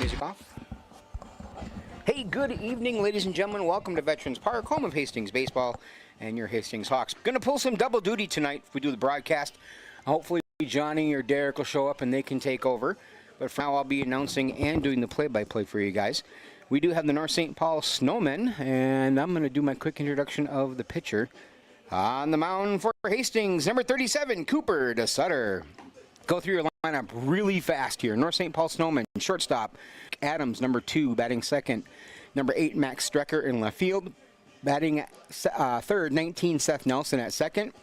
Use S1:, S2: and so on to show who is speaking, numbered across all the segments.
S1: Music off. Hey, good evening, ladies and gentlemen. Welcome to Veterans Park, home of Hastings baseball and your Hastings Hawks. Going to pull some double duty tonight if we do the broadcast. Hopefully Johnny or Derek will show up and they can take over. But for now, I'll be announcing and doing the play-by-play for you guys. We do have the North St. Paul Snowmen, and I'm going to do my quick introduction of the pitcher. On the mound for Hastings, number 37, Cooper DeSutter. Go through your lineup really fast here. North St. Paul Snowmen, shortstop. Adams, number 2, batting second. Number 8, Max Strecker in left field. Batting third, 19, Seth Nelson at second.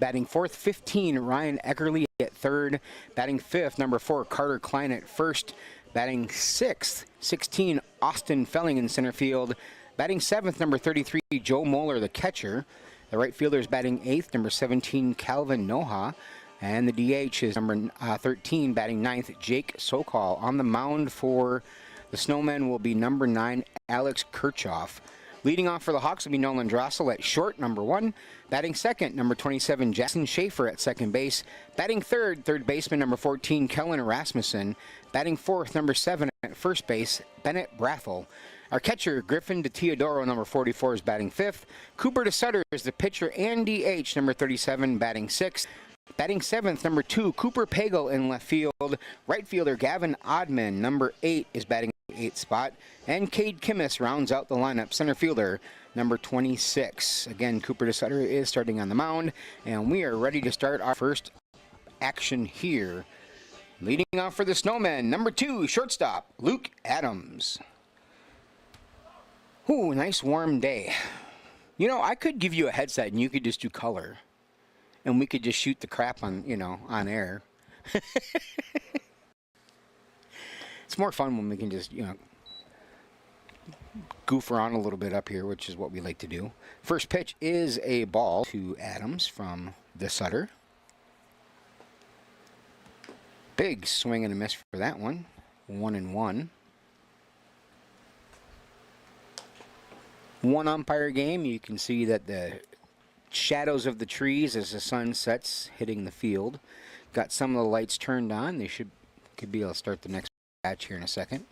S1: Batting fourth, 15, Ryan Eckerly at third. Batting fifth, number 4, Carter Klein at first. Batting sixth, 16, Austin Felling in center field. Batting seventh, number 33, Joe Moeller, the catcher. The right fielder is batting eighth, number 17, Calvin Noha. And the DH is number 13, batting ninth, Jake Sokol. On the mound for the Snowmen will be number 9, Alex Kirchhoff. Leading off for the Hawks will be Nolan Drossel at short, number 1. Batting second, number 27, Jackson Schaefer at second base. Batting third, third baseman, number 14, Kellen Rasmussen. Batting fourth, number 7 at first base, Bennett Brathel. Our catcher, Griffin DeTeodoro, number 44, is batting fifth. Cooper DeSutter is the pitcher and DH, number 37, batting sixth. Batting seventh, number 2, Cooper Pagel in left field. Right fielder Gavin Oddman, number 8, is batting the 8th spot. And Cade Kimmis rounds out the lineup, center fielder, number 26. Again, Cooper DeSutter is starting on the mound, and we are ready to start our first action here. Leading off for the Snowmen, number 2, shortstop, Luke Adams. Ooh, nice warm day. You know, I could give you a headset and you could just do color. And we could just shoot the crap on, on air. It's more fun when we can just, goof around a little bit up here, which is what we like to do. First pitch is a ball to Adams from DeSutter. Big swing and a miss for that one. 1-1. One umpire game. You can see that the shadows of the trees as the sun sets hitting the field. Got some of the lights turned on. They could be able to start the next batch here in a second.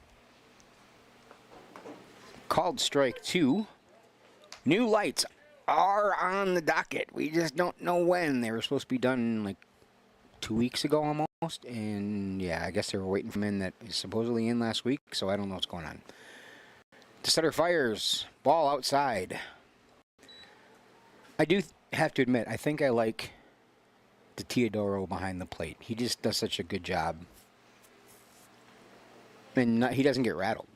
S1: Called strike 2. New lights are on the docket. We just don't know when. They were supposed to be done like 2 weeks ago almost. And yeah, I guess they were waiting for men that is supposedly in last week. So I don't know what's going on. DeSutter fires. Ball outside. I do have to admit, I think I like DeTeodoro behind the plate. He just does such a good job. And he doesn't get rattled.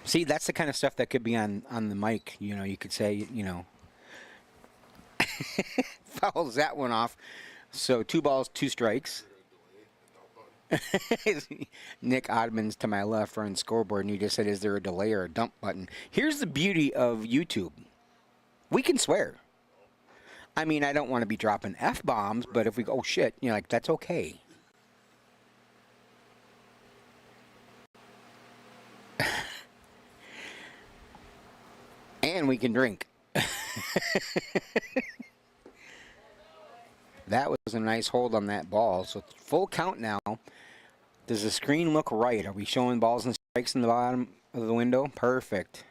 S1: See, that's the kind of stuff that could be on the mic. You could say, fouls that one off. So 2 balls, 2 strikes. Nick Oddman's to my left running scoreboard, and he just said, is there a delay or a dump button? Here's the beauty of YouTube. We can swear. I mean, I don't want to be dropping F-bombs, but if we go, oh shit, that's okay. And we can drink. That was a nice hold on that ball. So full count now. Does the screen look right? Are we showing balls and strikes in the bottom of the window? Perfect.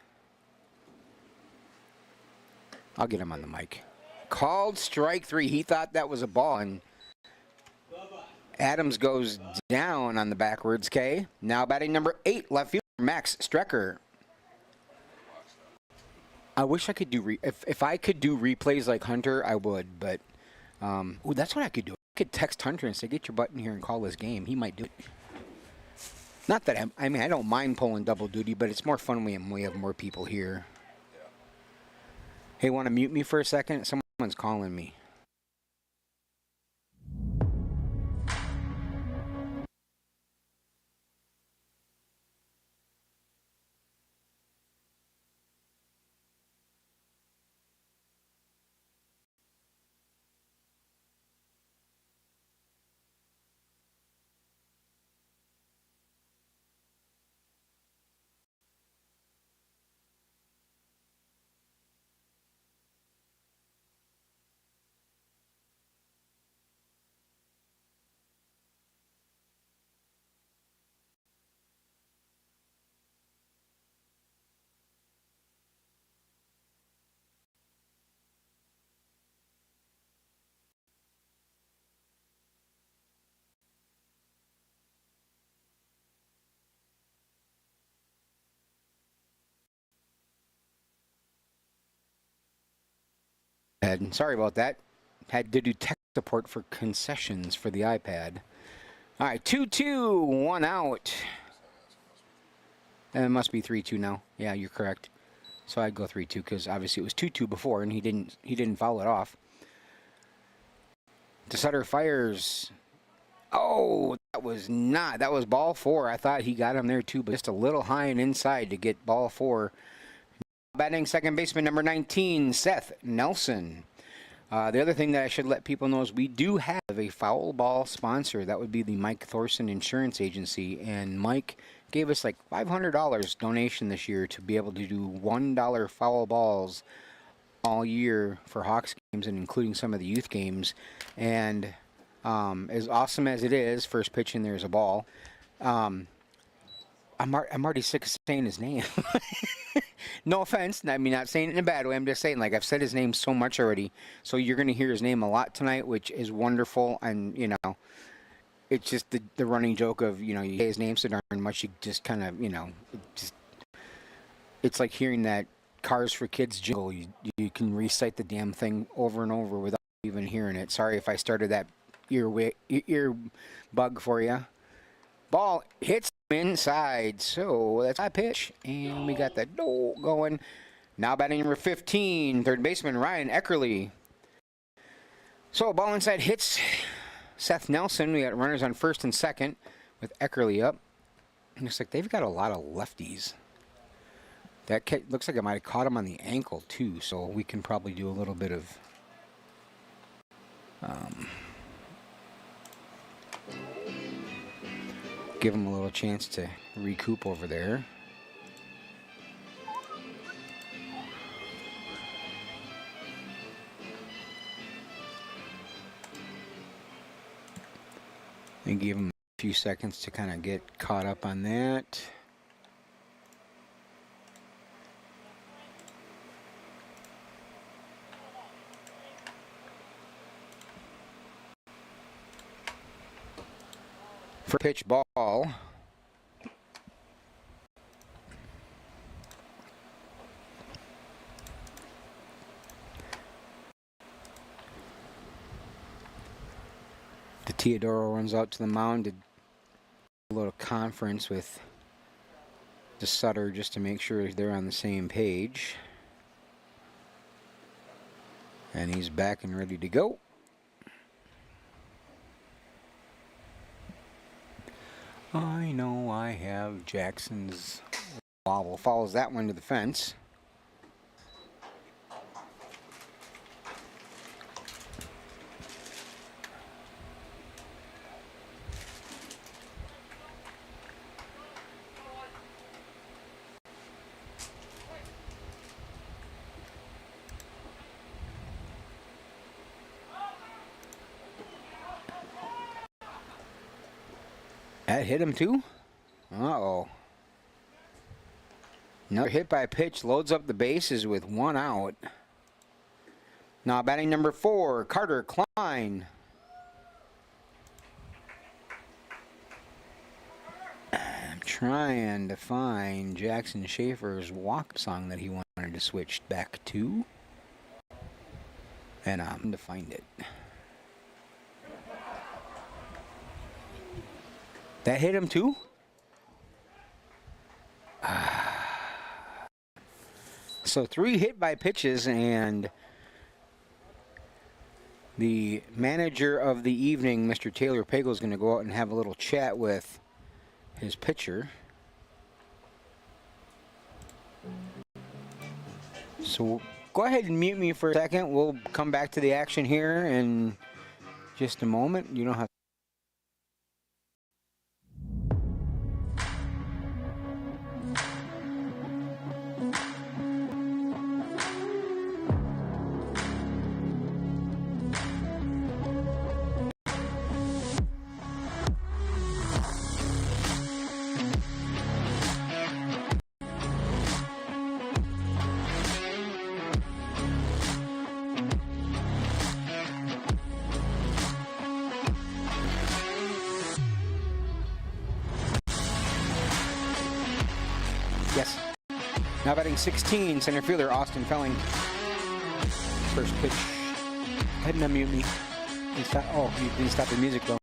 S1: I'll get him on the mic. Called strike 3. He thought that was a ball, and Adams goes down on the backwards K. Now batting number 8, left fielder Max Strecker. I wish I could do if I could do replays like Hunter, I would, but that's what I could do. I could text Hunter and say, get your butt in here and call this game. He might do it. Not that I don't mind pulling double duty, but it's more fun when we have more people here. Yeah. Hey, want to mute me for a second? Someone's calling me. And sorry about that. Had to do tech support for concessions for the iPad. All right, 2-2, 1 out. And it must be 3-2 now. Yeah, you're correct. So I'd go 3-2 because obviously it was 2-2 before, and he didn't foul it off. DeSutter fires. Oh, that was ball 4. I thought he got him there too, but just a little high and inside to get ball 4. Batting second baseman number 19, Seth Nelson. The other thing that I should let people know is we do have a foul ball sponsor. That would be the Mike Thorson Insurance Agency. And Mike gave us like $500 donation this year to be able to do $1 foul balls all year for Hawks games and including some of the youth games. And as awesome as it is, first pitch in there's a ball. I'm already sick of saying his name. No offense. I mean, not saying it in a bad way. I'm just saying, like, I've said his name so much already. So you're going to hear his name a lot tonight, which is wonderful. And, you know, it's just the running joke of, you know, you say his name so darn much, you just kind of, you know, it's like hearing that Cars for Kids jingle. You can recite the damn thing over and over without even hearing it. Sorry if I started that ear bug for you. Ball hits inside, so that's high pitch, and we got the going. Now batting number 15, third baseman Ryan Eckerly. So ball inside hits Seth Nelson. We got runners on first and second with Eckerly up. And looks like they've got a lot of lefties. That looks like it might have caught him on the ankle too, so we can probably do a little bit of give him a little chance to recoup over there. And give him a few seconds to kind of get caught up on that. For pitch ball. The Teodoro runs out to the mound to do a little conference with the Sutter just to make sure they're on the same page. And he's back and ready to go. I know I have Jackson's wobble. Follows that one to the fence. That hit him too? Uh-oh. Another hit by a pitch, loads up the bases with 1 out. Now batting number 4, Carter Klein. I'm trying to find Jackson Schaefer's walk song that he wanted to switch back to. And I'm going to find it. That hit him too? So 3 hit by pitches, and the manager of the evening, Mr. Taylor Pagel, is going to go out and have a little chat with his pitcher. So go ahead and mute me for a second. We'll come back to the action here in just a moment. You don't have Now batting 16, center fielder Austin Felling. First pitch ahead and unmute me. Oh, you didn't stop the music though.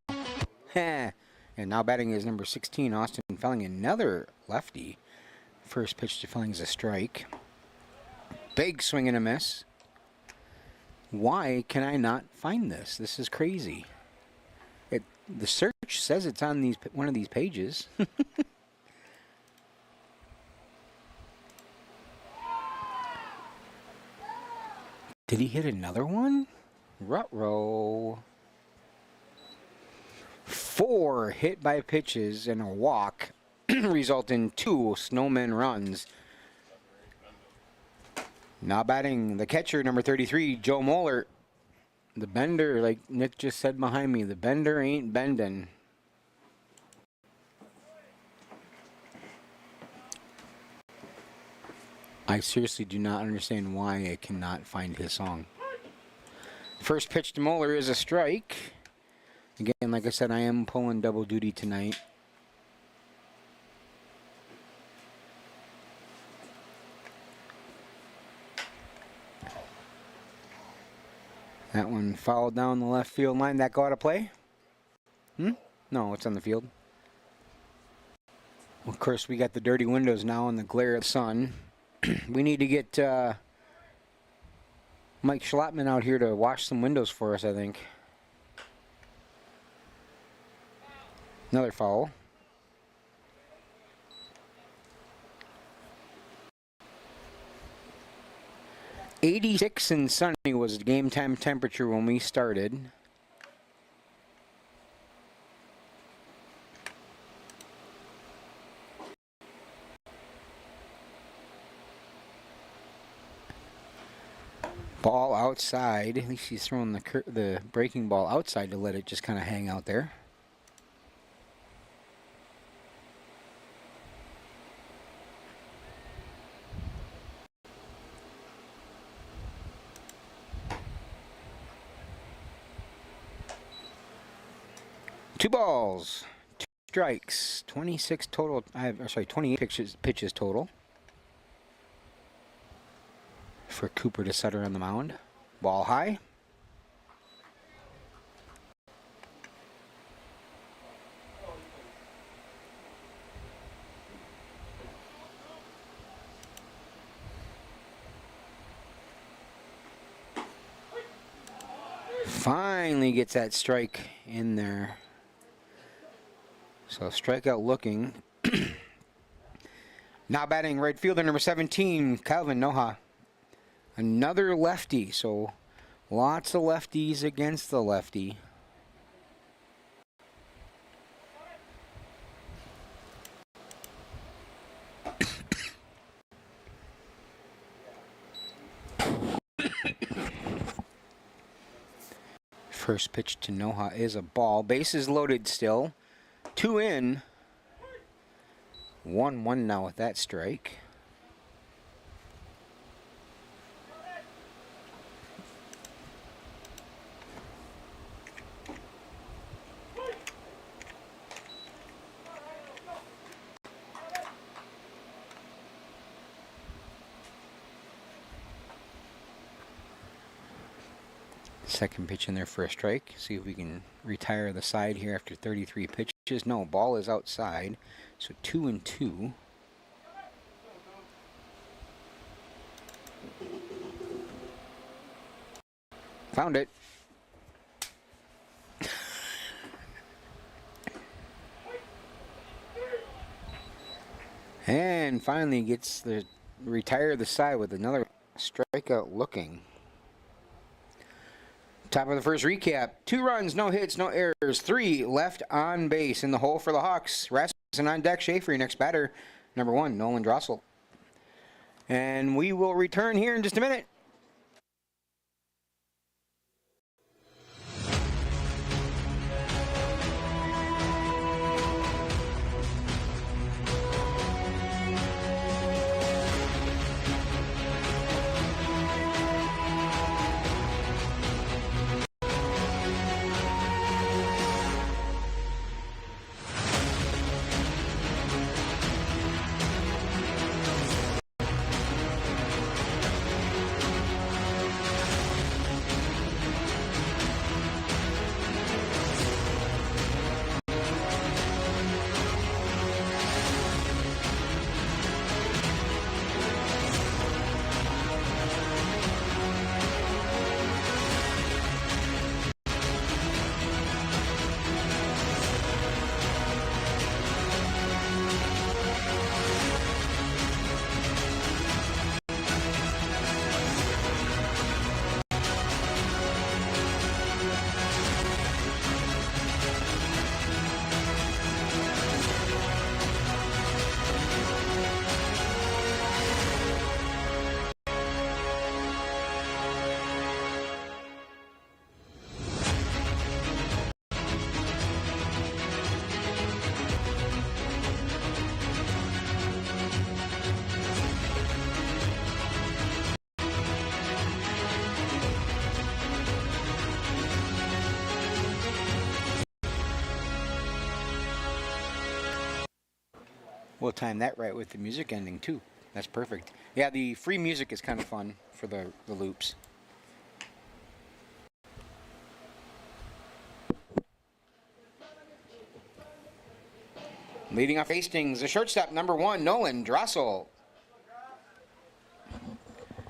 S1: And now batting is number 16, Austin Felling, another lefty. First pitch to Felling is a strike. Big swing and a miss. Why can I not find this? This is crazy. The search says it's on one of these pages. Did he hit another one? Ruh-roh. 4 hit by pitches and a walk result in 2 Snowmen runs. Now batting the catcher, number 33, Joe Moeller. The bender, like Nick just said behind me, the bender ain't bending. I seriously do not understand why I cannot find his song. First pitch to Moeller is a strike. Again, like I said, I am pulling double duty tonight. That one fouled down the left field line. That go out of play? No, it's on the field. Of course, we got the dirty windows now in the glare of the sun. We need to get Mike Schlattman out here to wash some windows for us, I think. Another foul. '86 and sunny was the game time temperature when we started. Ball outside. At least he's throwing the breaking ball outside to let it just kind of hang out there. Two balls, 2 strikes, 26 total. 28 pitches total for Cooper to Sutter on the mound. Ball high. Finally gets that strike in there. So strikeout looking. Now batting right fielder number 17, Calvin Noha. Another lefty, so lots of lefties against the lefty. First pitch to Noha is a ball. Bases loaded still. 2 in. 1-1 now with that strike. Second pitch in there for a strike. See if we can retire the side here after 33 pitches. No, ball is outside. So 2-2. Found it. And finally gets the retire the side with another strikeout looking. Top of the first recap. 2 runs, no hits, no errors. 3 left on base in the hole for the Hawks. Rasmussen on deck. Schaefer, next batter. Number 1, Nolan Drossel. And we will return here in just a minute. We'll time that right with the music ending too. That's perfect. Yeah, the free music is kind of fun for the loops. Leading off Hastings, the shortstop, number 1, Nolan Drossel.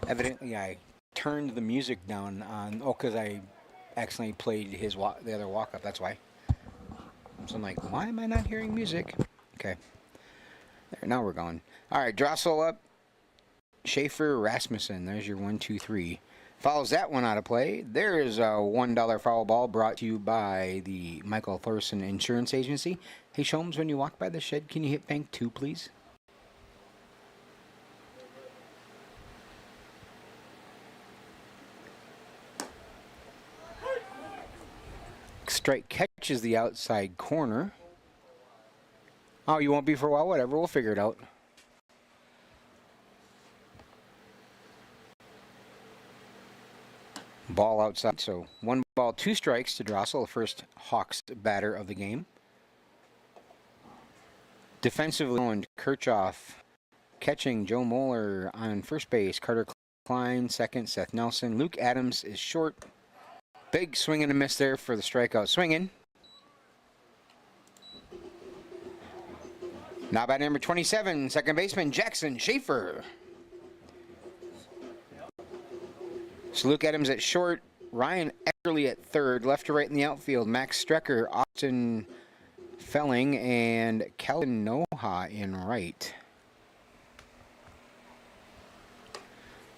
S1: Evidently, I turned the music down on, because I accidentally played the other walk-up, that's why. So I'm like, why am I not hearing music? Okay. There, now we're going. All right, Drossel up. Schaefer, Rasmussen. There's your 1, 2, 3. Follows that one out of play. There is a $1 foul ball brought to you by the Michael Thorson Insurance Agency. Hey, Sholmes, when you walk by the shed, can you hit bank 2, please? Strike catches the outside corner. Oh, you won't be for a while? Whatever, we'll figure it out. Ball outside, so 1 ball, 2 strikes to Drossel, the first Hawks batter of the game. Defensively, and Kirchhoff catching, Joe Moeller on first base, Carter Klein second, Seth Nelson. Luke Adams is short. Big swing and a miss there for the strikeout. Swinging. Now bat number 27, second baseman Jackson Schaefer. So Luke Adams at short, Ryan Eckerly at third, left to right in the outfield, Max Strecker, Austin Felling, and Calvin Noha in right.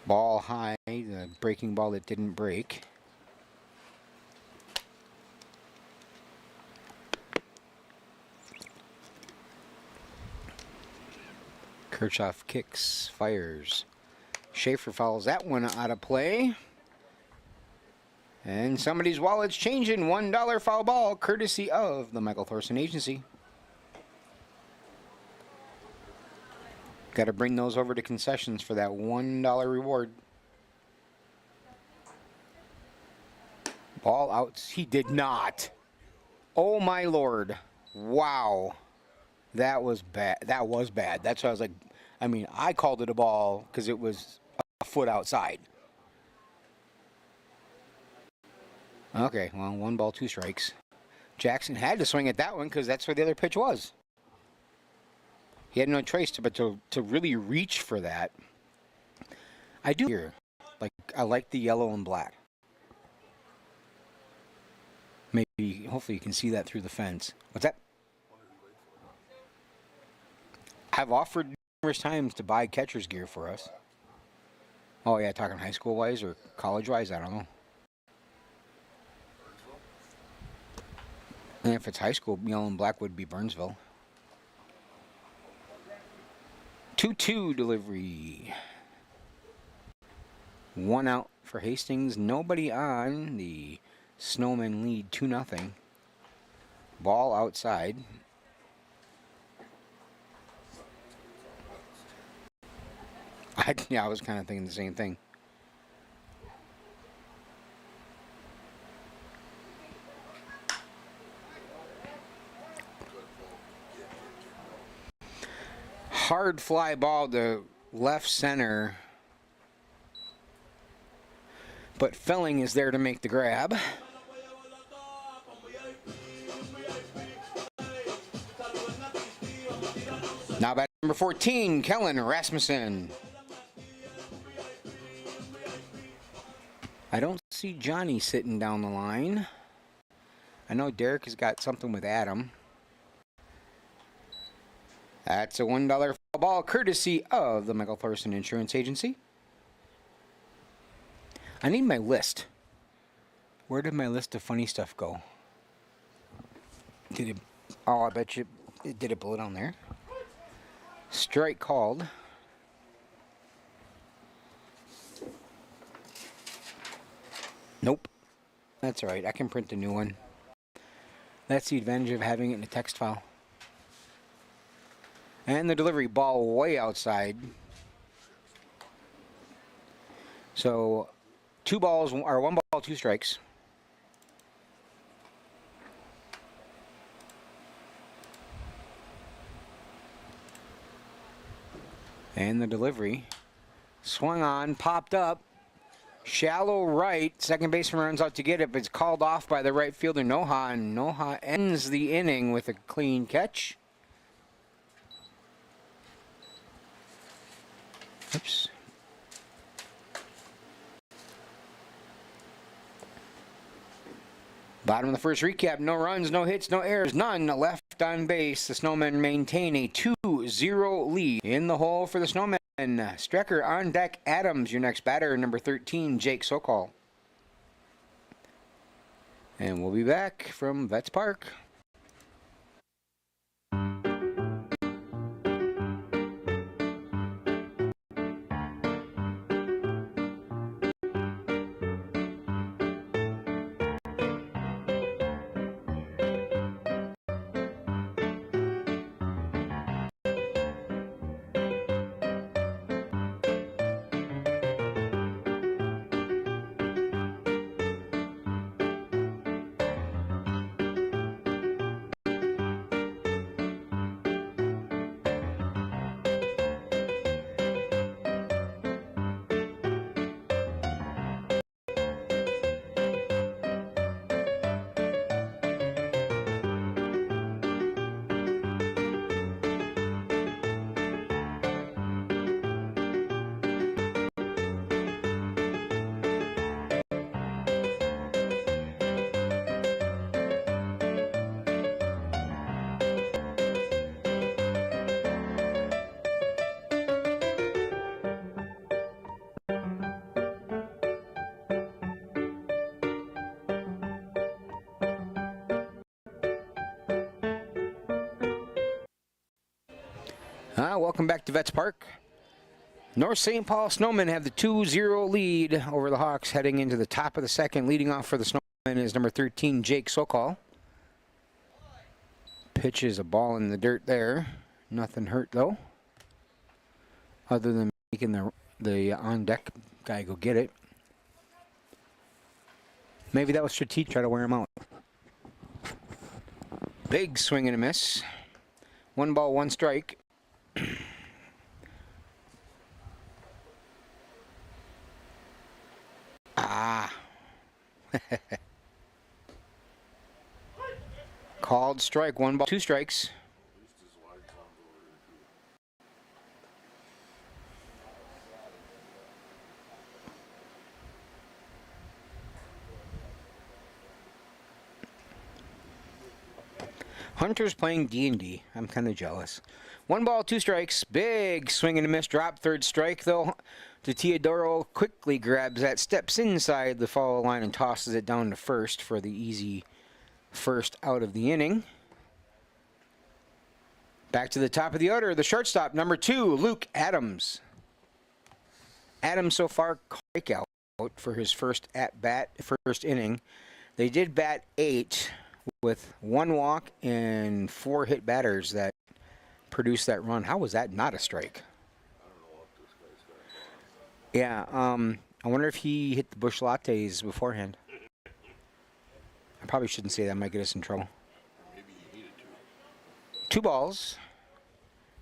S1: Ball high, the breaking ball that didn't break. Kirchhoff kicks, fires. Schaefer follows that one out of play. And somebody's wallet's changing. $1 foul ball, courtesy of the Michael Thorson Agency. Got to bring those over to concessions for that $1 reward. Ball out. He did not. Oh my Lord. Wow. That was bad. That was bad. That's why I was like, I mean, I called it a ball because it was a foot outside. Okay, well, 1 ball, 2 strikes. Jackson had to swing at that one because that's where the other pitch was. He had no choice but to really reach for that. I do here. Like, I like the yellow and black. Maybe, hopefully you can see that through the fence. What's that? I've offered numerous times to buy catcher's gear for us. Oh yeah, talking high school wise or college wise, I don't know. And if it's high school, yellow and black would be Burnsville. 2-2 delivery. 1 out for Hastings. Nobody on. The Snowmen lead 2-0. Ball outside. I was kind of thinking the same thing. Hard fly ball to left center. But Felling is there to make the grab. Now bat number 14, Kellen Rasmussen. I don't see Johnny sitting down the line. I know Derek has got something with Adam. That's a $1 foul ball, courtesy of the Michael Thorson Insurance Agency. I need my list. Where did my list of funny stuff go? Did it? Oh, I bet you. Did it blow down there? Strike called. Nope. That's all right. I can print a new one. That's the advantage of having it in a text file. And the delivery, ball way outside. So 1 ball, 2 strikes. And the delivery. Swung on, popped up. Shallow right. Second baseman runs out to get it, but it's called off by the right fielder, Noha. And Noha ends the inning with a clean catch. Oops. Bottom of the first recap, no runs, no hits, no errors, none left on base. The Snowmen maintain a 2-0 lead. In the hole for the Snowmen, Strecker on deck, Adams, your next batter, number 13, Jake Sokol. And we'll be back from Vets Park. Welcome back to Vets Park. North St. Paul Snowmen have the 2-0 lead over the Hawks heading into the top of the second. Leading off for the Snowmen is number 13, Jake Sokol. Pitches a ball in the dirt there. Nothing hurt, though, other than making the on-deck guy go get it. Maybe that was strategic, try to wear him out. Big swing and a miss. 1 ball, 1 strike. Called strike. 1 ball, 2 strikes. Hunter's playing D&D. I'm kind of jealous. 1 ball, 2 strikes. Big swing and a miss. Drop. 3rd strike, though. Teodoro quickly grabs that, steps inside the foul line, and tosses it down to first for the easy first out of the inning. Back to the top of the order, the shortstop, number 2, Luke Adams. Adams so far strikeout for his first at-bat, first inning. They did bat 8 with 1 walk and 4 hit batters that produced that run. How was that not a strike? Yeah, I wonder if he hit the Busch Lattes beforehand. I probably shouldn't say that. Might get us in trouble.
S2: Maybe he needed to.
S1: 2 balls.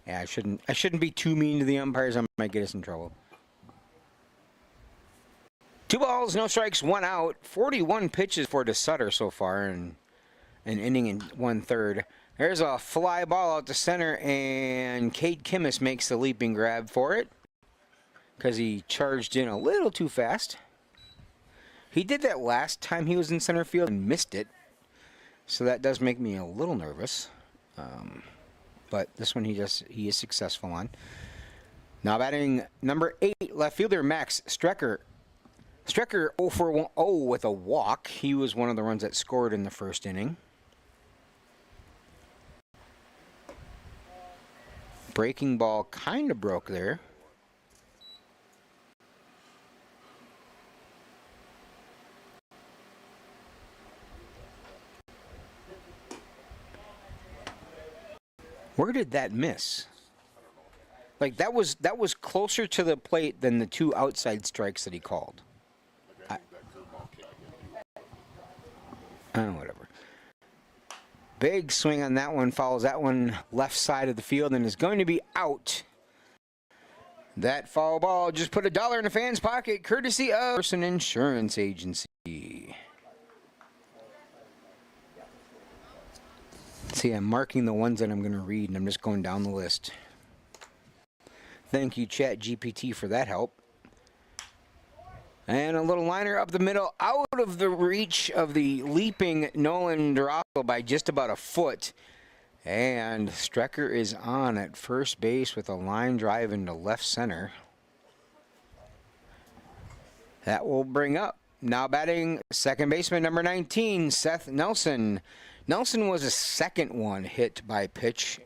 S1: Yeah, I shouldn't be too mean to the umpires. I might get us in trouble. 2 balls, no strikes, 1 out. 41 pitches for DeSutter so far, and an inning and 1/3. There's a fly ball out to center, and Cade Kimmis makes the leaping grab for it because he charged in a little too fast. He did that last time he was in center field and missed it, so that does make me a little nervous. But this one he is successful on. Now batting number 8, left fielder Max Strecker. Strecker 0 for 1 with a walk. He was one of the runs that scored in the first inning. Breaking ball kind of broke there. Where did that miss? Like that was closer to the plate than the 2 outside strikes that he called. Whatever. Big swing on that one, follows that one left side of the field and is going to be out. That foul ball just put $1 in the fan's pocket, courtesy of Person Insurance Agency. See, I'm marking the ones that I'm going to read, and I'm just going down the list. Thank you, ChatGPT, for that help. And a little liner up the middle, out of the reach of the leaping Nolan Durazo by just about a foot. And Strecker is on at first base with a line drive into left center. That will bring up, now batting, second baseman number 19, Seth Nelson. Nelson was a second one hit by pitch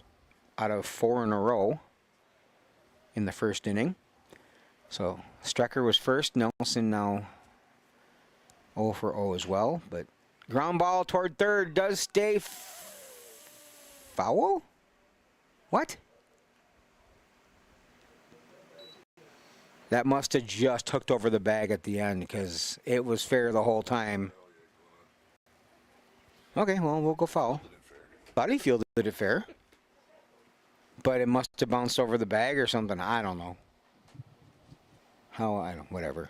S1: out of 4 in a row in the first inning. So Strecker was first, Nelson now 0 for 0 as well. But ground ball toward third does stay foul? What? That must have just hooked over the bag at the end because it was fair the whole time. Okay, well, we'll go foul. Thought he fielded it fair. But it must have bounced over the bag or something. I don't know. How, I don't, whatever.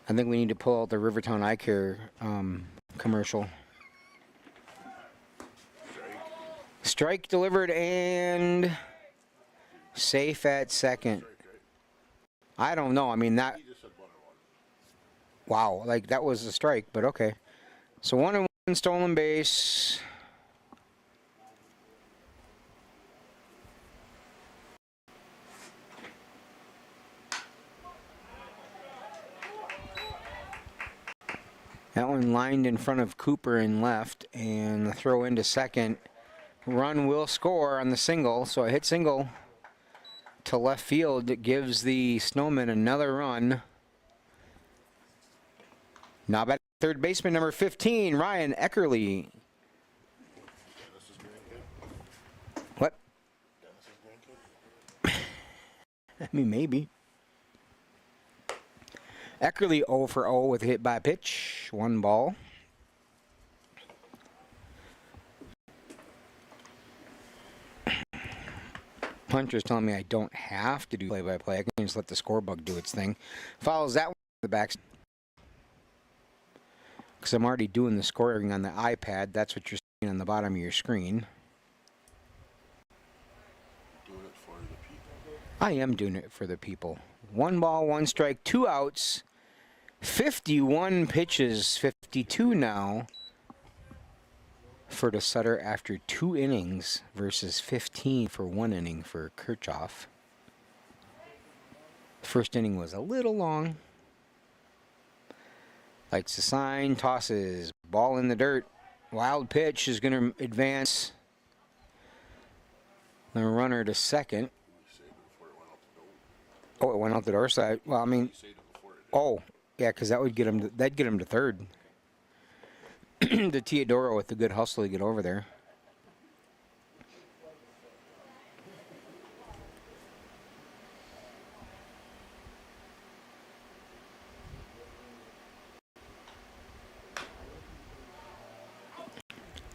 S1: I think we need to pull out the Rivertown Eye Care commercial. Strike delivered and safe at second. I don't know. I mean, that. Wow, like that was a strike, but okay. So 1-1 stolen base. That one lined in front of Cooper in left, and the throw into second. Run will score on the single, so a hit single to left field. It gives the Snowmen another run. Now back third baseman number 15, Ryan Eckerly. What? I mean, maybe. Eckerly 0 for 0 with a hit by pitch. 1 ball. Puncher's telling me I don't have to do play-by-play. I can just let the scorebug do its thing. Follows that one to the back. Because I'm already doing the scoring on the iPad. That's what you're seeing on the bottom of your screen.
S2: Doing it for the people.
S1: I am doing it for the people. 1 ball, 1 strike, 2 outs. 51 pitches, 52 now for the Sutter after 2 innings versus 15 for 1 inning for Kirchhoff. First inning was a little long. Likes the sign, tosses, ball in the dirt. Wild pitch is going to advance the runner to second. Oh, it went out the door side. Well, I mean, oh, yeah, because that would get him. That'd get him to third. The Teodoro with the good hustle to get over there.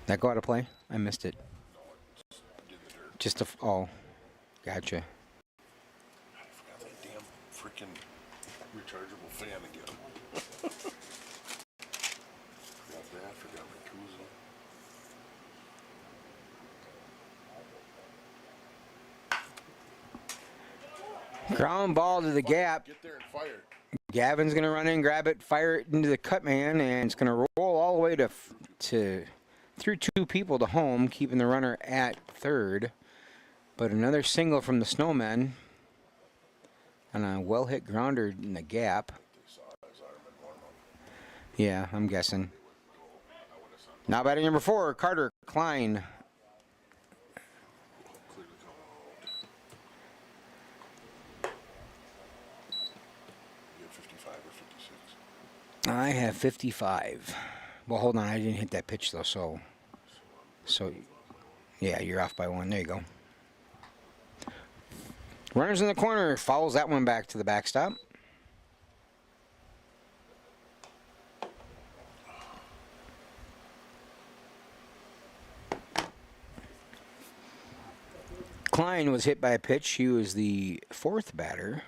S1: That go out of play? I missed it. Just a. Oh, gotcha.
S2: I forgot that damn freaking rechargeable fan again. Forgot that, forgot my koozie.
S1: Ground ball to the gap.
S2: Get there and fire.
S1: Gavin's going to run in, grab it, fire it into the cut man, and it's going to roll all the way to through 2 people to home, keeping the runner at third. But another single from the Snowmen on a well-hit grounder in the gap. Yeah, I'm guessing. Now batting number 4, Carter Klein. I have 55. Well, hold on. I didn't hit that pitch, though, so yeah, you're off by 1. There you go. Runners in the corner. Fouls that one back to the backstop. Klein was hit by a pitch. He was the fourth batter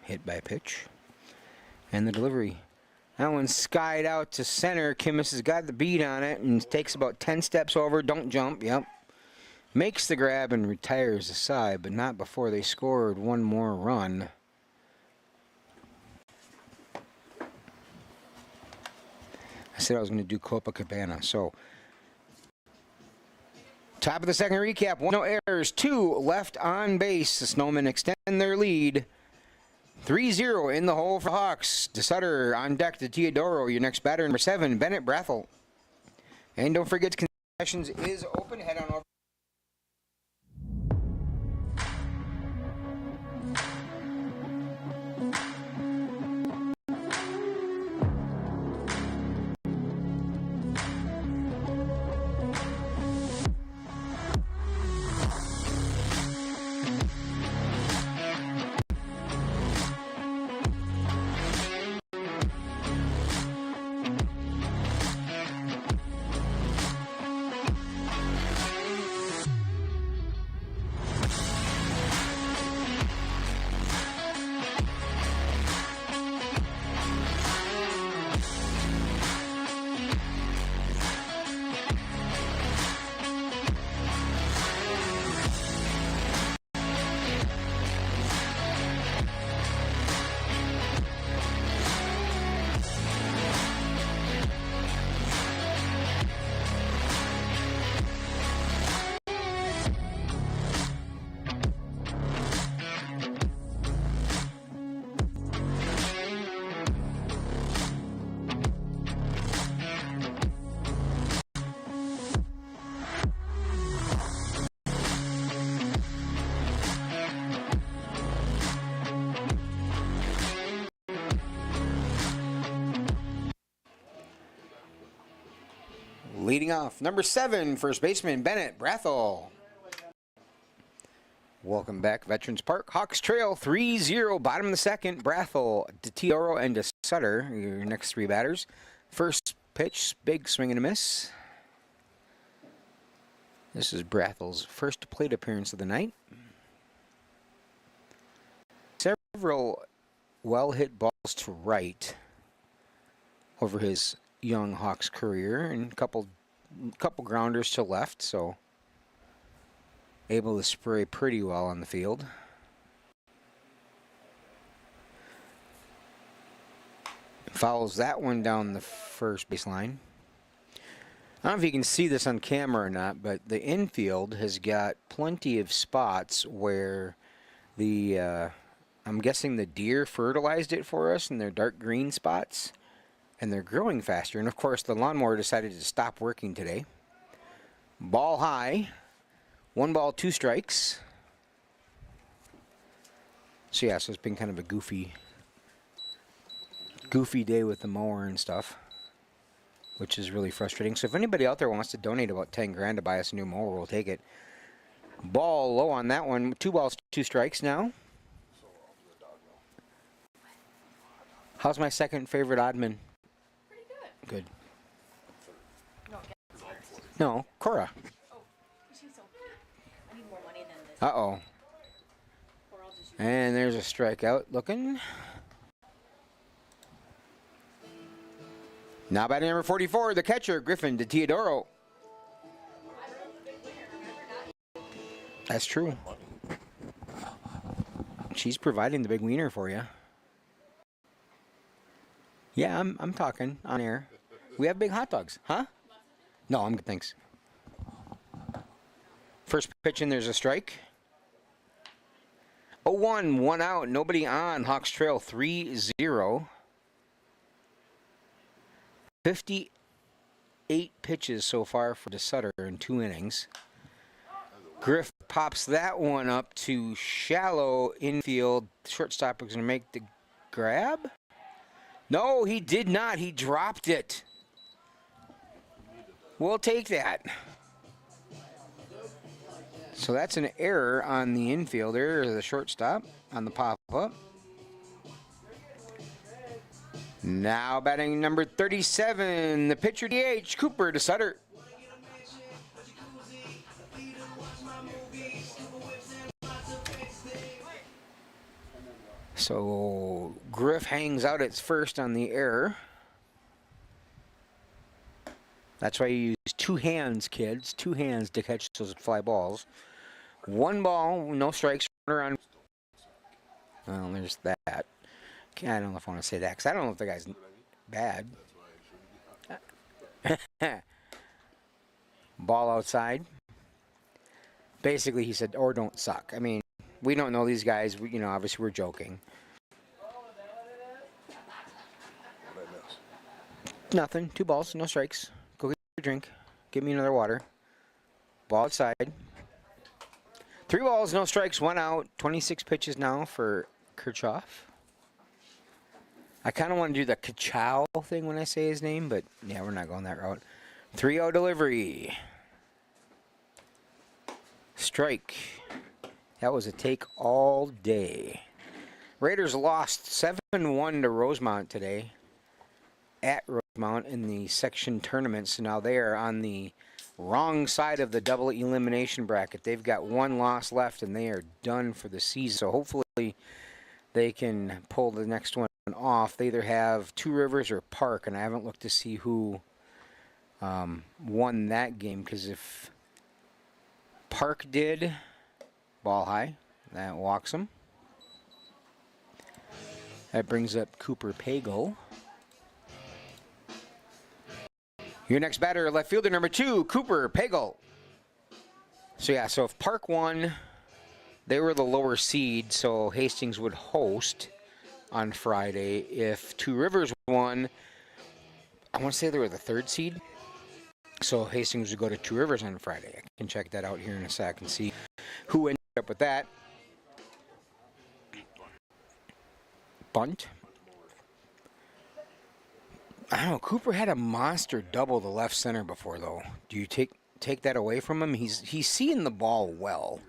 S1: hit by a pitch. And the delivery. That one skied out to center. Kimmis has got the beat on it and takes about 10 steps over. Don't jump. Yep. Makes the grab and retires the side, but not before they scored one more run. I said I was going to do Copacabana. So, top of the second recap. No errors. 2 left on base. The Snowmen extend their lead. 3-0 in the hole for Hawks. DeSutter on deck to Teodoro. Your next batter, number 7, Bennett Brathel. And don't forget, concessions is open. Head on over. Leading off, number 7, first baseman Bennett Brathel. Welcome back, Veterans Park. Hawks trail 3-0, bottom of the second. Brathel, Teodoro, and DeSutter, your next 3 batters. First pitch, big swing and a miss. This is Brathel's first plate appearance of the night. Several well-hit balls to right over his young Hawks career, and a couple grounders to left, so able to spray pretty well on the field. Fouls that one down the first baseline. I don't know if you can see this on camera or not, but the infield has got plenty of spots where the I'm guessing the deer fertilized it for us, and they're dark green spots. And they're growing faster. And of course, the lawnmower decided to stop working today. Ball high. 1 ball, 2 strikes. So yeah, so it's been kind of a goofy day with the mower and stuff, which is really frustrating. So if anybody out there wants to donate about 10 grand to buy us a new mower, we'll take it. Ball low on that one. 2 balls, 2 strikes now. How's my second favorite oddman? Good. No, Cora.
S3: Oh, she's so. I need more money than this.
S1: Uh-oh. And there's a strikeout looking. Now batting number 44, the catcher, Griffin to Teodoro. That's true. She's providing the big wiener for you. Yeah, I'm talking on air. We have big hot dogs, huh? No, I'm good, thanks. First pitch in, there's a strike. 0-1, 1 out, nobody on. Hawks trail 3-0. 58 pitches so far for DeSutter in 2 innings. Griff pops that one up to shallow infield. Shortstop is going to make the grab. No, he did not. He dropped it. We'll take that. So that's an error on the infielder, the shortstop, on the pop-up. Now batting number 37, the pitcher DH, Cooper DeSutter. So Griff hangs out at first on the air. That's why you use 2 hands, kids. 2 hands to catch those fly balls. 1 ball, no strikes. Around. Well, there's that. I don't know if I want to say that because I don't know if the guy's bad. Ball outside. Basically, he said, or don't suck. I mean, we don't know these guys. We, obviously we're joking.
S2: What I miss?
S1: Nothing. 2 balls, no strikes. Go get your drink. Give me another water. Ball outside. 3 balls, no strikes, 1 out. 26 pitches now for Kirchhoff. I kind of want to do the Kachow thing when I say his name, but yeah, we're not going that route. 3-0 delivery. Strike. That was a take all day. Raiders lost 7-1 to Rosemount today. At Rosemount in the section tournament. So now they are on the wrong side of the double elimination bracket. They've got 1 loss left and they are done for the season. So hopefully they can pull the next one off. They either have Two Rivers or Park, and I haven't looked to see who won that game, because if Park did, ball high, that walks him. That brings up Cooper Pago. Your next batter, left fielder number 2, Cooper Pago. So yeah, so if Park won, they were the lower seed, so Hastings would host on Friday. If Two Rivers won, I want to say they were the 3rd seed, so Hastings would go to Two Rivers on Friday. I can check that out here in a sec and see who ended up with that. Bunt. I don't know. Cooper had a monster double to left center before, though. Do you take that away from him? He's seeing the ball well.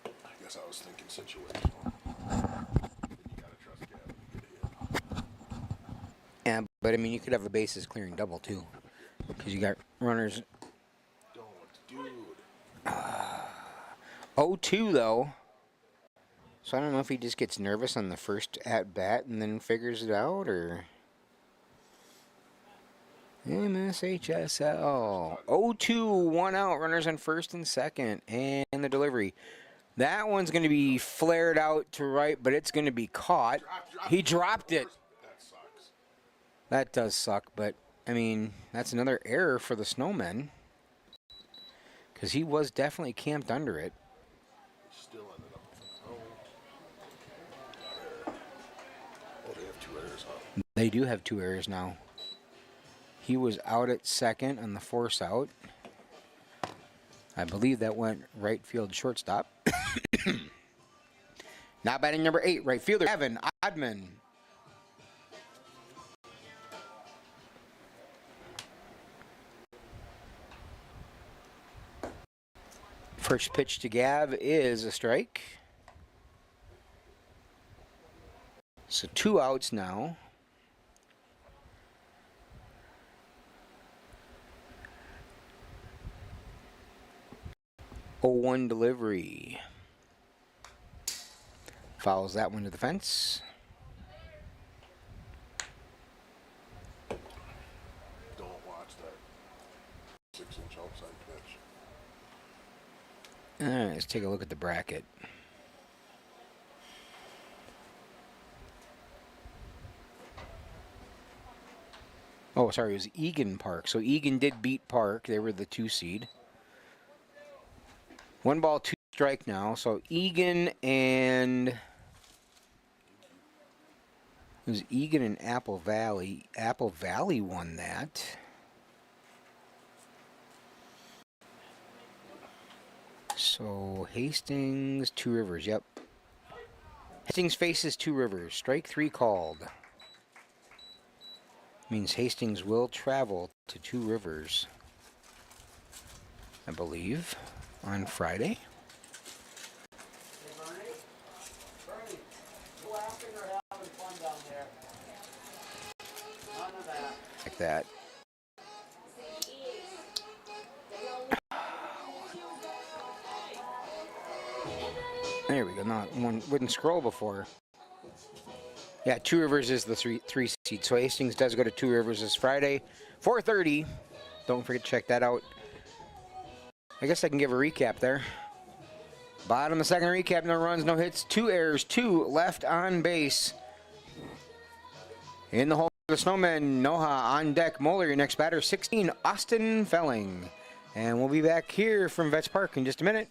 S2: I guess I was thinking situational. You gotta trust Gavin to get a hit.
S1: Yeah, but I mean, you could have a bases clearing double too, because you got runners.
S2: Don't, dude.
S1: 0-2 though. So I don't know if he just gets nervous on the first at bat and then figures it out, or MSHSL. 0-2, 1 out, runners on first and second, and the delivery. That one's going to be flared out to right, but it's going to be caught. He dropped it.
S2: That sucks.
S1: That does suck, but I mean, that's another error for the Snowmen, because he was definitely camped under it.
S2: Still ended up with an error. Oh, they have 2 errors, huh?
S1: They do have 2 errors now. He was out at second on the force out. I believe that went right field shortstop. Now batting number 8, right fielder Evan Oddman. First pitch to Gav is a strike. So 2 outs now. Oh, 1 delivery. Fouls that one to the fence.
S2: Don't watch that 6-inch outside pitch.
S1: All right, let's take a look at the bracket. Oh, sorry, it was Egan Park. So Egan did beat Park. They were the 2 seed. 1 ball, 2 strike now. So Egan and... It was Egan and Apple Valley. Apple Valley won that. So Hastings, Two Rivers. Yep. Hastings faces Two Rivers. Strike 3 called. Means Hastings will travel to Two Rivers, I believe, on Friday. Like that. There we not one wouldn't scroll before. Yeah, Two Rivers is the three seed. So Hastings does go to Two Rivers this Friday, 4:30. Don't forget to check that out. I guess I can give a recap there. Bottom of the second recap, no runs, no hits, 2 errors, 2 left on base. In the hole, the Snowmen, Noha on deck. Moeller, your next batter, 16, Austin Felling. And we'll be back here from Vets Park in just a minute.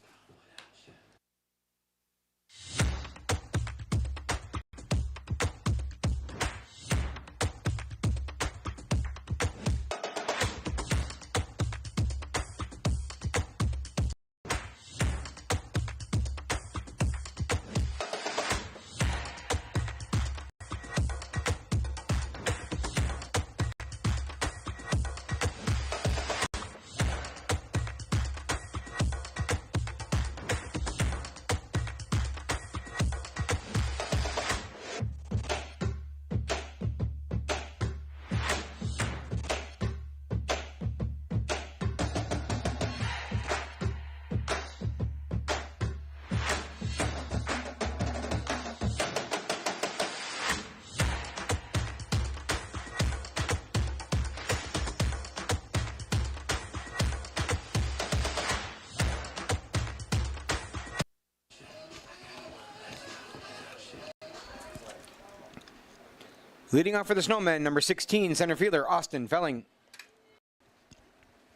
S1: Leading off for the Snowmen, number 16, center fielder, Austin Felling.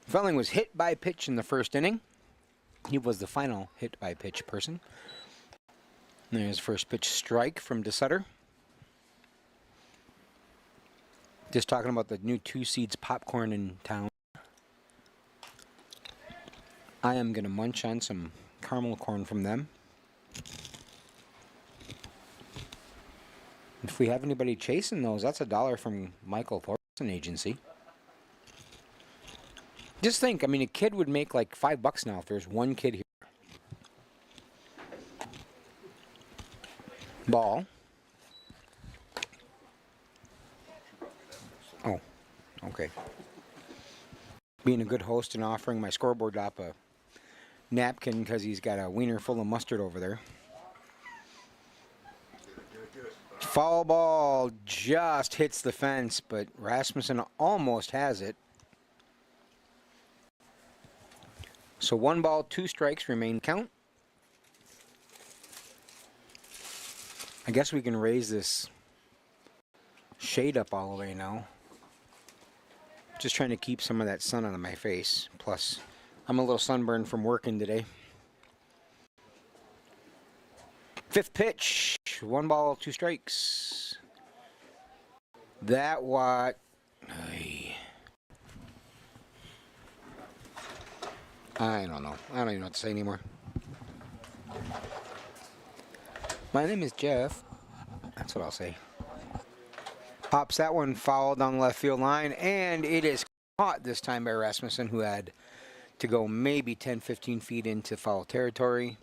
S1: Felling was hit by pitch in the first inning. He was the final hit by pitch person. There's first pitch strike from DeSutter. Just talking about the new 2 seeds popcorn in town. I am going to munch on some caramel corn from them. If we have anybody chasing those, that's $1 from Michael Thorson Agency. Just think, I mean, a kid would make like $5 now if there's one kid here. Ball. Oh, okay. Being a good host and offering my scoreboard up a napkin because he's got a wiener full of mustard over there. Foul ball just hits the fence, but Rasmussen almost has it. So 1 ball, 2 strikes remain count. I guess we can raise this shade up all the way now. Just trying to keep some of that sun out of my face. Plus, I'm a little sunburned from working today. 5th pitch, 1 ball, 2 strikes. That what? I don't know. I don't even know what to say anymore. My name is Jeff. That's what I'll say. Pops that one foul down the left field line, and it is caught this time by Rasmussen, who had to go maybe 10, 15 feet into foul territory.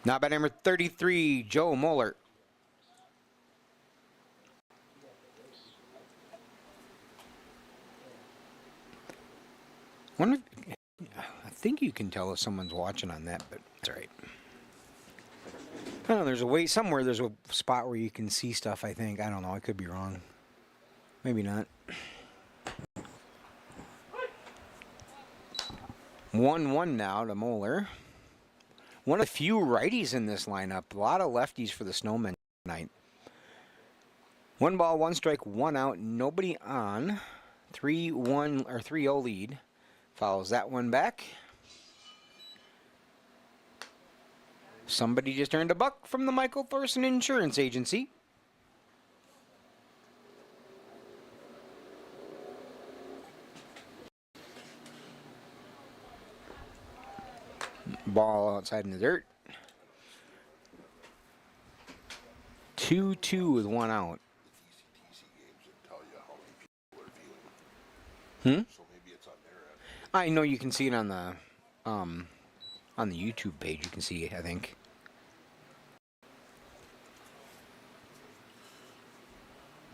S1: Now by number 33, Joe Moeller. I think you can tell if someone's watching on that, but it's all right. I don't know, there's a way somewhere, there's a spot where you can see stuff, I think. I don't know, I could be wrong. Maybe not. 1-1 now to Moeller. One of the few righties in this lineup. A lot of lefties for the Snowmen tonight. 1 ball, 1 strike, 1 out, nobody on. 3-1 or 3-0 lead. Follows that one back. Somebody just earned $1 from the Michael Thorson Insurance Agency. Ball outside in the dirt. 2-2 with 1 out.
S2: ECTC games that tell you how many people are viewing. So maybe it's on their end.
S1: I know you can see it on the YouTube page. You can see it, I think.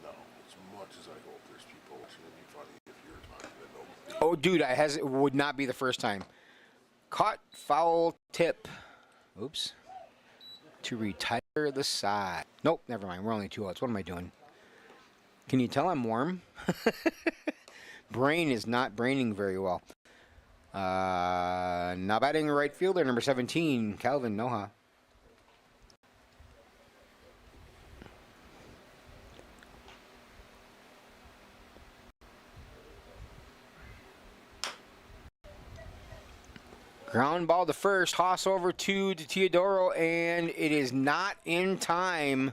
S2: No, as much as I hope there's people watching, it'd be funny if you're talking to
S1: dude, it would not be the first time. Caught foul tip. Oops. To retire the side. Nope, never mind. We're only 2 outs. What am I doing? Can you tell I'm warm? Brain is not braining very well. Now batting right fielder, number 17, Calvin Noha. Ground ball to first, toss over to Teodoro, and it is not in time.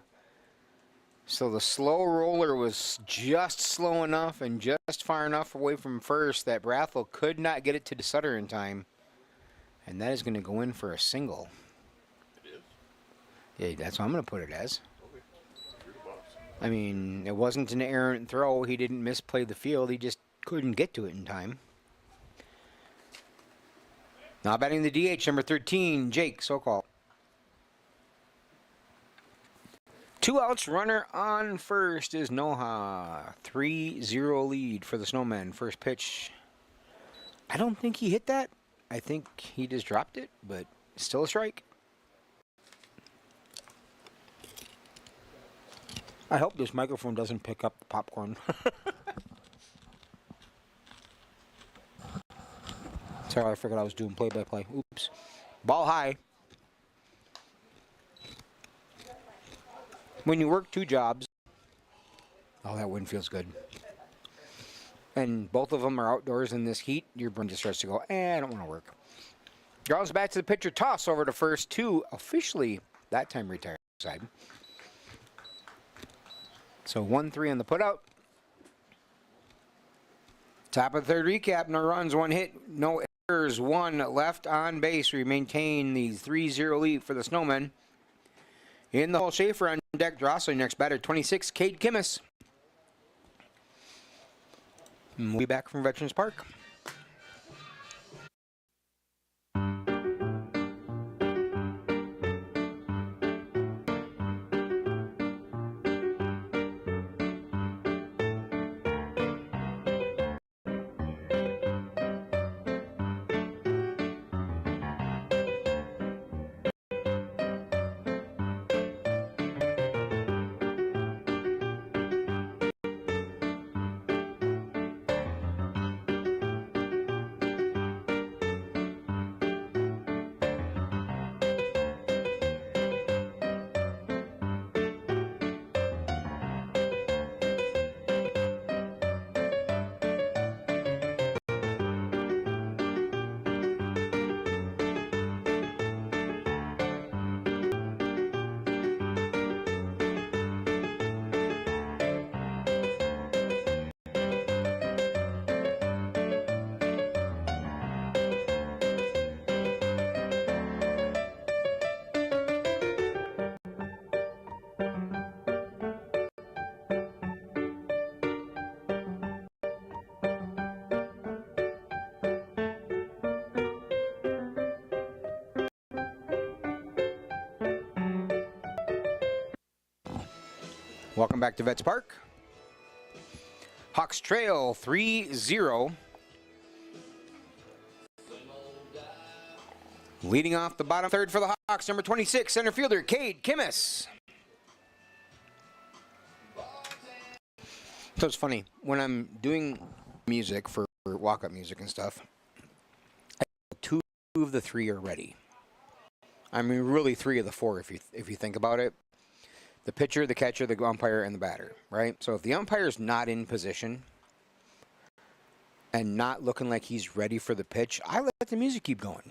S1: So the slow roller was just slow enough and just far enough away from first that Brathel could not get it to the Sutter in time. And that is going to go in for a single.
S2: It is?
S1: Yeah, that's what I'm going to put it as.
S2: Okay. Through the box.
S1: I mean, it wasn't an errant throw. He didn't misplay the field. He just couldn't get to it in time. Now batting the DH, number 13, Jake Sokol. 2 outs, runner on first is Noha. 3-0 lead for the Snowmen. First pitch. I don't think he hit that. I think he just dropped it, but still a strike. I hope this microphone doesn't pick up the popcorn. Sorry, I forgot I was doing play-by-play. Oops. Ball high. When you work 2 jobs, oh, that wind feels good. And both of them are outdoors in this heat, your brain just starts to go, I don't want to work. Draws back to the pitcher, toss over to first, 2 officially, that time retired side. So 1-3 on the putout. Top of the 3rd recap, no runs, 1 hit, no errors, 1 left on base. We maintain the 3-0 lead for the Snowmen. In the hole, Schaefer on deck, Drossley next batter, 26, Cade Kimmis. We'll be back from Veterans Park. Welcome back to Vets Park. Hawks trail 3-0. Leading off the bottom 3rd for the Hawks, number 26, center fielder Cade Kimmis. So it's funny, when I'm doing music for walk-up music and stuff, 2 of the 3 are ready. I mean, really 3 of the 4 if you think about it. The pitcher, the catcher, the umpire, and the batter, right? So if the umpire's not in position and not looking like he's ready for the pitch, I let the music keep going.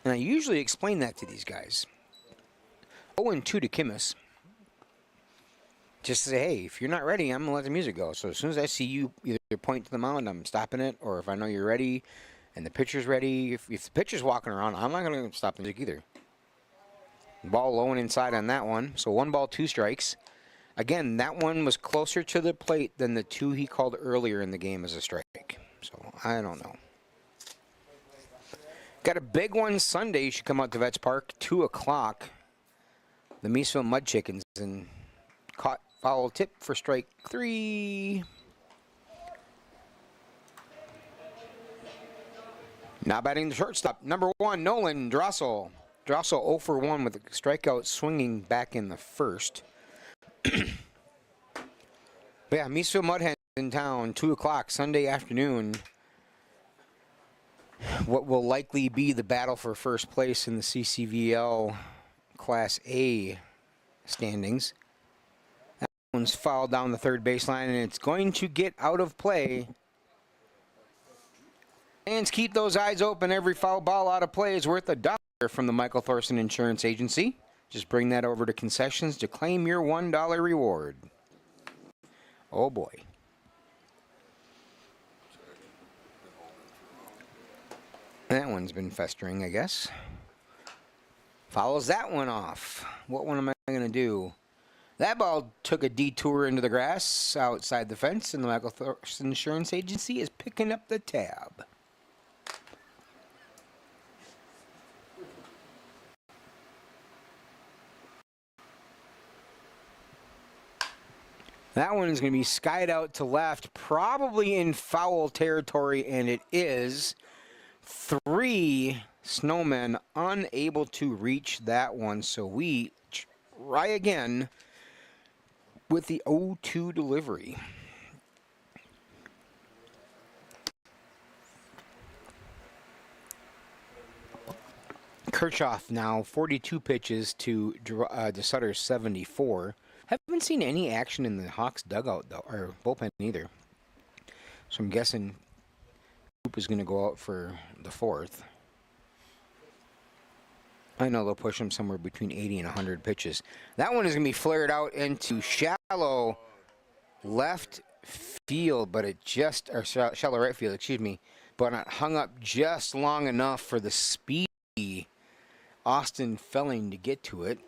S1: And I usually explain that to these guys. 0-2 to Kimmis. Just say, hey, if you're not ready, I'm going to let the music go. So as soon as I see you either point to the mound, I'm stopping it, or if I know you're ready and the pitcher's ready, if the pitcher's walking around, I'm not going to stop the music either. Ball low and inside on that one. So 1 ball, 2 strikes. Again, that one was closer to the plate than the 2 he called earlier in the game as a strike. So I don't know. Got a big one Sunday. You should come out to Vets Park, 2 o'clock. The Meesville Mud Chickens, and caught foul tip for strike 3. Now batting the shortstop, number 1, Nolan Drossel. Drossel 0 for 1 with a strikeout swinging back in the first. But yeah, Meesville Mudhens in town, 2 o'clock Sunday afternoon. What will likely be the battle for first place in the CCVL Class A standings. That one's fouled down the third baseline, and it's going to get out of play. Fans, keep those eyes open. Every foul ball out of play is worth $1 from the Michael Thorson Insurance Agency. Just bring that over to concessions to claim your $1 reward. Oh boy. That one's been festering, I guess. Fouls that one off. What one am I going to do? That ball took a detour into the grass outside the fence, and the Michael Thorson Insurance Agency is picking up the tab. That one is going to be skied out to left, probably in foul territory, and it is. 3 Snowmen unable to reach that one, so we try again with the 0-2 delivery. Kirchhoff now 42 pitches to Sutter's 74. Haven't seen any action in the Hawks dugout though, or bullpen either. So I'm guessing Coop is going to go out for the 4th. I know they'll push him somewhere between 80 and 100 pitches. That one is going to be flared out into shallow left field, but it just, or shallow right field, excuse me, but it hung up just long enough for the speedy Austin Felling to get to it.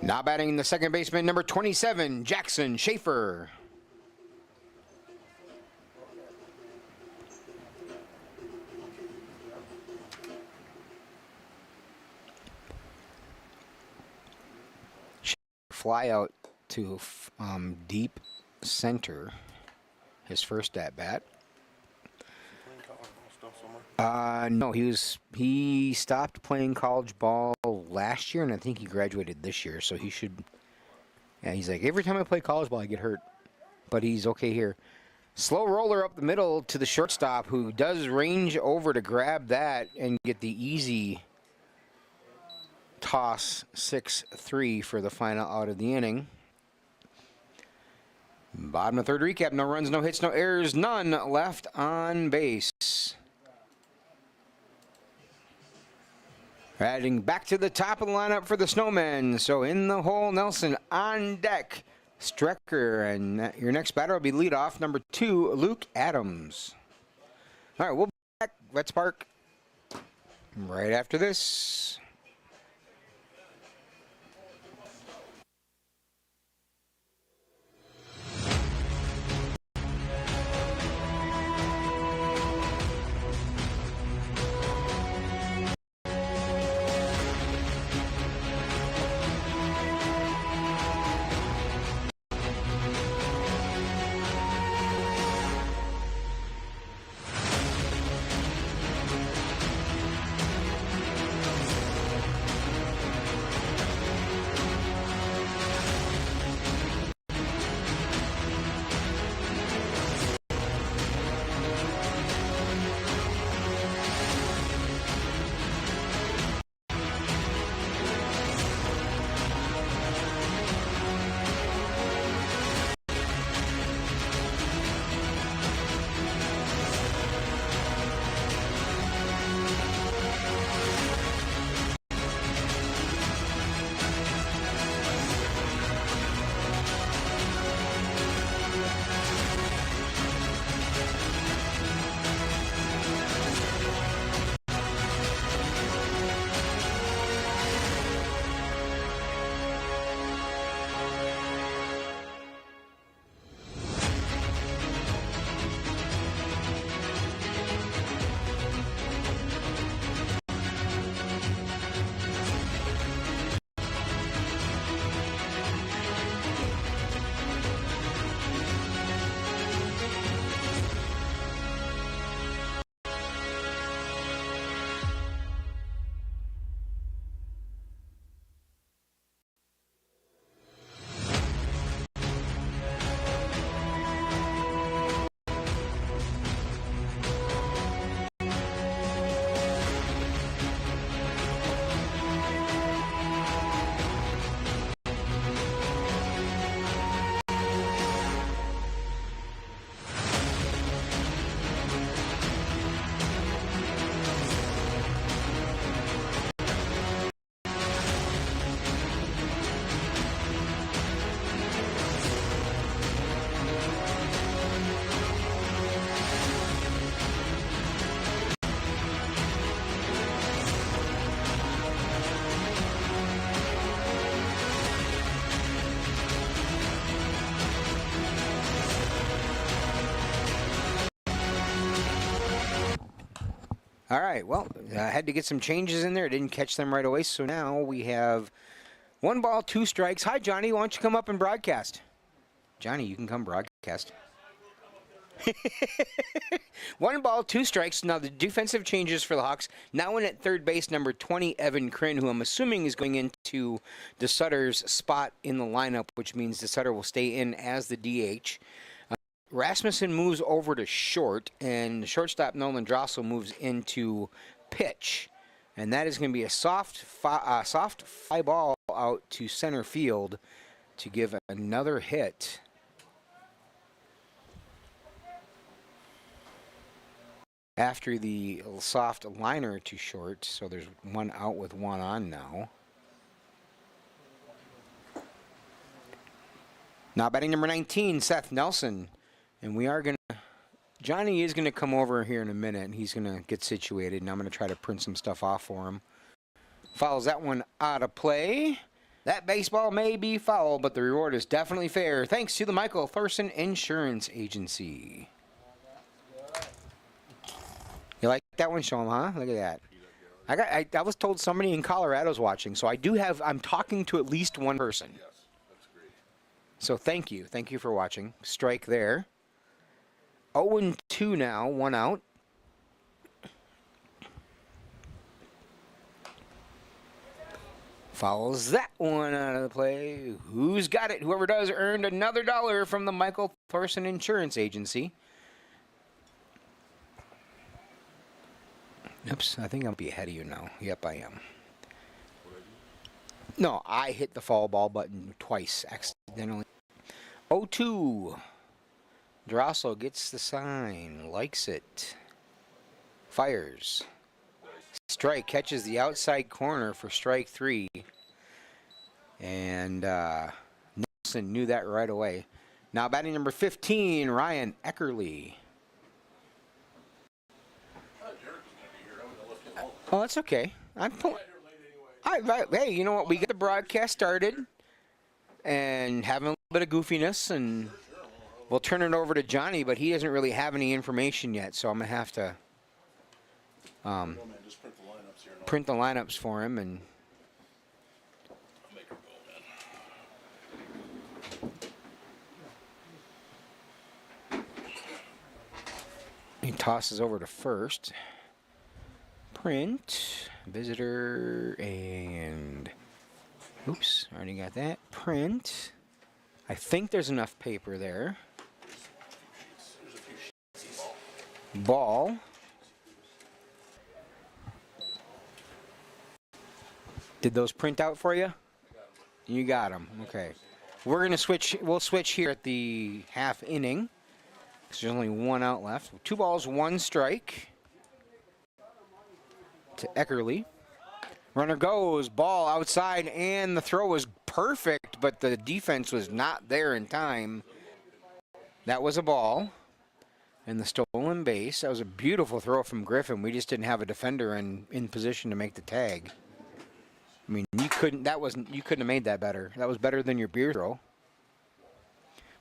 S1: Now batting the second baseman, number 27, Jackson Schaefer. Fly out to deep center, his first at bat. No, he stopped playing college ball last year, and I think he graduated this year, so he should. Yeah, he's like, every time I play college ball, I get hurt, but he's okay here. Slow roller up the middle to the shortstop, who does range over to grab that and get the easy toss. 6-3 for the final out of the inning. Bottom of third recap, no runs, no hits, no errors, none left on base. Adding back to the top of the lineup for the Snowmen. So in the hole, Nelson on deck, Strecker, and your next batter will be leadoff, number 2, Luke Adams. All right, we'll be back. Let's park right after this. All right, well, I had to get some changes in there. Didn't catch them right away, so now we have 1 ball, 2 strikes. Hi, Johnny. Why don't you come up and broadcast? Johnny, you can come broadcast. 1 ball, 2 strikes. Now the defensive changes for the Hawks. Now in at third base, number 20, Evan Krinn, who I'm assuming is going into DeSutter's spot in the lineup, which means DeSutter will stay in as the DH. Rasmussen moves over to short, and the shortstop Nolan Drossel moves into pitch. And that is going to be a soft fly ball out to center field to give another hit. After the soft liner to short, so there's 1 out with 1 on now. Now batting number 19, Seth Nelson. And we are going to, Johnny is going to come over here in a minute, and he's going to get situated, and I'm going to try to print some stuff off for him. Fouls that one out of play. That baseball may be foul, but the reward is definitely fair, thanks to the Michael Thorson Insurance Agency. You like that one? Show him, huh? Look at that. I was told somebody in Colorado's watching, so I'm talking to at least one person.
S2: Yes, that's great.
S1: So thank you. Thank you for watching. Strike there. 0-2 now, 1 out. Fouls that one out of the play. Who's got it? Whoever does earned another $1 from the Michael Thorson Insurance Agency. Oops, I think I'll be ahead of you now. Yep, I am. No, I hit the foul ball button twice accidentally. 0-2. Drossel gets the sign, likes it, fires. Strike, catches the outside corner for strike 3. And Nelson knew that right away. Now batting number 15, Ryan Eckerly. Oh, that's okay. I'm pulling. Hey, you know what? We got the broadcast started and having a little bit of goofiness, and we'll turn it over to Johnny, but he doesn't really have any information yet, so I'm going to have to
S2: Just print the lineups here.
S1: print the lineups for him. And
S2: I'll make her go, man.
S1: he tosses over to first. Print, visitor, and oops, already got that. Print. I think there's enough paper there. Ball. Did those print out for you? You got them. Okay. We're gonna switch. We'll switch here at the half inning. There's only 1 out left. 2 balls, 1 strike. To Eckerly. Runner goes, ball outside, and the throw was perfect, but the defense was not there in time. That was a ball. And the stolen base. That was a beautiful throw from Griffin. We just didn't have a defender in position to make the tag. I mean, you couldn't have made that better. That was better than your beer throw.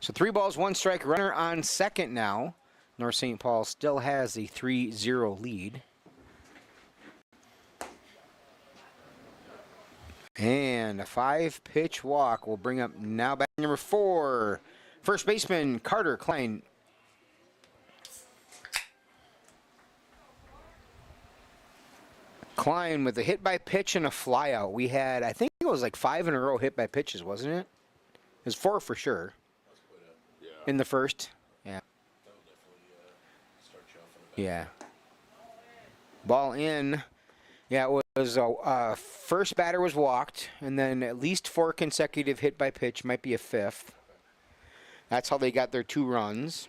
S1: So 3 balls, 1 strike. Runner on second now. North St. Paul still has a 3-0 lead. And a 5-pitch walk will bring up now back number 4. First baseman Carter Klein. Klein with a hit by pitch and a flyout. We had, I think it was like 5 in a row hit by pitches, wasn't it? It was 4 for sure. In the first. Yeah. Yeah. Ball in. Yeah, it was first batter was walked, and then at least 4 consecutive hit by pitch, might be a 5th. That's how they got their 2 runs.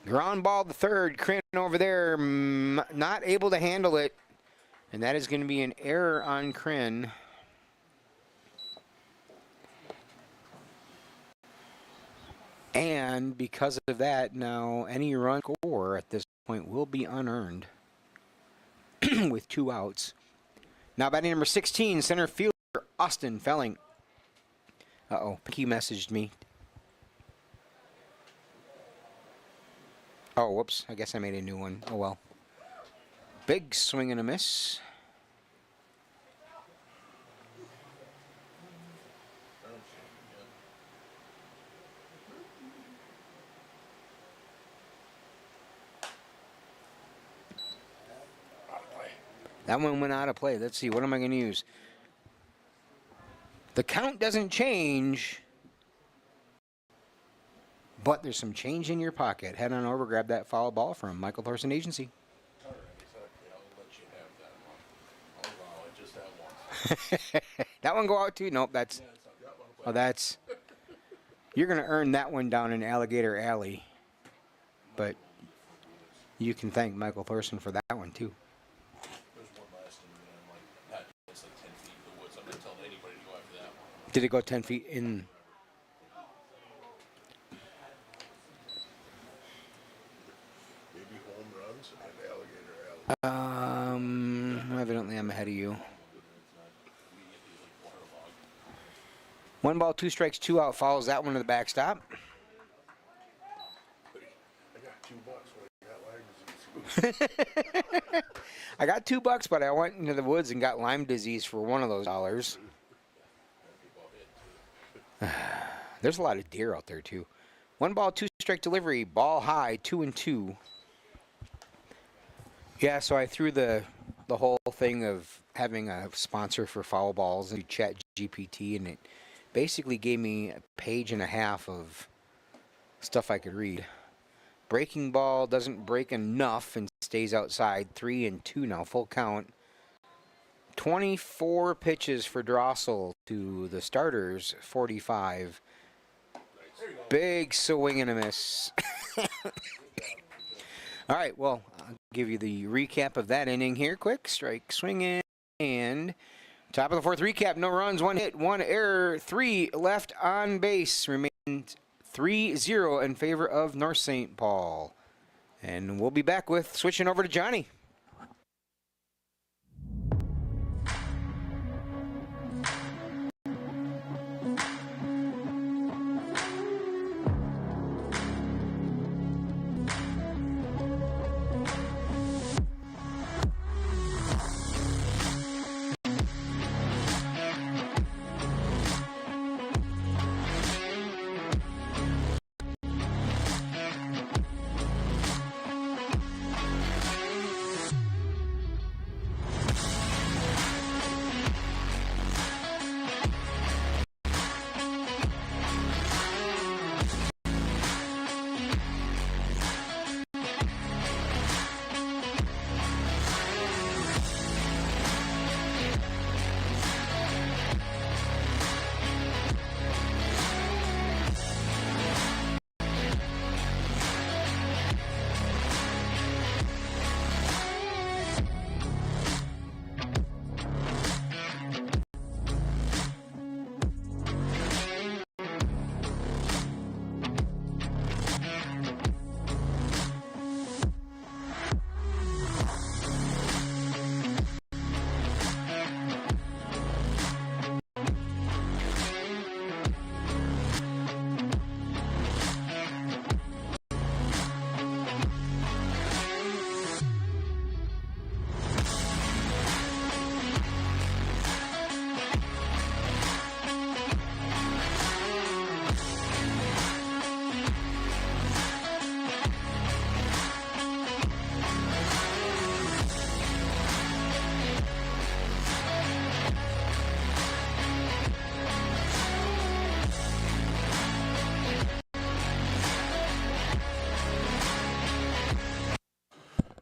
S1: Ground ball the third, Krinn over there, not able to handle it, and that is going to be an error on Krinn. And because of that, now any run score at this point will be unearned. With 2 outs. Now batting number 16, center fielder Austin Felling. He messaged me. Oh, whoops. I guess I made a new one. Oh, well. Big swing and a miss. That one went out of play. Let's see. What am I going to use? The count doesn't change, but there's some change in your pocket. Head on over, grab that foul ball from Michael Thorson Agency.
S2: All right, exactly. I'll let you have that one. I'll allow it just that once.
S1: That one go out too? Nope, that's... Oh, that's... You're going to earn that one down in Alligator Alley. But you can thank Michael Thorson for that one too.
S2: There's one last and I'm like, it's like 10 feet in the woods. I'm not telling anybody to go after that one.
S1: Did it go 10 feet in?
S2: Maybe home runs and Alligator Alley.
S1: Evidently I'm ahead of you. 1 ball, 2 strikes, 2 out. Follows that one to the backstop.
S2: I got $2 when I got Lyme disease.
S1: I got $2, but I went into the woods and got Lyme disease for one of those dollars. There's a lot of deer out there too. 1 ball, 2 strike delivery. Ball high, 2-2. Yeah, so I threw the whole thing of having a sponsor for foul balls and Chat GPT, and it basically gave me a page and a half of stuff I could read. Breaking ball doesn't break enough and stays outside. 3-2 now, full count. 24 pitches for Drossel to the starters, 45. Big swing and a miss. All right, well, I'll give you the recap of that inning here. Quick strike, swing, and top of the 4th recap. No runs, 1 hit, 1 error, 3 left on base. Remained 3-0 in favor of North St. Paul. And we'll be back with switching over to Johnny.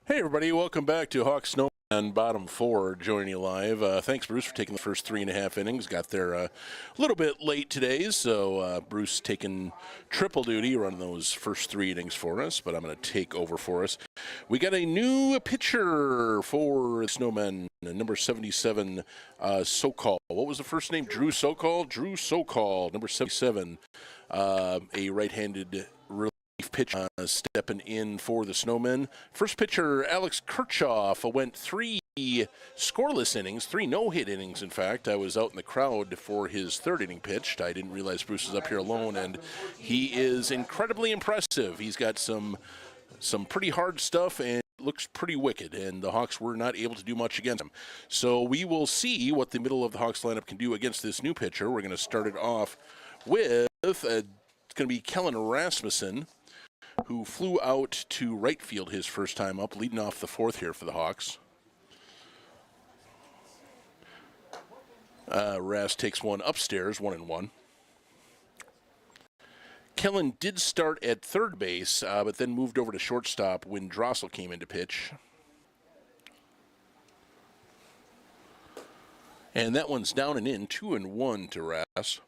S2: Hey, everybody. Welcome back to Hawk Snowmen Bottom 4, joining you live. Thanks, Bruce, for taking the first 3.5 innings. Got there a little bit late today, so Bruce taking triple duty, running those first 3 innings for us, but I'm going to take over for us. We got a new pitcher for Snowmen, number 77, Sokol. What was the first name? Drew Sokol? Drew Sokol, number 77, a right-handed relief pitcher stepping in for the Snowmen. First pitcher, Alex Kirchhoff, went 3 scoreless innings, 3 no-hit innings, in fact. I was out in the crowd for his 3rd inning pitched. I didn't realize Bruce was up here alone, and he is incredibly impressive. He's got some some pretty hard stuff and looks pretty wicked, and the Hawks were not able to do much against him. So we will see what the middle of the Hawks lineup can do against this new pitcher. We're going to start it off with, it's going to be Kellen Rasmussen, who flew out to right field his first time up, leading off the fourth here for the Hawks. Ras takes one upstairs, 1-1. Kellen did start at third base, but then moved over to shortstop when Drossel came into pitch. And that one's down and in, 2-1 to Ras.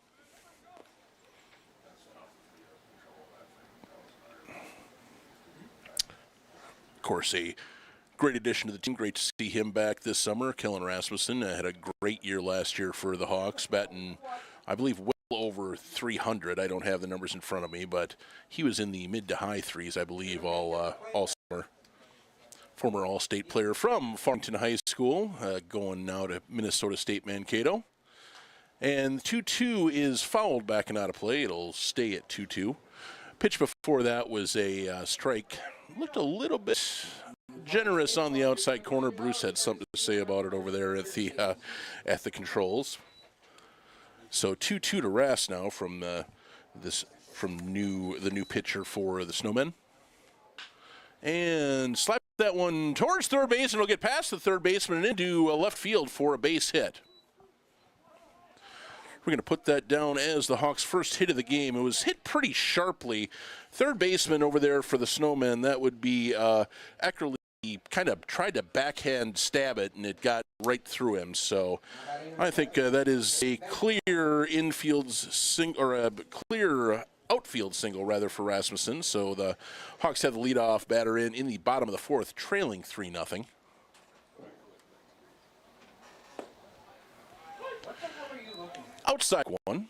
S2: Of course, a great addition to the team. Great to see him back this summer. Kellen Rasmussen had a great year last year for the Hawks, batting, I believe, well over 300. I don't have the numbers in front of me, but he was in the mid to high threes, I believe, all summer. Former All-State player from Farmington High School, going now to Minnesota State Mankato. And 2-2 is fouled back and out of play. It'll stay at 2-2. Pitch before that was a strike. Looked a little bit generous on the outside corner. Bruce had something to say about it over there at the controls. So 2-2 to Ras now from the new pitcher for the Snowmen. And slap that one towards third base, and it'll get past the third baseman and into left field for a base hit. We're going to put that down as the Hawks' first hit of the game. It was hit pretty sharply. Third baseman over there for the Snowmen, that would be Eckerly. He kind of tried to backhand stab it, and it got right through him. So I think that is a clear clear outfield single rather for Rasmussen. So the Hawks have the leadoff batter in the bottom of the fourth, trailing 3-0. Outside one.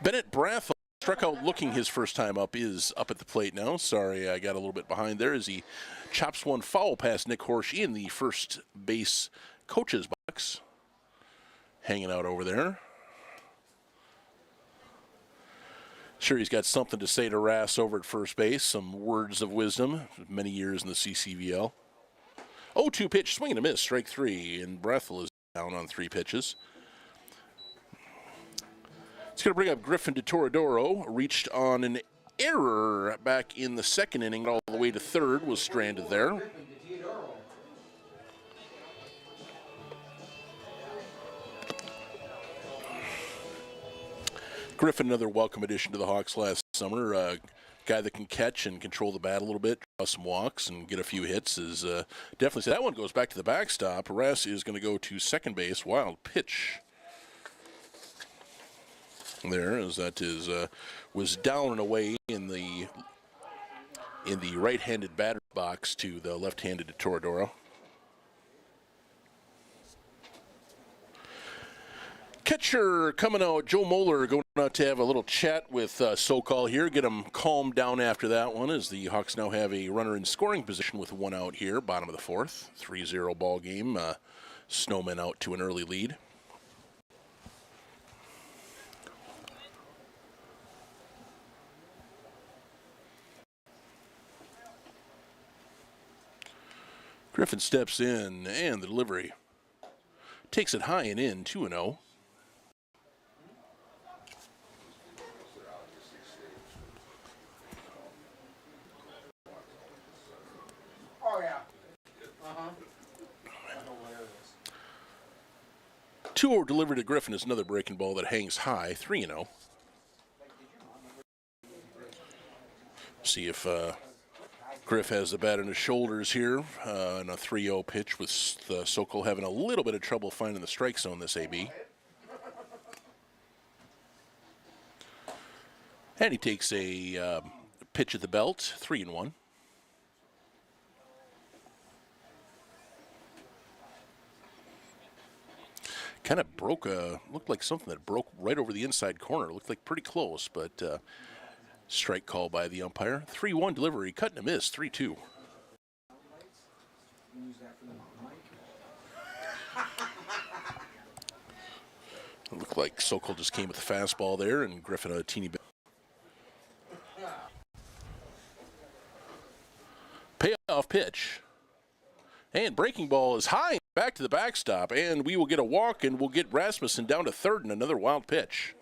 S2: Bennett Brathel struck out looking his first time up, is up at the plate now. Sorry, I got a little bit behind there as he chops one foul past Nick Horsch in the first base coach's box. Hanging out over there. Sure, he's got something to say to Ras over at first base, some words of wisdom, many years in the CCVL. 0-2 pitch, swing and a miss, strike three, and Brathel is down on 3 pitches. It's going to bring up Griffin de Torodoro, reached on an error back in the second inning, all the way to third, was stranded there. Griffin, another welcome addition to the Hawks last summer. A guy that can catch and control the bat a little bit, draw some walks, and get a few hits is definitely. So that one goes back to the backstop. Ras is going to go to second base. Wild pitch there, as that is was down and away in the right-handed batter box to the left-handed de Torodoro. Catcher coming out, Joe Moeller going out to have a little chat with Sokol here, get him calmed down after that one, as the Hawks now have a runner in scoring position with 1 out here, bottom of the fourth, 3-0 ball game. Snowmen out to an early lead. Griffin steps in, and the delivery takes it high and in, 2-0.
S1: Oh, yeah.
S2: 2-0 delivery to Griffin is another breaking ball that hangs high, 3-0. See if Griff has the bat on his shoulders here on a 3-0 pitch, with Sokol having a little bit of trouble finding the strike zone this AB. And he takes a pitch at the belt, 3-1. Kind of broke looked like something that broke right over the inside corner. Looked like pretty close, but strike call by the umpire. 3-1 delivery, cut and a miss, 3-2. It looked Looked like Sokol just came with the fastball there, and Griffin a teeny bit. Payoff pitch. And breaking ball is high, back to the backstop, and we will get a walk, and we'll get Rasmussen down to third, and another wild pitch.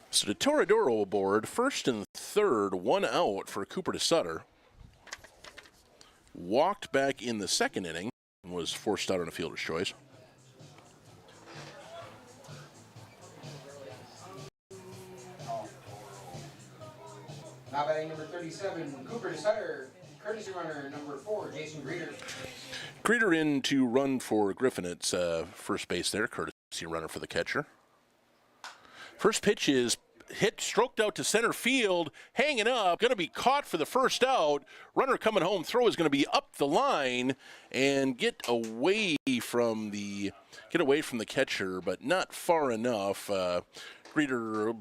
S2: So the Toradoro aboard, first and third, one out for Cooper to Sutter. Walked back in the second inning and was forced out on a fielder's choice.
S1: Now batting number 37, Cooper to Sutter. Courtesy runner number 4, Jason Greeter.
S2: Greeter in to run for Griffin at first base there, courtesy runner for the catcher. First pitch is hit, stroked out to center field, hanging up, going to be caught for the first out. Runner coming home, throw is going to be up the line and get away from the catcher, but not far enough. Greeter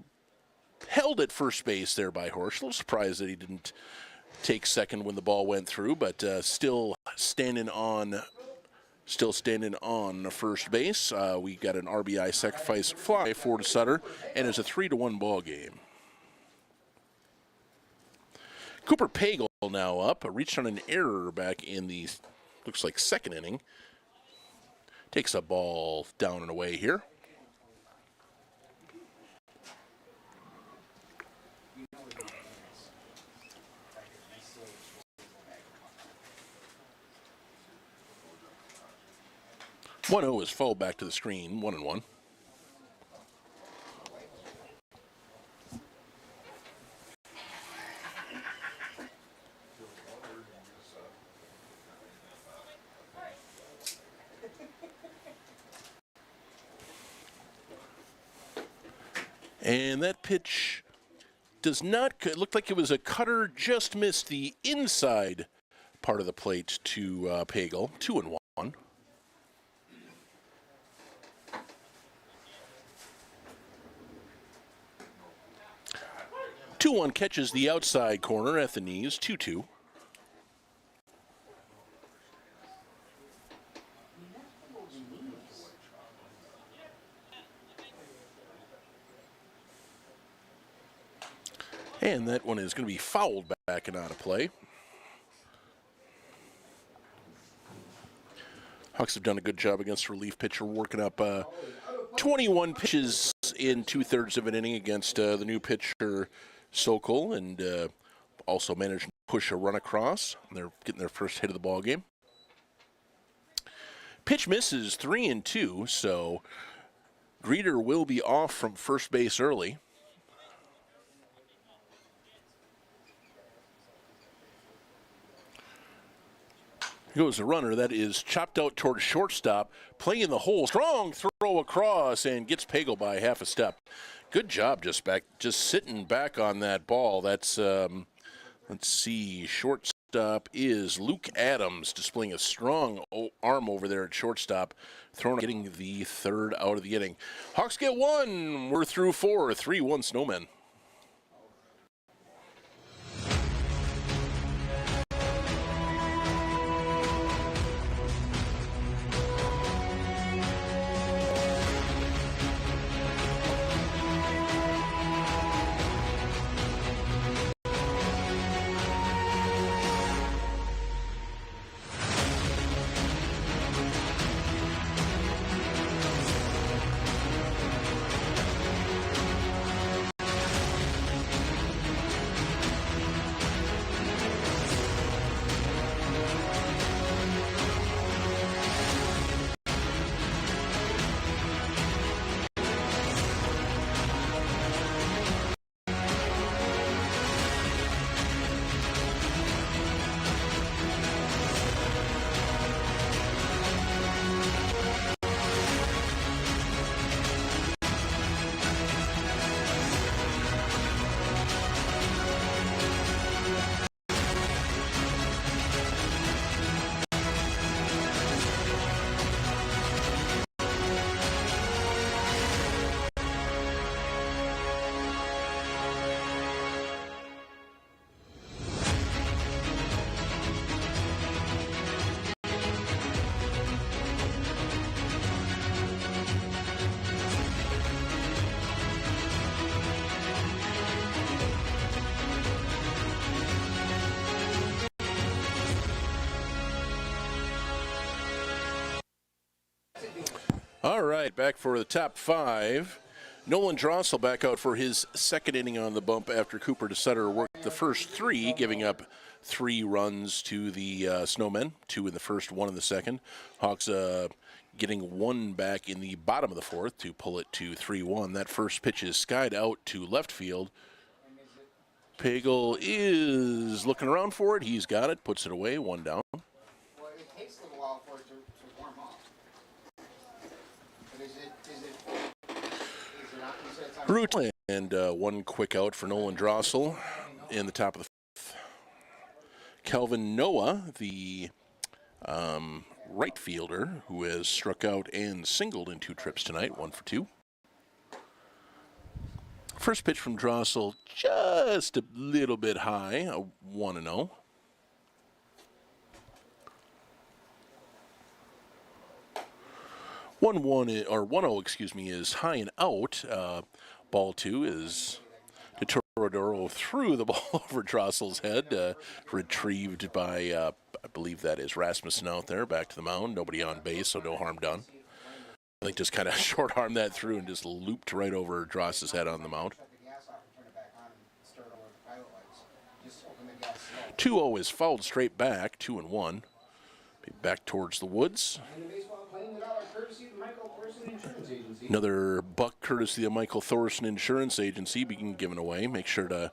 S2: held at first base there by Horsch. A little surprised that he didn't take second when the ball went through, but still standing on first base. We got an RBI sacrifice fly for Sutter, and it's a 3-1 ball game. Cooper Pagel now up, reached on an error back in the, looks like second inning. Takes a ball down and away here. One 0 is fouled back to the screen, 1-1. And that pitch does not, it looked like it was a cutter, just missed the inside part of the plate to Pagel, 2-1. 2-1 catches the outside corner at the knees, 2-2. And that one is going to be fouled back and out of play. Hawks have done a good job against relief pitcher, working up 21 pitches in 2/3 of an inning against the new pitcher Sokol, and also managed to push a run across. They're getting their first hit of the ball game. Pitch misses 3-2, so Greeter will be off from first base early. Here goes the runner. That is chopped out towards shortstop, playing in the hole. Strong throw across and gets Pagel by half a step. Good job just sitting back on that ball. That's, let's see, shortstop is Luke Adams, displaying a strong arm over there at shortstop, getting the third out of the inning. Hawks get one. We're through 4, 3-1 Snowmen. All right, back for the top five. Nolan Drossel back out for his second inning on the bump after Cooper DeSutter worked the first three, giving up 3 runs to the Snowmen, 2 in the first, 1 in the second. Hawks getting 1 back in the bottom of the fourth to pull it to 3-1. That first pitch is skied out to left field. Pagel is looking around for it. He's got it, puts it away, 1 down.
S1: Well, it takes a little while for it to warm up. But is it not? You said it's on
S2: Root and 1 quick out for Nolan Drossel in the top of the fifth. Kelvin Noah, the right fielder, who has struck out and singled in 2 trips tonight, 1 for 2. First pitch from Drossel, just a little bit high, 1-0. One one or 1-0, excuse me, is high and out. Ball 2 is to Torodoro threw the ball over Drossel's head, retrieved by I believe that is Rasmussen out there, back to the mound. Nobody on base, so no harm done. I think just kind of short armed that through and just looped right over Dross's head on the mound. 2-0 is fouled straight back, 2-1. Back towards the woods. Another buck courtesy of Michael Thorson Insurance Agency being given away. Make sure to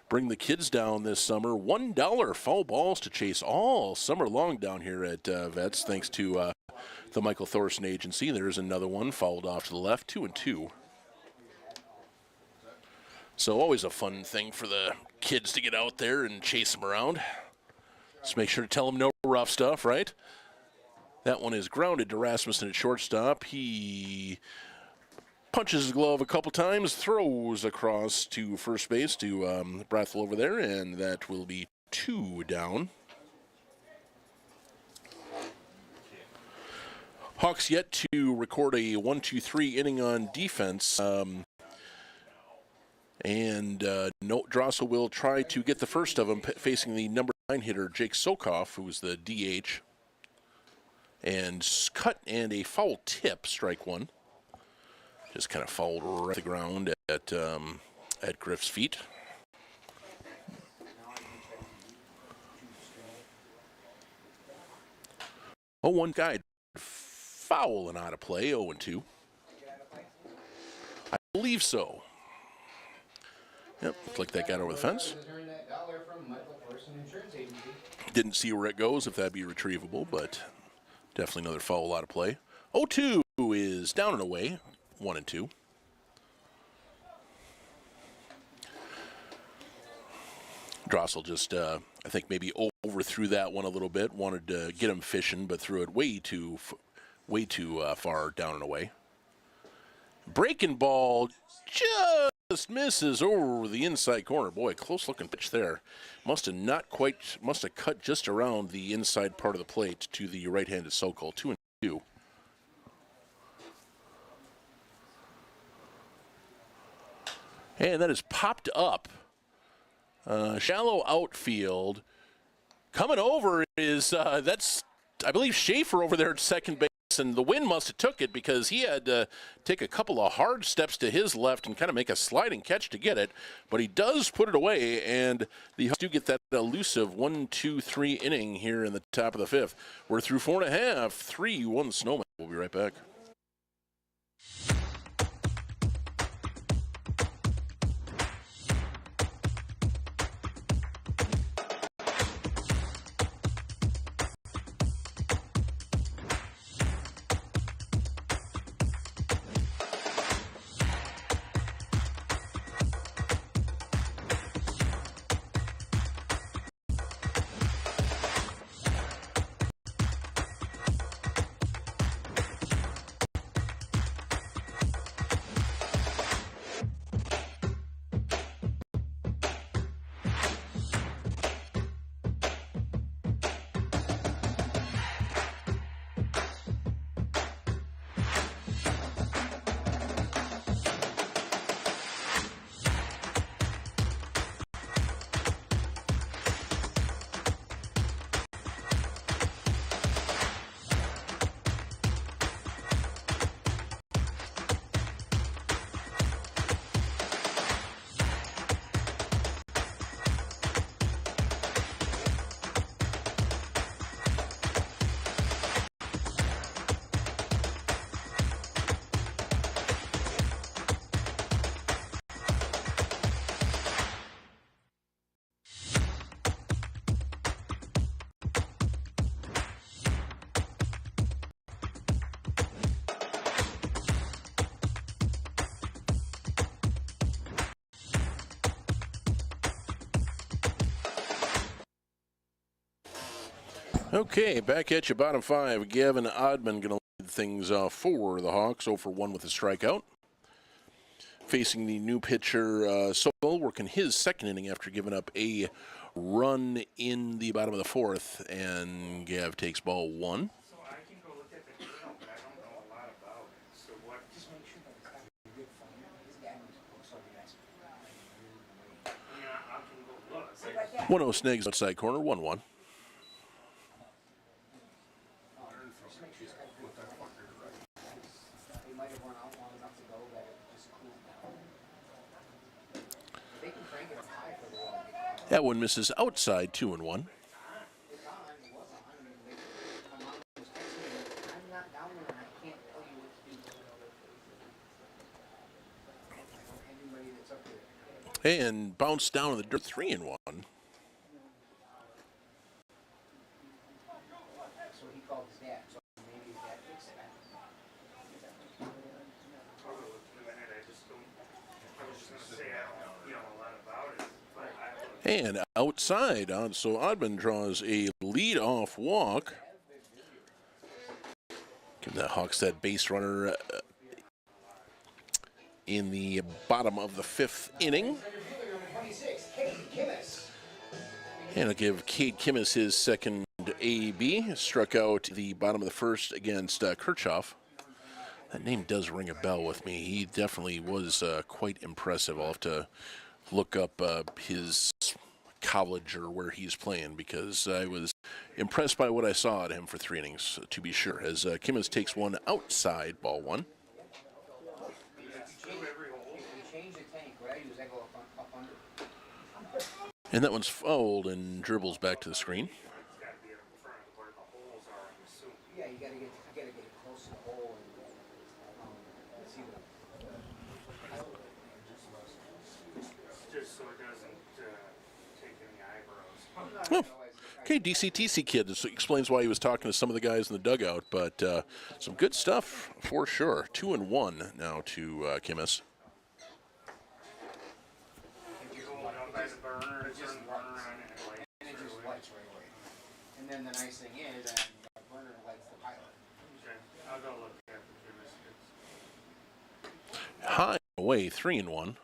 S2: bring the kids down this summer. $1 foul balls to chase all summer long down here at Vets, thanks to the Michael Thorson Agency. There's another one fouled off to the left, 2-2. So always a fun thing for the kids to get out there and chase them around. Just make sure to tell them no rough stuff, right? That one is grounded to Rasmussen at shortstop. He punches his glove a couple times, throws across to first base to Brathel over there, and that will be 2 down. Hawks yet to record a 1-2-3 inning on defense. Drossel will try to get the first of them, facing the number 9 hitter, Jake Sokoff, who was the DH. And cut and a foul tip, strike 1. Just kind of fouled right to the ground at Griff's feet. Oh, 1 guy foul and out of play, 0-2. I believe so. Yep, looks like that got over the fence. Didn't see where it goes, if that'd be retrievable, but definitely another foul out of play. 0-2 is down and away, 1-2. Drossel just, I think, maybe overthrew that one a little bit. Wanted to get him fishing, but threw it way too far down and away. Breaking ball just misses over the inside corner. Boy, close-looking pitch there. Must have cut just around the inside part of the plate to the right-handed Sokol. 2-2. And that is popped up. Shallow outfield. Coming over is, that's, I believe, Schaefer over there at second base. And the wind must have took it because he had to take a couple of hard steps to his left and kind of make a sliding catch to get it. But he does put it away, and the Hawks do get that elusive 1-2-3 inning here in the top of the fifth. We're through 4.5, 3-1 Snowmen. We'll be right back. Okay, back at you, bottom five. Gavin Oddman going to lead things off for the Hawks, 0 for 1 with a strikeout. Facing the new pitcher, Sokol, working his second inning after giving up a run in the bottom of the fourth, and Gav takes ball 1.
S4: So I can go look at the deal, but I don't know a lot about it. So what?
S1: Just make sure that it's got a good phone. His dad looks so nice.
S4: Yeah, I can go look.
S3: See right there.
S2: 1-0 Snags outside corner, 1-1.
S1: Just make sure it's got a good phone. They might have run out long enough to go that it just cooled down. They can crank it up high for the wall.
S2: That one misses outside, 2-1.
S1: It was on. I mean, my mom was texting me, I'm not down there and I can't tell you what to do. I don't have anybody that's up there.
S2: And bounced down in the dirt, 3-1.
S1: So he called his dad. So maybe his dad fixed it.
S4: I'll go look in a minute. I just don't. I was just gonna say I don't know a lot about it, but I will.
S2: And outside, so Oddman draws a lead-off walk. Give the Hawks that base runner in the bottom of the fifth inning.
S1: 26, Kate Kimmis.
S2: And I'll give Cade Kimmis his second AB. Struck out the bottom of the first against Kirchhoff. That name does ring a bell with me. He definitely was quite impressive. I'll have to look up his college or where he's playing because I was impressed by what I saw at him for 3 innings, to be sure. As Kimmis takes one outside, ball 1.
S1: Change the tank. What I do is I go up under.
S2: And that one's fouled and dribbles back to the screen.
S4: It's got to be in front of where the holes are. I'm assuming.
S1: Yeah, you gotta get close to the hole and see what.
S4: Just so it doesn't take any eyebrows.
S2: Okay, DCTC kid. This explains why he was talking to some of the guys in the dugout, but some good stuff for sure. 2-1 now to Kimmis.
S4: If you hold it up by the burner, it doesn't burn on it.
S1: And it just lights right away. And then the nice thing is, the burner lights the pilot.
S4: Okay, I'll go look at the
S2: High away, 3-1.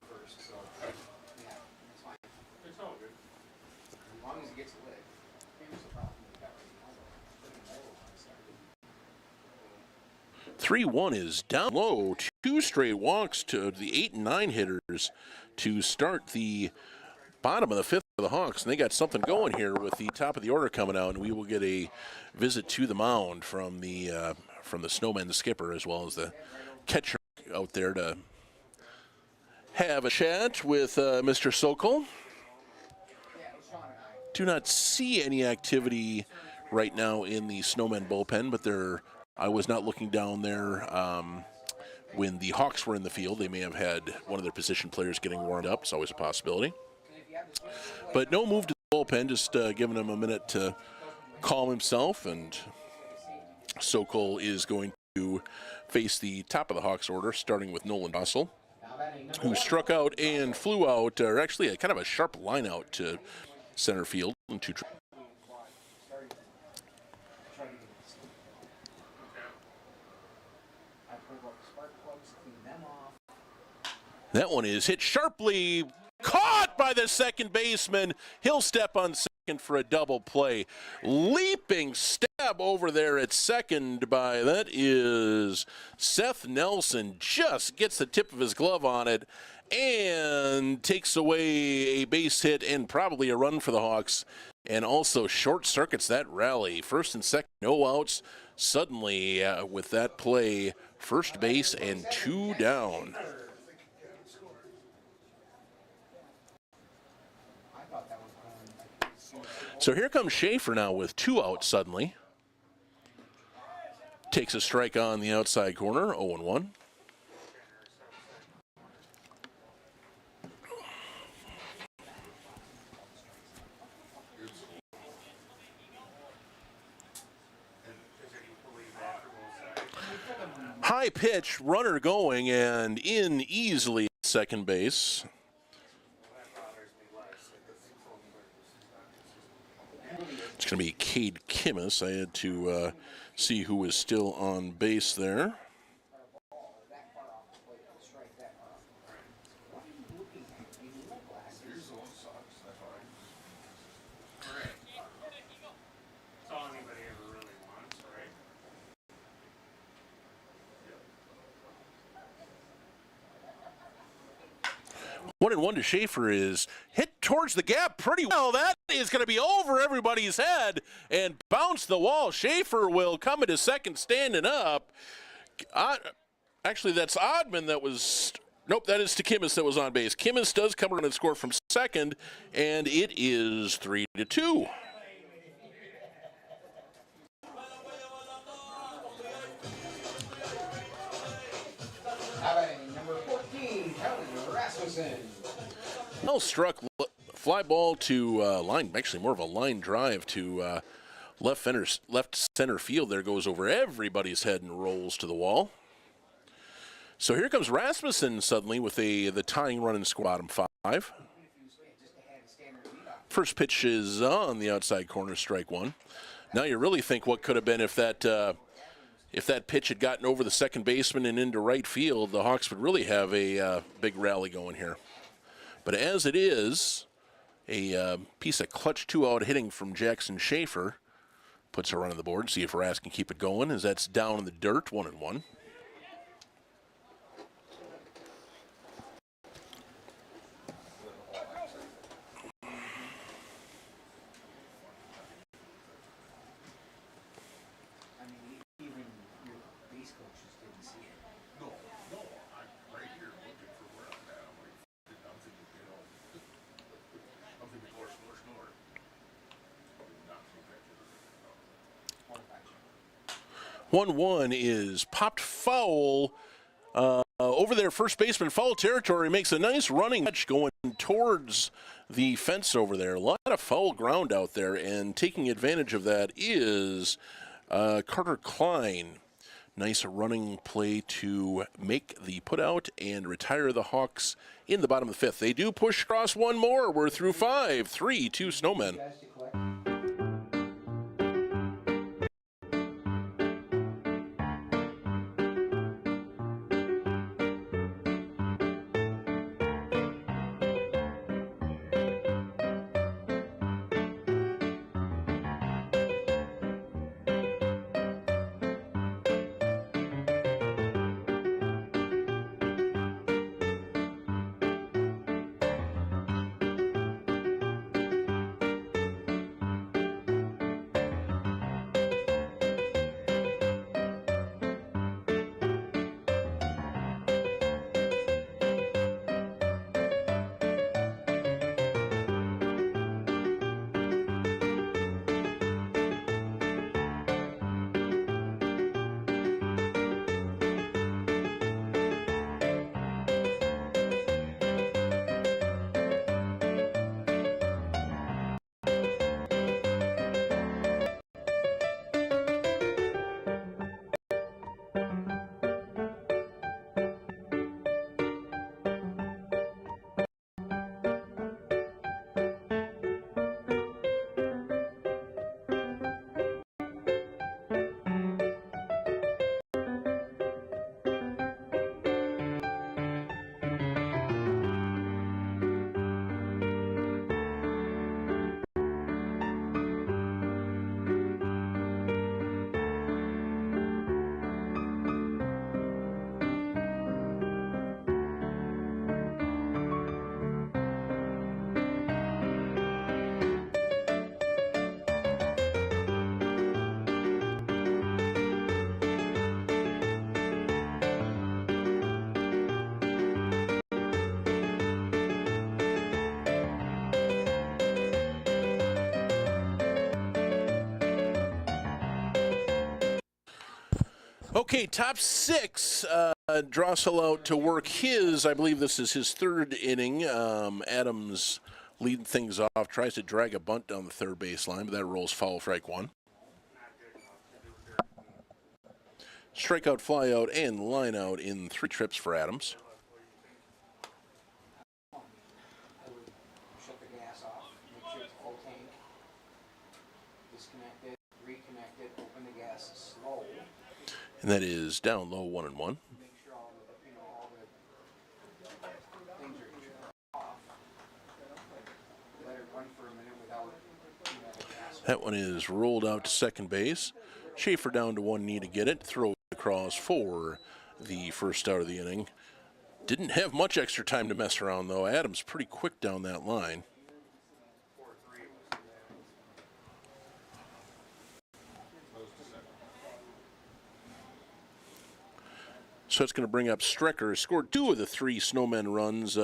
S1: First, so yeah, it's fine.
S4: It's all good.
S1: As long as it gets lit. Here's the problem we got right now.
S2: 3-1 is down low. 2 straight walks to the 8 and 9 hitters to start the bottom of the fifth for the Hawks. And they got something going here with the top of the order coming out, and we will get a visit to the mound from the Snowmen, the skipper, as well as the catcher out there to have a chat with Mr. Sokol. Do not see any activity right now in the Snowmen bullpen, but I was not looking down there when the Hawks were in the field. They may have had one of their position players getting warmed up. It's always a possibility. But no move to the bullpen, just giving him a minute to calm himself. And Sokol is going to face the top of the Hawks order, starting with Nolan Russell, who struck out and flew out, or actually kind of a sharp line out to center field. That one is hit sharply, caught by the second baseman. He'll step on second for a double play. Leaping stab over there at second by, that is Seth Nelson. Just gets the tip of his glove on it and takes away a base hit and probably a run for the Hawks, and also short circuits that rally. First and second, no outs. Suddenly, with that play, first base and 2 down. So here comes Schaefer now with 2 outs suddenly. Takes a strike on the outside corner, 0-1. high pitch, runner going, and in easily at second base. It's going to be Cade Kimmis. I had to see who was still on base there.
S4: That's all anybody ever really wants, right?
S2: 1-1 to Schaefer is hit towards the gap pretty well. That is going to be over everybody's head and bounce the wall. Schaefer will come into second standing up. Actually, that's Oddman that was... Nope, that is to Kimmis that was on base. Kimmis does come around and score from second, and it is 3-2.
S1: Number 14, Helen Rasmussen.
S2: Well struck fly ball to line, actually more of a line drive to left center field. There goes over everybody's head and rolls to the wall. So here comes Rasmussen suddenly with the tying run in squad bottom 5. First pitch is on the outside corner, strike one. Now you really think what could have been if that pitch had gotten over the second baseman and into right field, the Hawks would really have a big rally going here. But as it is, a piece of clutch 2-out hitting from Jackson Schaefer puts a run on the board. See if Rask can keep it going as that's down in the dirt, 1-1. One is popped foul over there. First baseman foul territory, makes a nice running catch going towards the fence over there. A lot of foul ground out there, and taking advantage of that is Carter Klein. Nice running play to make the putout and retire the Hawks in the bottom of the fifth. They do push across one more. We're through 5, 3-2 Snowmen. Okay, top 6. Drossel out to work his, I believe this is his third inning. Adams leading things off, tries to drag a bunt down the third baseline, but that rolls foul, strike one. Strikeout, flyout, and lineout in 3 trips for Adams.
S1: I would shut the gas off, make sure it's full tank, disconnect it, reconnect it, open the gas slow.
S2: And that is down low 1-1.
S1: Make sure all the, all the things are off. Let it run for a minute without, gas.
S2: That one is rolled out to second base. Schaefer down to one knee to get it. Throw across for the first out of the inning. Didn't have much extra time to mess around, though. Adams pretty quick down that line. So it's going to bring up Strecker. Scored 2 of the 3 Snowmen runs.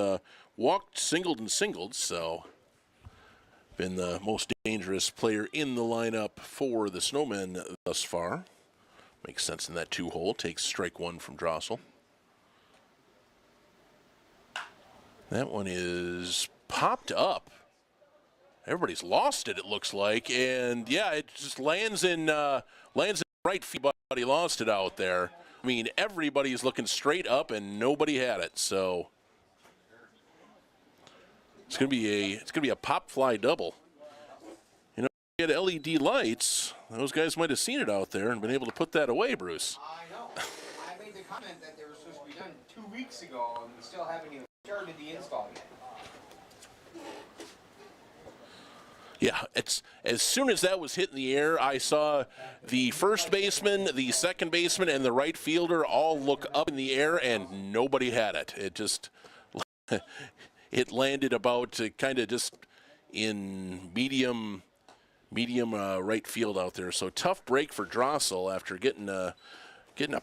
S2: Walked, singled, and singled. So been the most dangerous player in the lineup for the Snowmen thus far. Makes sense in that 2-hole. Takes strike 1 from Drossel. That one is popped up. Everybody's lost it, it looks like. And, yeah, it just lands in right field, but he lost it out there. I mean, everybody's looking straight up, and nobody had it. So it's gonna be a pop fly double. You know, if you had LED lights, those guys might have seen it out there and been able to put that away, Bruce.
S1: I know. I made the comment that they were supposed to be done 2 weeks ago, and we still haven't even started the install yet.
S2: Yeah, it's as soon as that was hitting the air, I saw the first baseman, the second baseman, and the right fielder all look up in the air, and nobody had it. It just it landed about kind of just in medium right field out there. So tough break for Drossel after getting a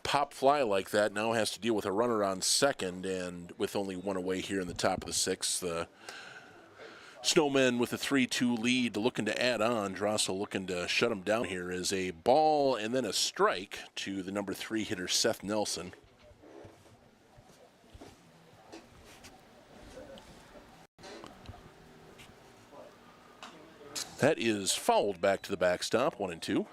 S2: pop fly like that. Now has to deal with a runner on second, and with only one away here in the top of the 6th. Snowmen with a 3-2 lead, looking to add on. Drossel looking to shut him down here is a ball and then a strike to the number 3 hitter, Seth Nelson. That is fouled back to the backstop, 1-2.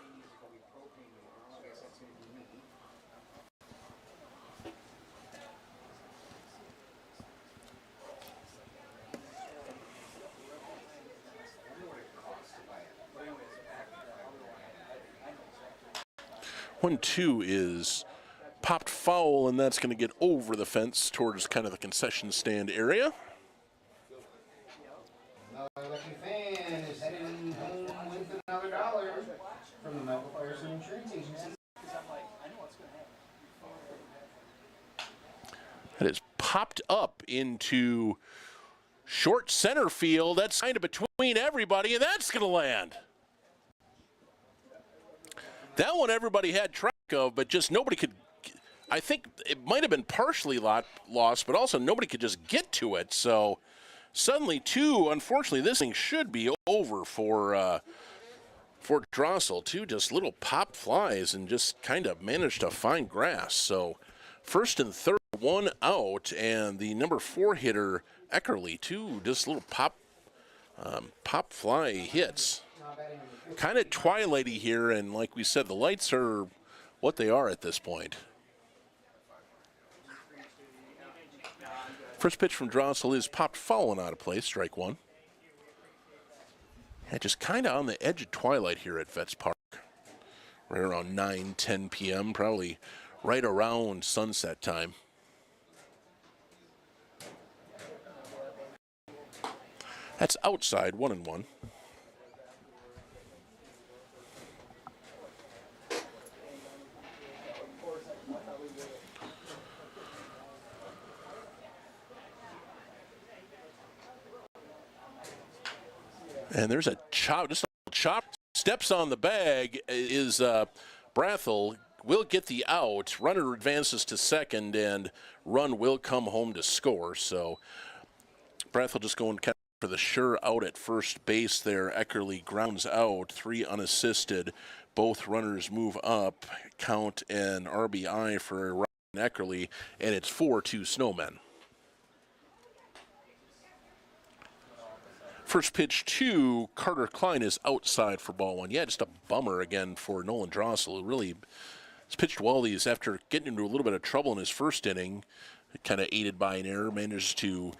S2: One, 2 is popped foul, and that's going to get over the fence towards kind of the concession stand area.
S1: Another lucky fan is heading home with another $1 from the Michael Firestone Insurance Agency.
S2: That is popped up into short center field. That's kind of between everybody, and that's going to land. That one everybody had track of, but just nobody could. I think it might have been partially lost, but also nobody could just get to it. So suddenly, unfortunately, this thing should be over for Drossel. 2 just little pop flies and just kind of managed to find grass. So first and third, 1 out, and the number 4 hitter, Eckerly, 2 just little pop fly hits. Kind of twilighty here, and like we said, the lights are what they are at this point. First pitch from Drossel is popped foul and out of place, strike 1. Yeah, just kind of on the edge of twilight here at Vets Park. Right around 9-10 p.m., probably right around sunset time. That's outside, 1-1. And there's a chop, just a chop. Steps on the bag is Brathel. Will get the out. Runner advances to second, and run will come home to score. So Brathel just going kind of for the sure out at first base there. Eckerly grounds out, 3 unassisted. Both runners move up. Count an RBI for Ryan Eckerly, and it's 4-2 Snowmen. First pitch to Carter Klein is outside for ball 1. Yeah, just a bummer again for Nolan Drossel, who really He's pitched well these after getting into a little bit of trouble in his first inning, kind of aided by an error, managed to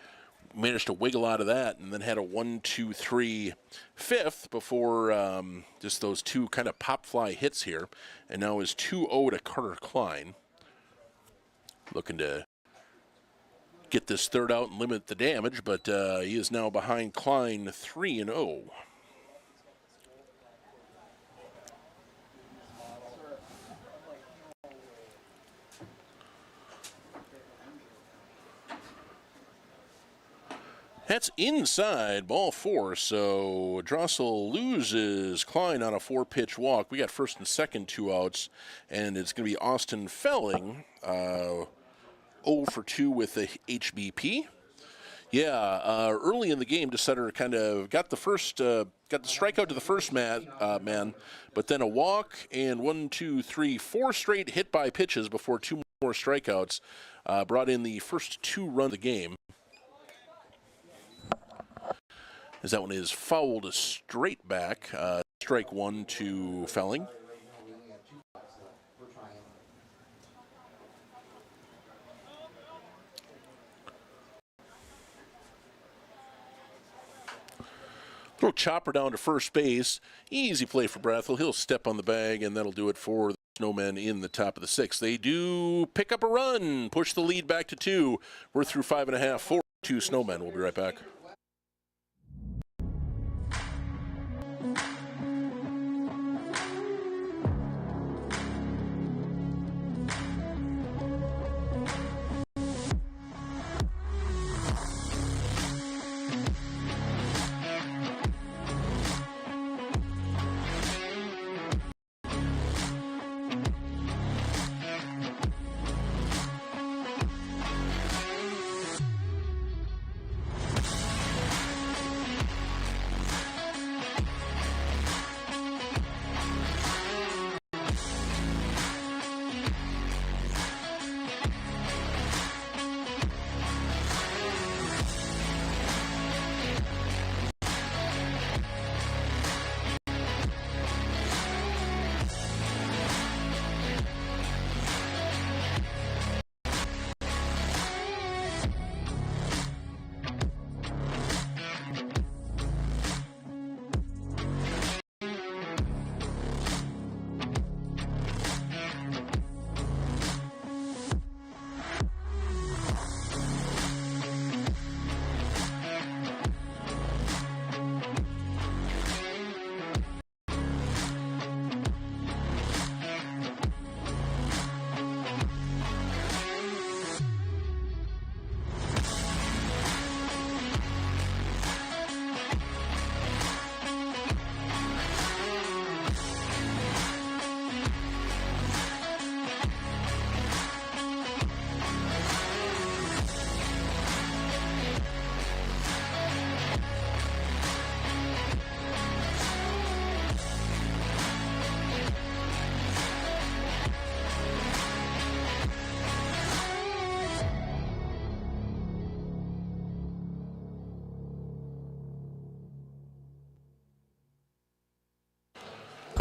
S2: wiggle out of that, and then had a 1-2-3 fifth before just those two kind of pop fly hits here, and now is 2-0 to Carter Klein. Looking to get this third out and limit the damage, but he is now behind Klein 3-0. That's inside, ball 4, so Drossel loses Klein on a 4-pitch walk. We got first and second, 2 outs, and it's going to be Austin Felling, 0 for 2 with the HBP. Yeah, early in the game, DeSutter kind of got the strikeout to the first man, but then a walk and 4 straight hit by pitches before 2 more strikeouts brought in the first 2 runs of the game. As that one is fouled straight back. Strike 1 to Felling. Little chopper down to first base. Easy play for Brathel. He'll step on the bag, and that'll do it for the Snowmen in the top of the 6th. They do pick up a run, push the lead back to 2. We're through 5.5, 4-2 Snowmen. We'll be right back.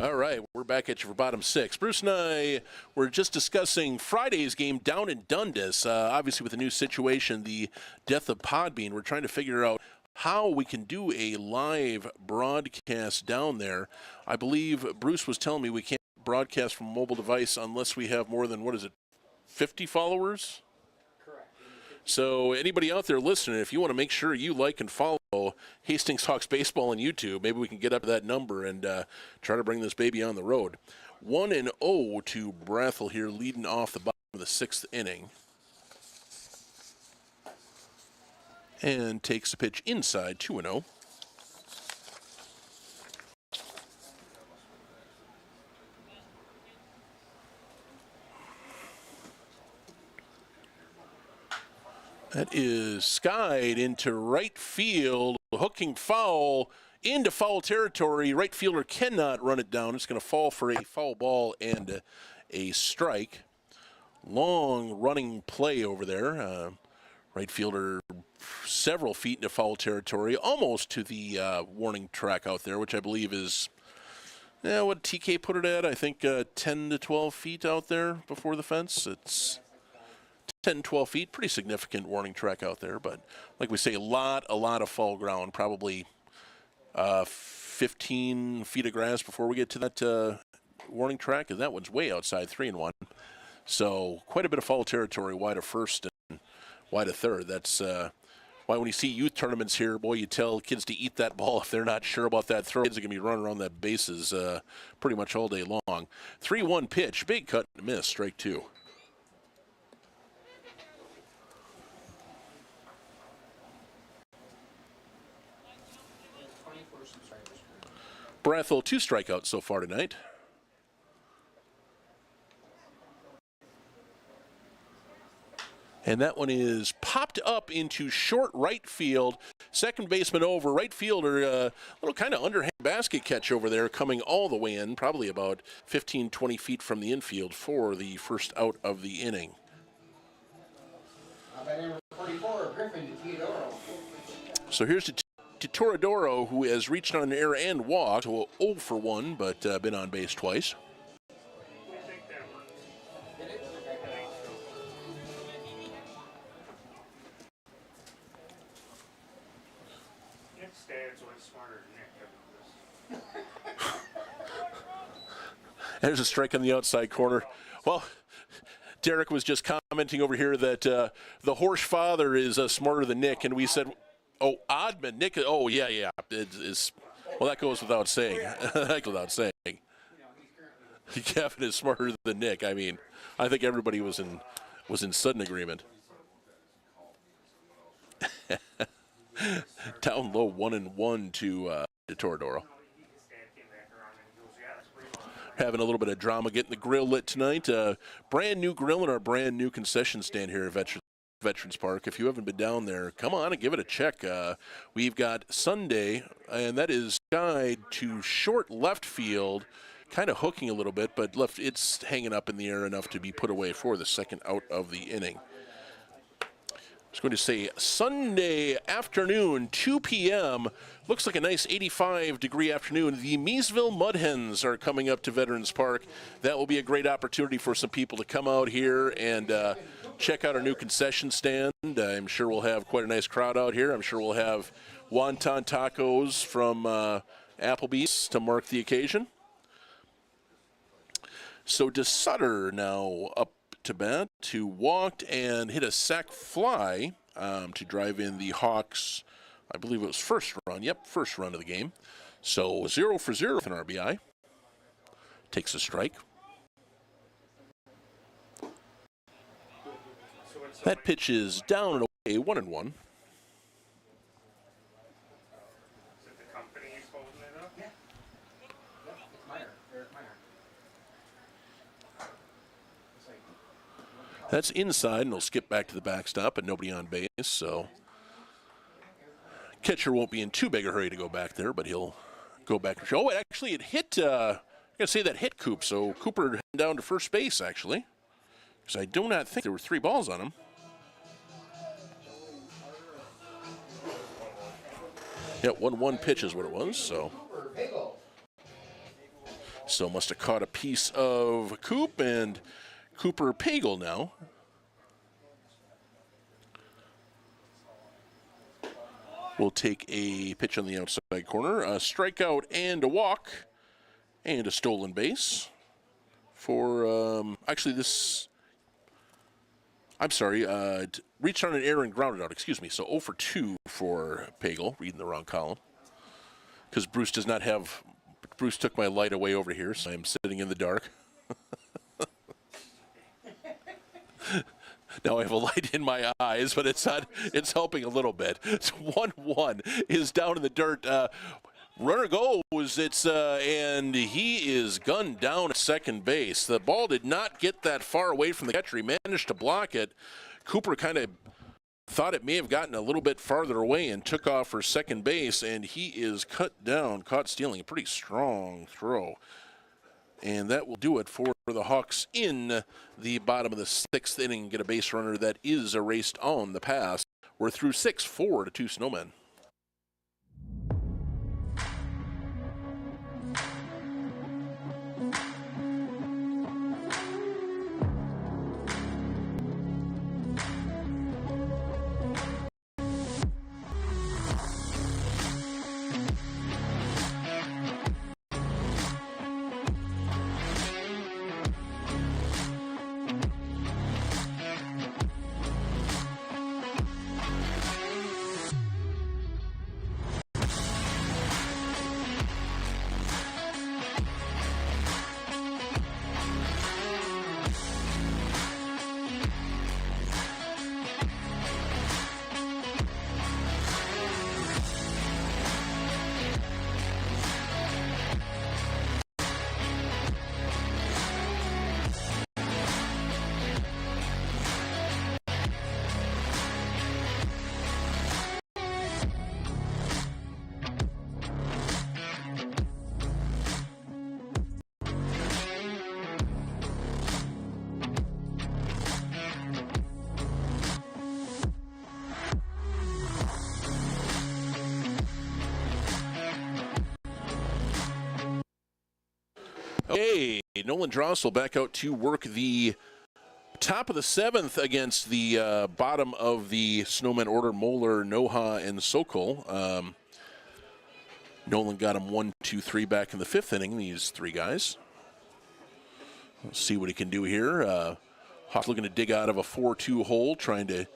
S2: All right, we're back at you for bottom 6. Bruce and I were just discussing Friday's game down in Dundas. Obviously, with the new situation, the death of Podbean, we're trying to figure out how we can do a live broadcast down there. I believe Bruce was telling me we can't broadcast from a mobile device unless we have more than, 50 followers? So anybody out there listening, if you want to make sure you like and follow Hastings Hawks Baseball on YouTube, maybe we can get up to that number and try to bring this baby on the road. 1-0 to Brathel here, leading off the bottom of the 6th inning. And takes the pitch inside, 2-0. That is skied into right field, hooking foul into foul territory. Right fielder cannot run it down. It's going to fall for a foul ball and a strike. Long running play over there. Right fielder several feet into foul territory, almost to the warning track out there, which I believe is Yeah, what TK put it at, I think 10 to 12 feet out there before the fence. It's 10, 12 feet, pretty significant warning track out there. But like we say, a lot of fall ground, probably 15 feet of grass before we get to that warning track, and that one's way outside 3-1. So quite a bit of fall territory, wide of first and wide of third. That's why when you see youth tournaments here, boy, you tell kids to eat that ball if they're not sure about that throw. Kids are going to be running around that bases pretty much all day long. 3-1 pitch, big cut and miss, strike two. Brathel, 2 strikeouts so far tonight. And that one is popped up into short right field. Second baseman over. Right fielder, a little kind of underhand basket catch over there, coming all the way in, probably about 15, 20 feet from the infield for the first out of the inning. So here's to Toradoro, who has reached on an error and walked. So 0 for 1, but been on base twice.
S4: Dad's way smarter than Nick.
S2: There's a strike on the outside corner. Well, Derek was just commenting over here that the horse father is smarter than Nick, and we said, oh, Oddman, Nick, oh, yeah. Well, that goes without saying. That goes without saying. Kevin is smarter than Nick. I mean, I think everybody was in sudden agreement. Down low 1-1 to Toradoro. Having a little bit of drama getting the grill lit tonight. Brand new grill in our brand new concession stand here at Veterans Park. If you haven't been down there, come on and give it a check. We've got Sunday, and that is guide to short left field, kind of hooking a little bit, but left, it's hanging up in the air enough to be put away for the second out of the inning. I was going to say Sunday afternoon, 2 p.m. Looks like a nice 85-degree afternoon. The Meesville Mudhens are coming up to Veterans Park. That will be a great opportunity for some people to come out here and check out our new concession stand. I'm sure we'll have quite a nice crowd out here. I'm sure we'll have wonton tacos from Applebee's to mark the occasion. So DeSutter now up to bat, who walked and hit a sac fly to drive in the Hawks, I believe it was first run. Yep, first run of the game. So 0 for 0 with an RBI. Takes a strike. That pitch is down and away, 1-1.
S4: Is it the company he's holding it up?
S1: Yeah. It's Meyer. Eric Meyer.
S2: That's inside, and he'll skip back to the backstop, and nobody on base, so catcher won't be in too big a hurry to go back there, but he'll go back. Oh, actually, it hit, I'm going to say that hit Coop, so Cooper down to first base, actually, because I do not think there were 3 balls on him. Yeah, 1-1 pitch is what it was, so must have caught a piece of Coop, and Cooper Pagel now. Will take a pitch on the outside corner, a strikeout and a walk, and a stolen base for, actually this, I'm sorry, reached on an error and grounded out, excuse me. So 0 for 2 for Pagel, reading the wrong column. Because Bruce does not have, Bruce took my light away over here, so I'm sitting in the dark. Now I have a light in my eyes, but it's not, it's helping a little bit. It's 1-1 is down in the dirt. Runner goes, and he is gunned down at second base. The ball did not get that far away from the catcher. He managed to block it. Cooper kind of thought it may have gotten a little bit farther away and took off for second base, and he is cut down, caught stealing. A pretty strong throw. And that will do it for the Hawks in the bottom of the 6th inning. Get a base runner that is erased on the pass. We're through 6, 4 to 2 Snowmen. Okay, Nolan Drossel back out to work the top of the 7th against the bottom of the Snowmen order, Moeller, Noha, and Sokol. Nolan got him 1, 2, 3 back in the 5th inning, these 3 guys. Let's see what he can do here. Hawk looking to dig out of a 4-2 hole, trying to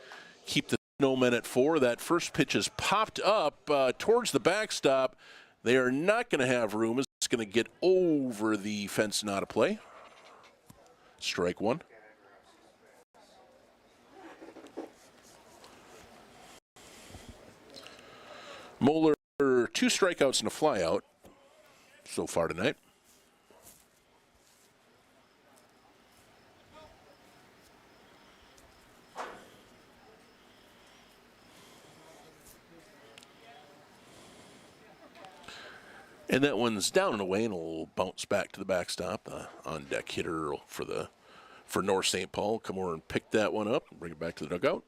S2: keep the Snowmen at 4. That first pitch is popped up towards the backstop. They are not going to have room. It's going to get over the fence and out of play. Strike 1. Moeller, 2 strikeouts and a flyout so far tonight. And that one's down and away, and will bounce back to the backstop. On deck hitter for North St. Paul come over and pick that one up and bring it back to the dugout.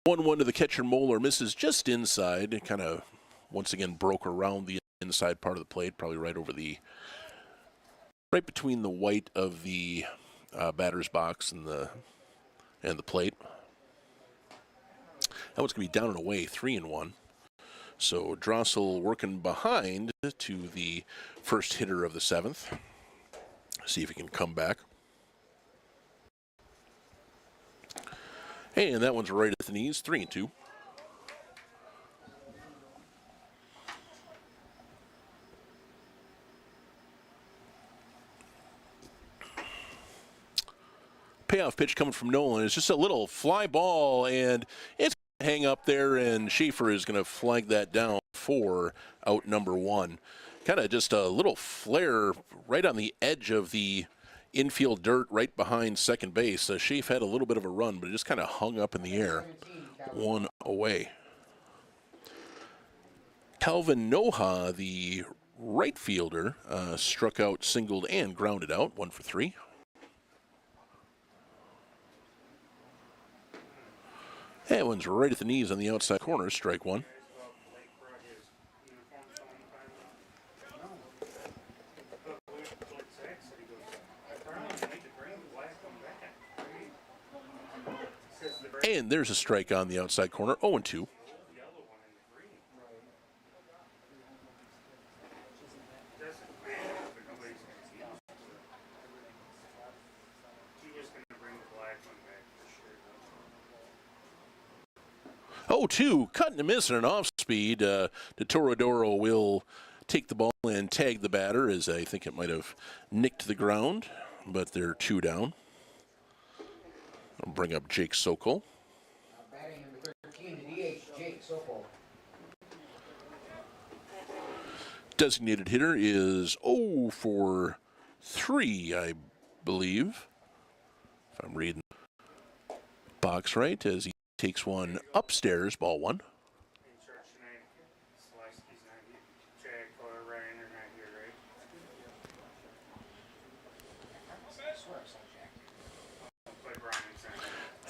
S2: One to the catcher. Moeller misses just inside. It kind of once again broke around the inside part of the plate, probably right between the white of the batter's box and the plate. That one's going to be down and away, 3-1. So Drossel working behind to the first hitter of the 7th. See if he can come back. And that one's right at the knees, 3-2. Payoff pitch coming from Nolan. It's just a little fly ball, and it's going to hang up there, and Schaefer is going to flag that down for out number 1. Kind of just a little flare right on the edge of the infield dirt right behind second base. Schaefer had a little bit of a run, but it just kind of hung up in the air. 1 away. Calvin Noha, the right fielder, struck out, singled, and grounded out. 1 for 3. That one's right at the knees on the outside corner, strike 1. And there's a strike on the outside corner, 0-2. Oh, 2, cutting a miss and an off speed. De Torodoro will take the ball and tag the batter, as I think it might have nicked the ground, but they're 2 down. I'll bring up Jake Sokol.
S1: Batting number 13, the DH, Jake Sokol.
S2: Designated hitter is 0 for 3, I believe, if I'm reading box right, as he takes one upstairs, ball 1.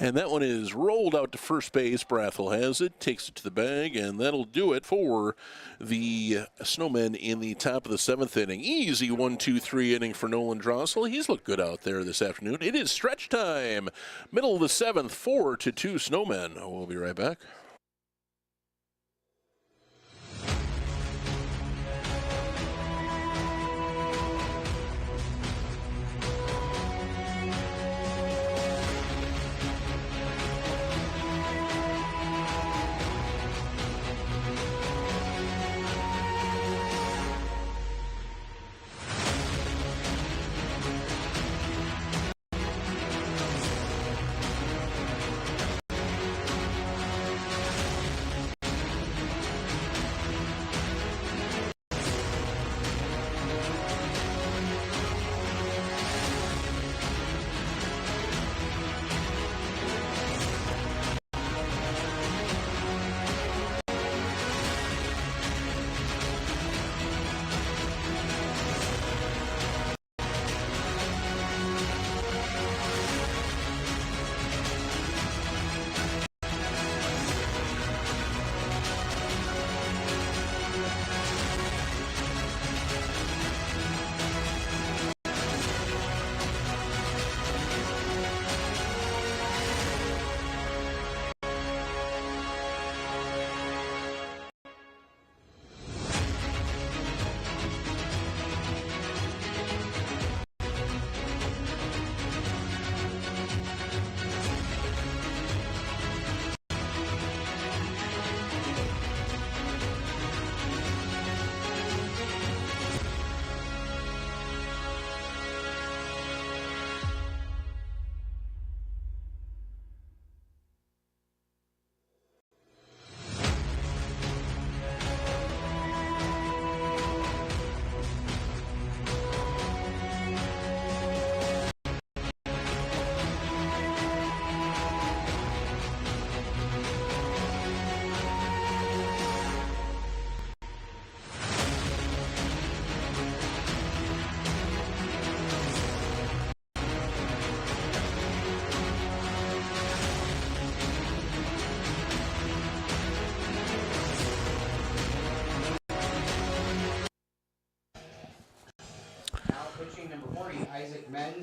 S2: And that one is rolled out to first base. Brathel has it, takes it to the bag, and that'll do it for the Snowmen in the top of the 7th inning. Easy 1-2-3 inning for Nolan Drossel. He's looked good out there this afternoon. It is stretch time. Middle of the 7th, 4-2 Snowmen. We'll be right back.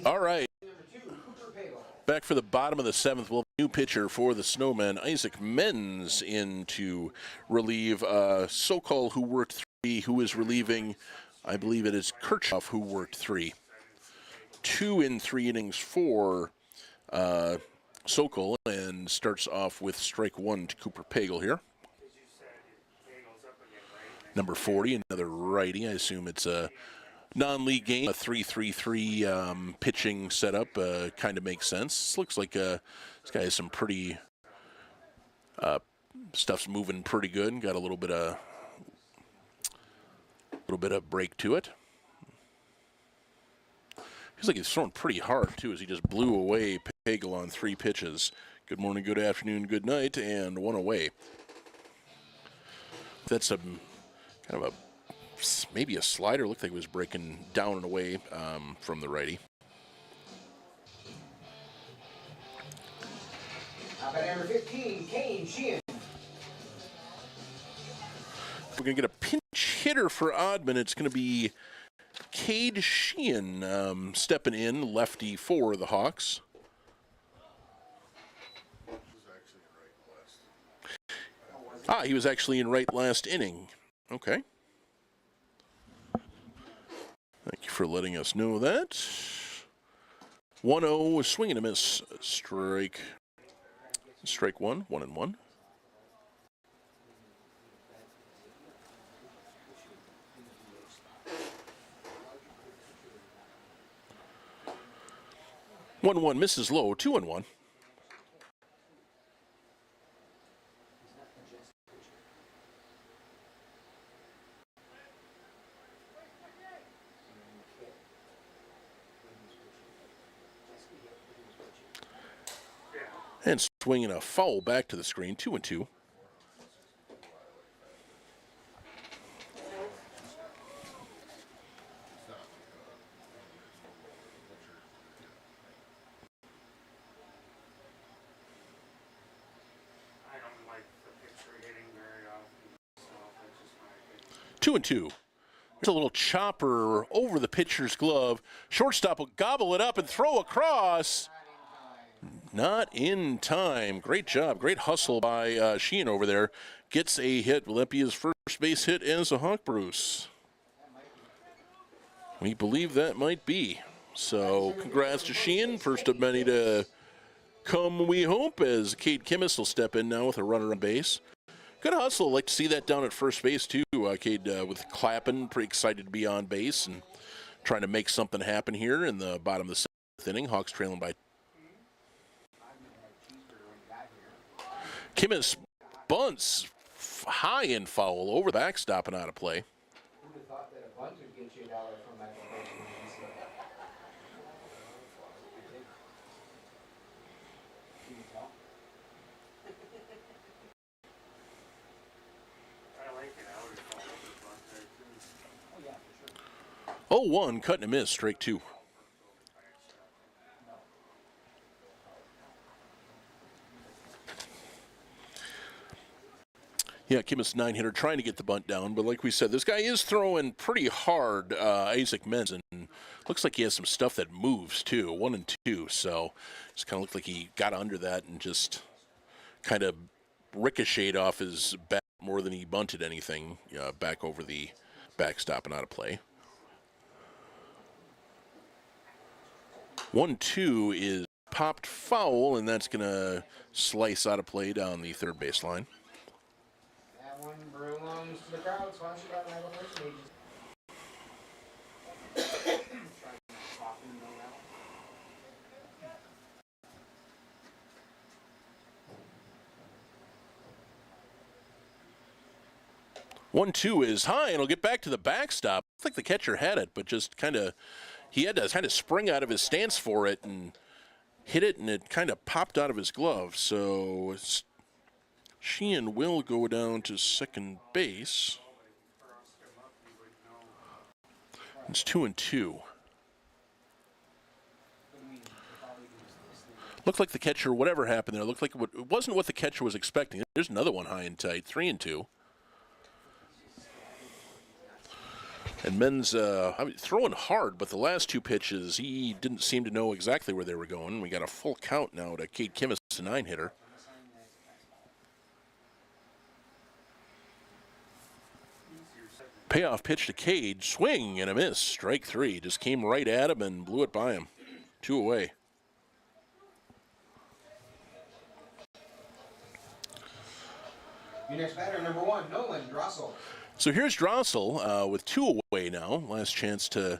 S2: All right. Back for the bottom of the seventh. We'll have a new pitcher for the Snowmen. Isaac Menz in to relieve Sokol, who worked three, who is relieving, I believe it is Kirchhoff, who worked three. 2 in 3 innings for Sokol, and starts off with strike one to Cooper Pagel here. Number 40, another righty. I assume it's a non-league game, a 3-3-3 pitching setup. Kind of makes sense. This looks like this guy has some pretty stuff's moving pretty good. Got a little bit of break to it. Feels like he's thrown pretty hard too, as he just blew away Pagel on 3 pitches. Good morning, good afternoon, good night, and 1 away. That's a kind of maybe a slider. Looked like it was breaking down and away from the righty.
S1: Number 15, Kane Sheehan.
S2: We're going to get a pinch hitter for Oddman. It's going to be Cade Sheehan stepping in, lefty for the Hawks. He was actually in right last inning. Okay. Thank you for letting us know that. 1-0, swing and a miss. Strike one, 1-1. One misses low, 2-1. And swinging a foul back to the screen, 2-2.
S4: I don't like the pitcher hitting very often, so that's just my opinion.
S2: 2-2. There's a little chopper over the pitcher's glove. Shortstop will gobble it up and throw across. Not in time. Great job. Great hustle by Sheehan over there. Gets a hit. Will that be his first base hit as a Hawk, Bruce? We believe that might be. So congrats to Sheehan. First of many to come, we hope, as Cade Kimmis will step in now with a runner on base. Good hustle. Like to see that down at first base, too. Cade with clapping. Pretty excited to be on base and trying to make something happen here in the bottom of the 7th inning. Hawks trailing by. Kimmis bunts high and foul over the backstop and out of play.
S1: Who'd have thought that a bunt would get you $1 from that location?
S4: I like it. I would have called it a bunt there too.
S1: Oh, yeah, for sure.
S2: 0-1, cut and a miss, strike 2. Yeah, Kimmis 9-hitter trying to get the bunt down, but like we said, this guy is throwing pretty hard, Isaac Menz, and looks like he has some stuff that moves too, 1 and 2, so just kind of looked like he got under that and just kind of ricocheted off his bat more than he bunted anything back over the backstop and out of play. 1-2 is popped foul, and that's going to slice out of play down the third base line.
S1: That one belongs to the crowd, sponsored by Medical Nursing Agency.
S2: 1-2 is high, and it'll get back to the backstop. Looks like the catcher had it, but just he had to kind of spring out of his stance for it and hit it, and it kind of popped out of his glove. So Sheehan will go down to second base. It's 2-2. Looked like the catcher, whatever happened there, looked like it wasn't what the catcher was expecting. There's another one high and tight, 3-2. And Men's throwing hard, but the last two pitches, he didn't seem to know exactly where they were going. We got a full count now to Cade Kimmis, a 9-hitter. Payoff pitch to Cade, swing and a miss, strike 3. Just came right at him and blew it by him. 2 away.
S1: Your next batter, number 1, Nolan Drossel.
S2: So here's Drossel with 2 away now. Last chance to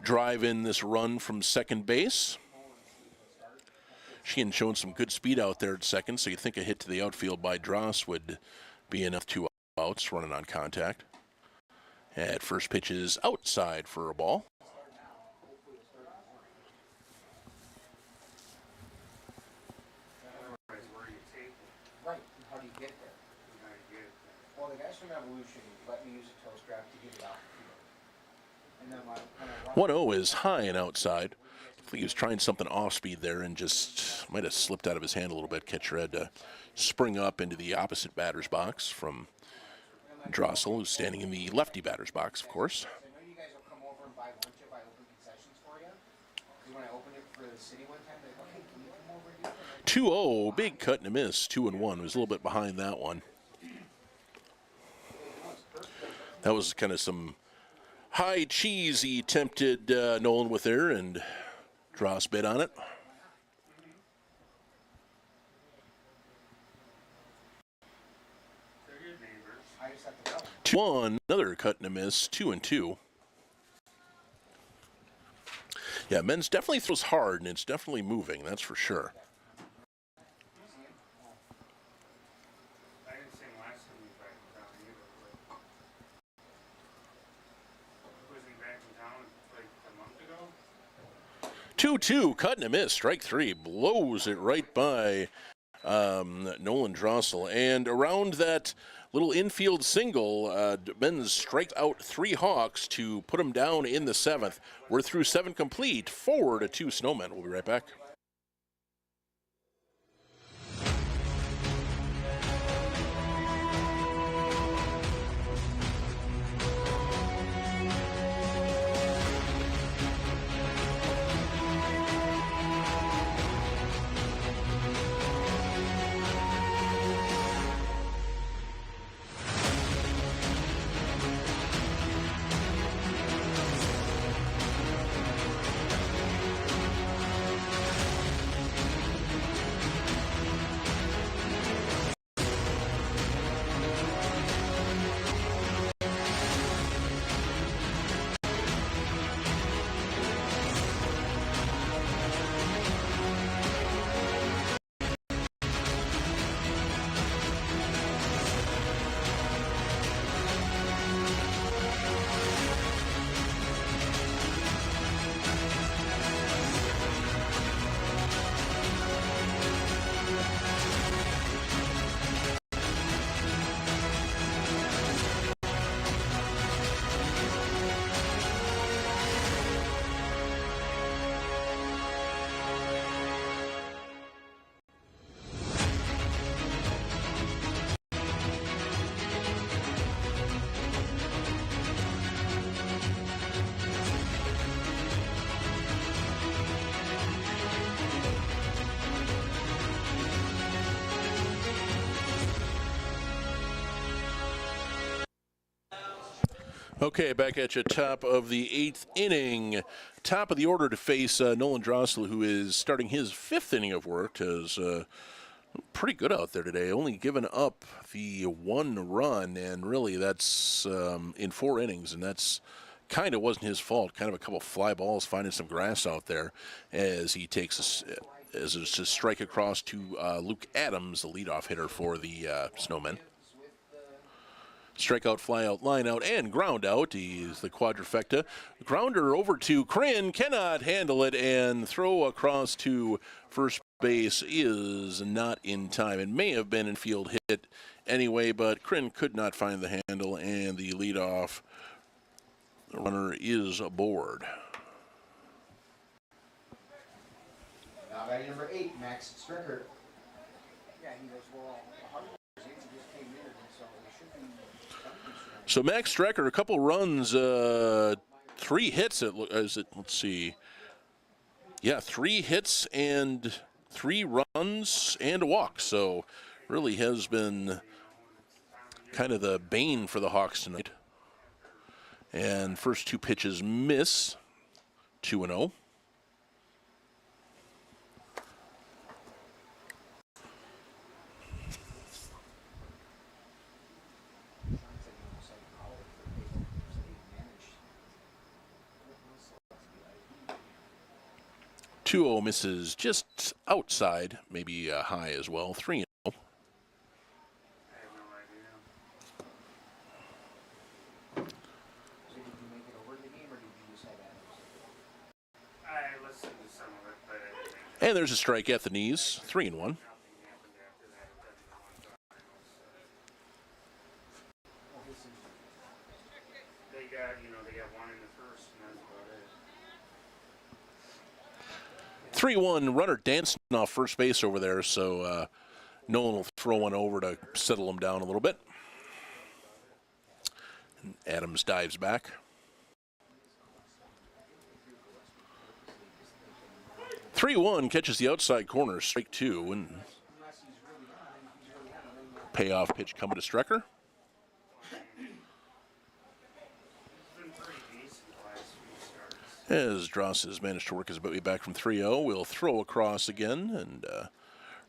S2: drive in this run from second base. Sheehan showing some good speed out there at second, so you'd think a hit to the outfield by Dross would be enough 2 outs, running on contact. At first pitch is outside for a ball.
S1: Right, how do you get there? Well, the guys from Evolution let me use a toe strap to get it off the field. And then when I
S2: 1-0 is high and outside. I think he was trying something off-speed there and just might have slipped out of his hand a little bit. Catcher had to spring up into the opposite batter's box from Drossel, who's standing in the lefty batter's box, of course.
S1: I know you guys will come over and buy lunch if I open concessions for you. Because when I opened it for the city one time, they're like, okay, can you come over and do it?
S2: 2-0, big cut and a miss, 2-1. Was a little bit behind that one. That was kind of some high cheese he tempted Nolan with there, and Dross bid on it.
S1: I just have to go.
S2: 2-1, another cut and a miss, 2-2. Yeah, Men's definitely throws hard, and it's definitely moving, that's for sure.
S4: I didn't see him last time he was back in town either. Was he back in town like a month ago?
S2: 2-2, cut and a miss, strike 3, blows it right by Nolan Drossel. And around that little infield single, Men's striked out 3 Hawks to put them down in the 7th. We're through 7 complete, 4-2 Snowmen. We'll be right back. Okay, back at you, top of the 8th inning. Top of the order to face Nolan Drossel, who is starting his 5th inning of work. Is pretty good out there today, only given up the 1 run, and really that's in 4 innings, and that's kind of wasn't his fault. Kind of a couple fly balls, finding some grass out there as he takes as a strike across to Luke Adams, the leadoff hitter for the Snowmen. Strikeout, fly out, line out, and ground out. He's the quadrifecta. Grounder over to Kryn, cannot handle it, and throw across to first base is not in time. It may have been infield hit anyway, but Kryn could not find the handle, and the leadoff runner is aboard.
S1: Now batting number 8, Max Stricker. Yeah, he goes, well, just came in, so it should be.
S2: So Max Strecker, a couple runs, 3 hits. Let's see. Yeah, 3 hits and 3 runs and a walk. So really has been kind of the bane for the Hawks tonight. And first 2 pitches miss, 2-0. Two-0 misses just outside, maybe high as well. 3-0.
S4: I have no idea.
S1: So did you make it over the game, or did you just have Adams?
S4: I listened to some of it, but I didn't think
S2: And there's a strike at the knees. 3-1.
S4: nothing happened after that. It doesn't know what's on finals. They got 1 in the first, and that's about it.
S2: 3-1, runner dancing off first base over there, so Nolan will throw one over to settle him down a little bit. And Adams dives back. 3-1, catches the outside corner, strike 2, and payoff pitch coming to Strecker. As Dross has managed to work his way back from 3-0, we'll throw across again, and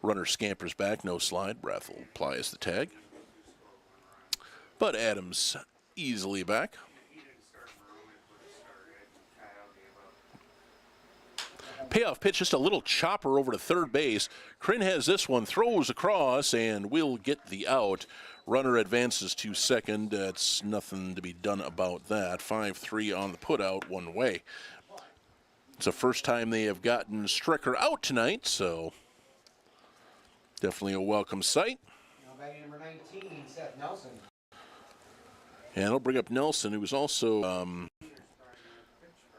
S2: runner scampers back, no slide. Brathel applies the tag. But Adams easily back. Payoff pitch, just a little chopper over to third base. Kryn has this one, throws across, and will get the out. Runner advances to second. It's nothing to be done about that. 5-3 on the putout, one way. It's the first time they have gotten Strecker out tonight, so definitely a welcome sight.
S1: Now batting number 19, Seth Nelson.
S2: And I'll bring up Nelson, who was also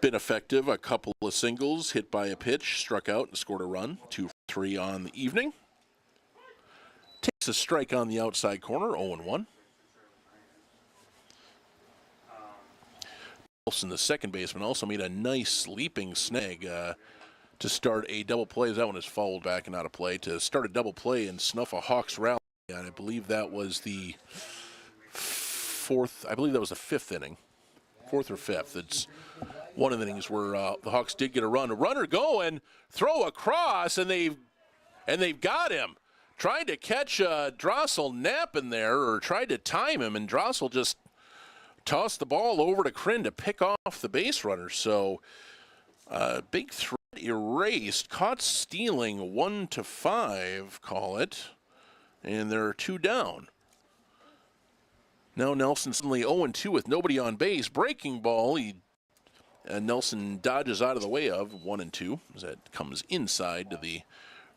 S2: been effective. A couple of singles, hit by a pitch, struck out and scored a run. 2 for 3 on the evening. Takes a strike on the outside corner, 0-1. Nelson, the second baseman, also made a nice leaping snag to start a double play. That one is fouled back and out of play. To start a double play and snuff a Hawks rally. And I believe that was the fourth, I believe that was the 5th inning. 4th or 5th. It's one of the innings where the Hawks did get a run. A runner going, throw across, and they've got him. Tried to catch Drossel napping there, or tried to time him, and Drossel just tossed the ball over to Kryn to pick off the base runner. So big threat erased. Caught stealing, 1-5, call it. And there are 2 down. Now Nelson suddenly 0-2 with nobody on base. Breaking ball, Nelson dodges out of the way of 1-2 as that comes inside to the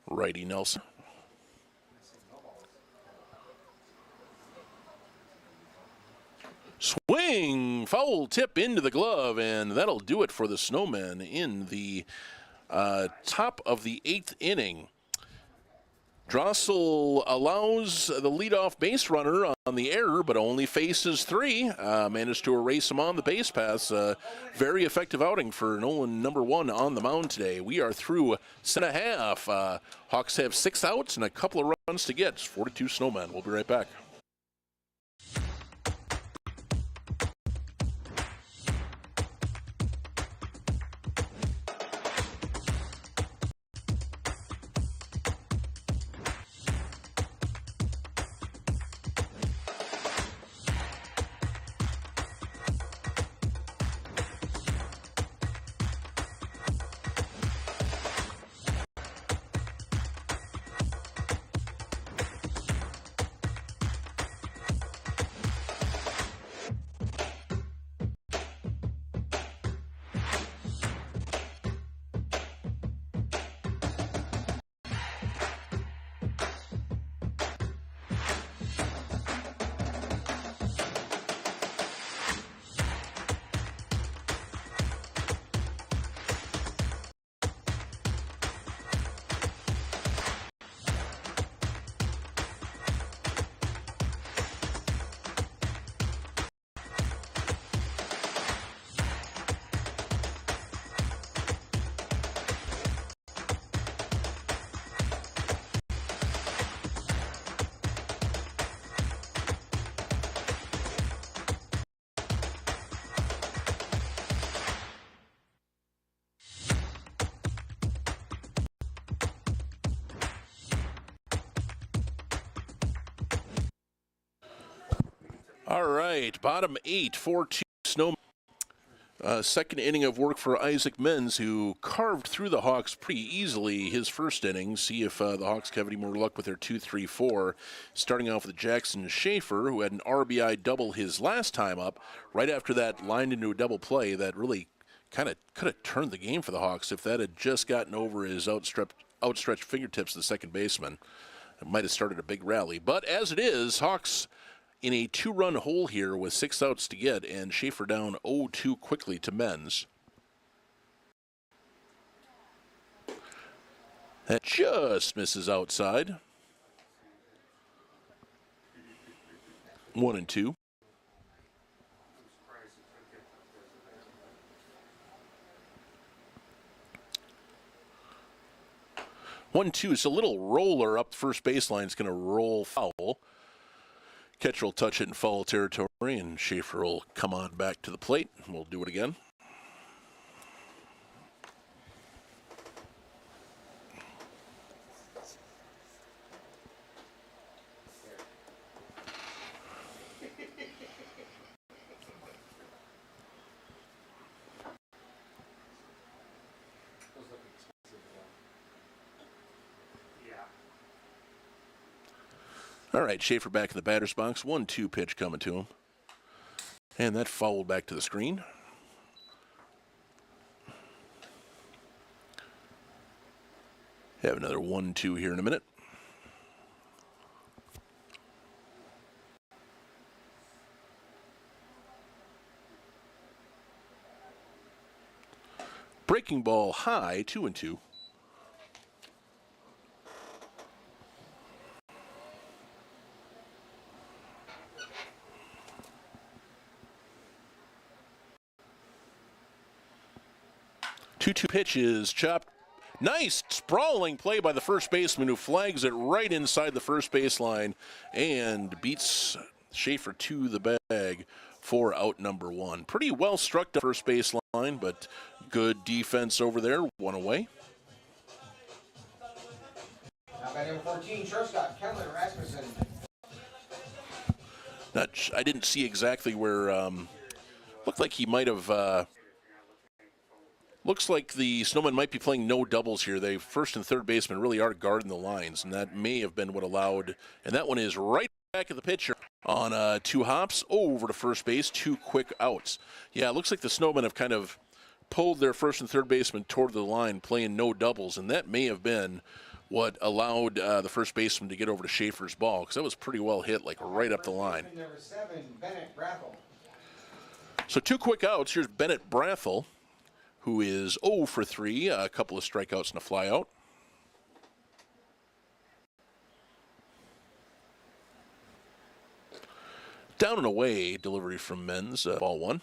S2: righty Nelson. Swing, foul tip into the glove, and that'll do it for the Snowmen in the top of the 8th inning. Drossel allows the leadoff base runner on the error, but only faces 3. Managed to erase him on the base pass. Very effective outing for Nolan, number 1 on the mound today. We are through 6.5. Hawks have 6 outs and a couple of runs to get. 4-2 Snowmen. We'll be right back. All right, bottom 8, 4-2 Snowmen. Second inning of work for Isaac Menz, who carved through the Hawks pretty easily his first inning. See if the Hawks have any more luck with their 2-3-4. Starting off with Jackson Schaefer, who had an RBI double his last time up. Right after that, lined into a double play that really kind of could have turned the game for the Hawks if that had just gotten over his outstretched fingertips to the second baseman. It might have started a big rally. But as it is, Hawks in a 2-run hole here with 6 outs to get, and Schaefer down 0-2 quickly to Menz. That just misses outside. 1-2. 1-2. It's a little roller up the first baseline. It's going to roll foul. Catcher will touch it in foul territory, and Schaefer will come on back to the plate. We'll do it again. All right, Schaefer back in the batter's box. 1-2 pitch coming to him. And that fouled back to the screen. Have another 1-2 here in a minute. Breaking ball high, 2-2. Two pitches, chopped. Nice sprawling play by the first baseman, who flags it right inside the first baseline and beats Schaefer to the bag for out number 1. Pretty well struck the first baseline, but good defense over there. 1 away.
S1: Now by number 14, shortstop, Kellen Rasmussen.
S2: I didn't see exactly where. Looked like he might have. Looks like the Snowmen might be playing no doubles here. They first and third baseman really are guarding the lines, and that may have been what allowed. And that one is right back at the pitcher on 2 hops over to first base, 2 quick outs. Yeah, it looks like the Snowmen have kind of pulled their first and third baseman toward the line, playing no doubles, and that may have been what allowed the first baseman to get over to Schaefer's ball, because that was pretty well hit, like right up the line.
S1: Number 7, Bennett Brathel.
S2: So 2 quick outs. Here's Bennett Brathel, who is 0 for 3, a couple of strikeouts and a flyout. Down and away, delivery from Menz, ball 1.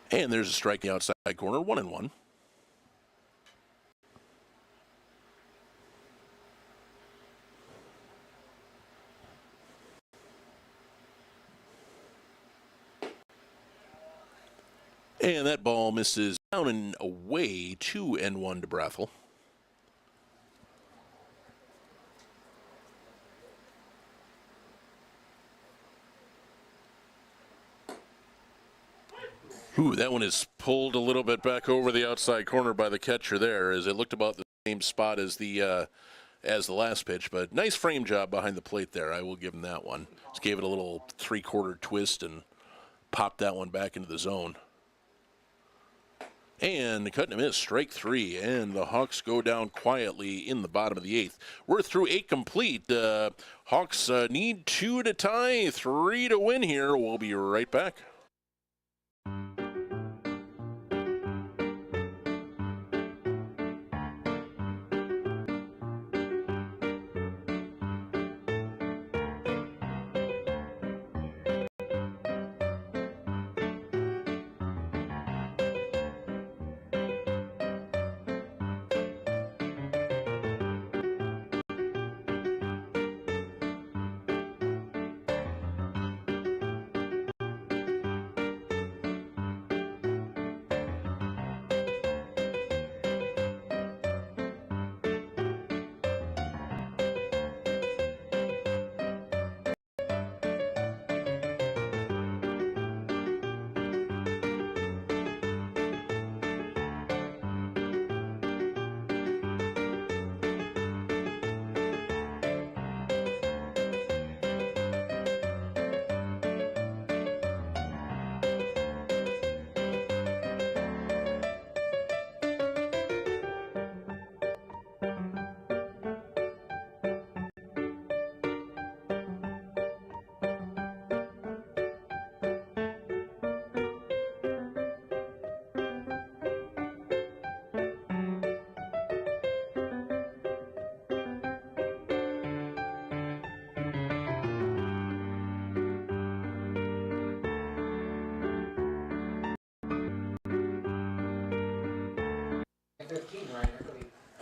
S2: And there's a strike in the outside corner, 1-1. And that ball misses down and away, 2-1 to Brathel. Ooh, that one is pulled a little bit back over the outside corner by the catcher there, as it looked about the same spot as the last pitch, but nice frame job behind the plate there. I will give him that one. Just gave it a little 3/4 twist and popped that one back into the zone. And cutting him is strike 3, and the Hawks go down quietly in the bottom of the 8th. We're through 8 complete. Hawks need 2 to tie, 3 to win here. We'll be right back.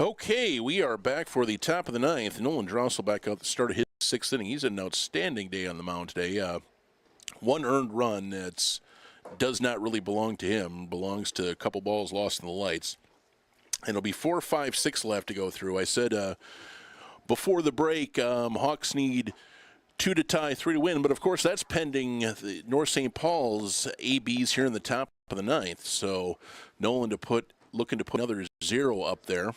S2: Okay, we are back for the top of the ninth. Nolan Drossel back out the start of his sixth inning. He's had an outstanding day on the mound today. One earned run that does not really belong to him, belongs to a couple balls lost in the lights. And it'll be 4, 5, 6 left to go through. I said before the break, Hawks need 2 to tie, 3 to win. But, of course, that's pending the North St. Paul's ABs here in the top of the ninth. So Nolan looking to put another 0 up there.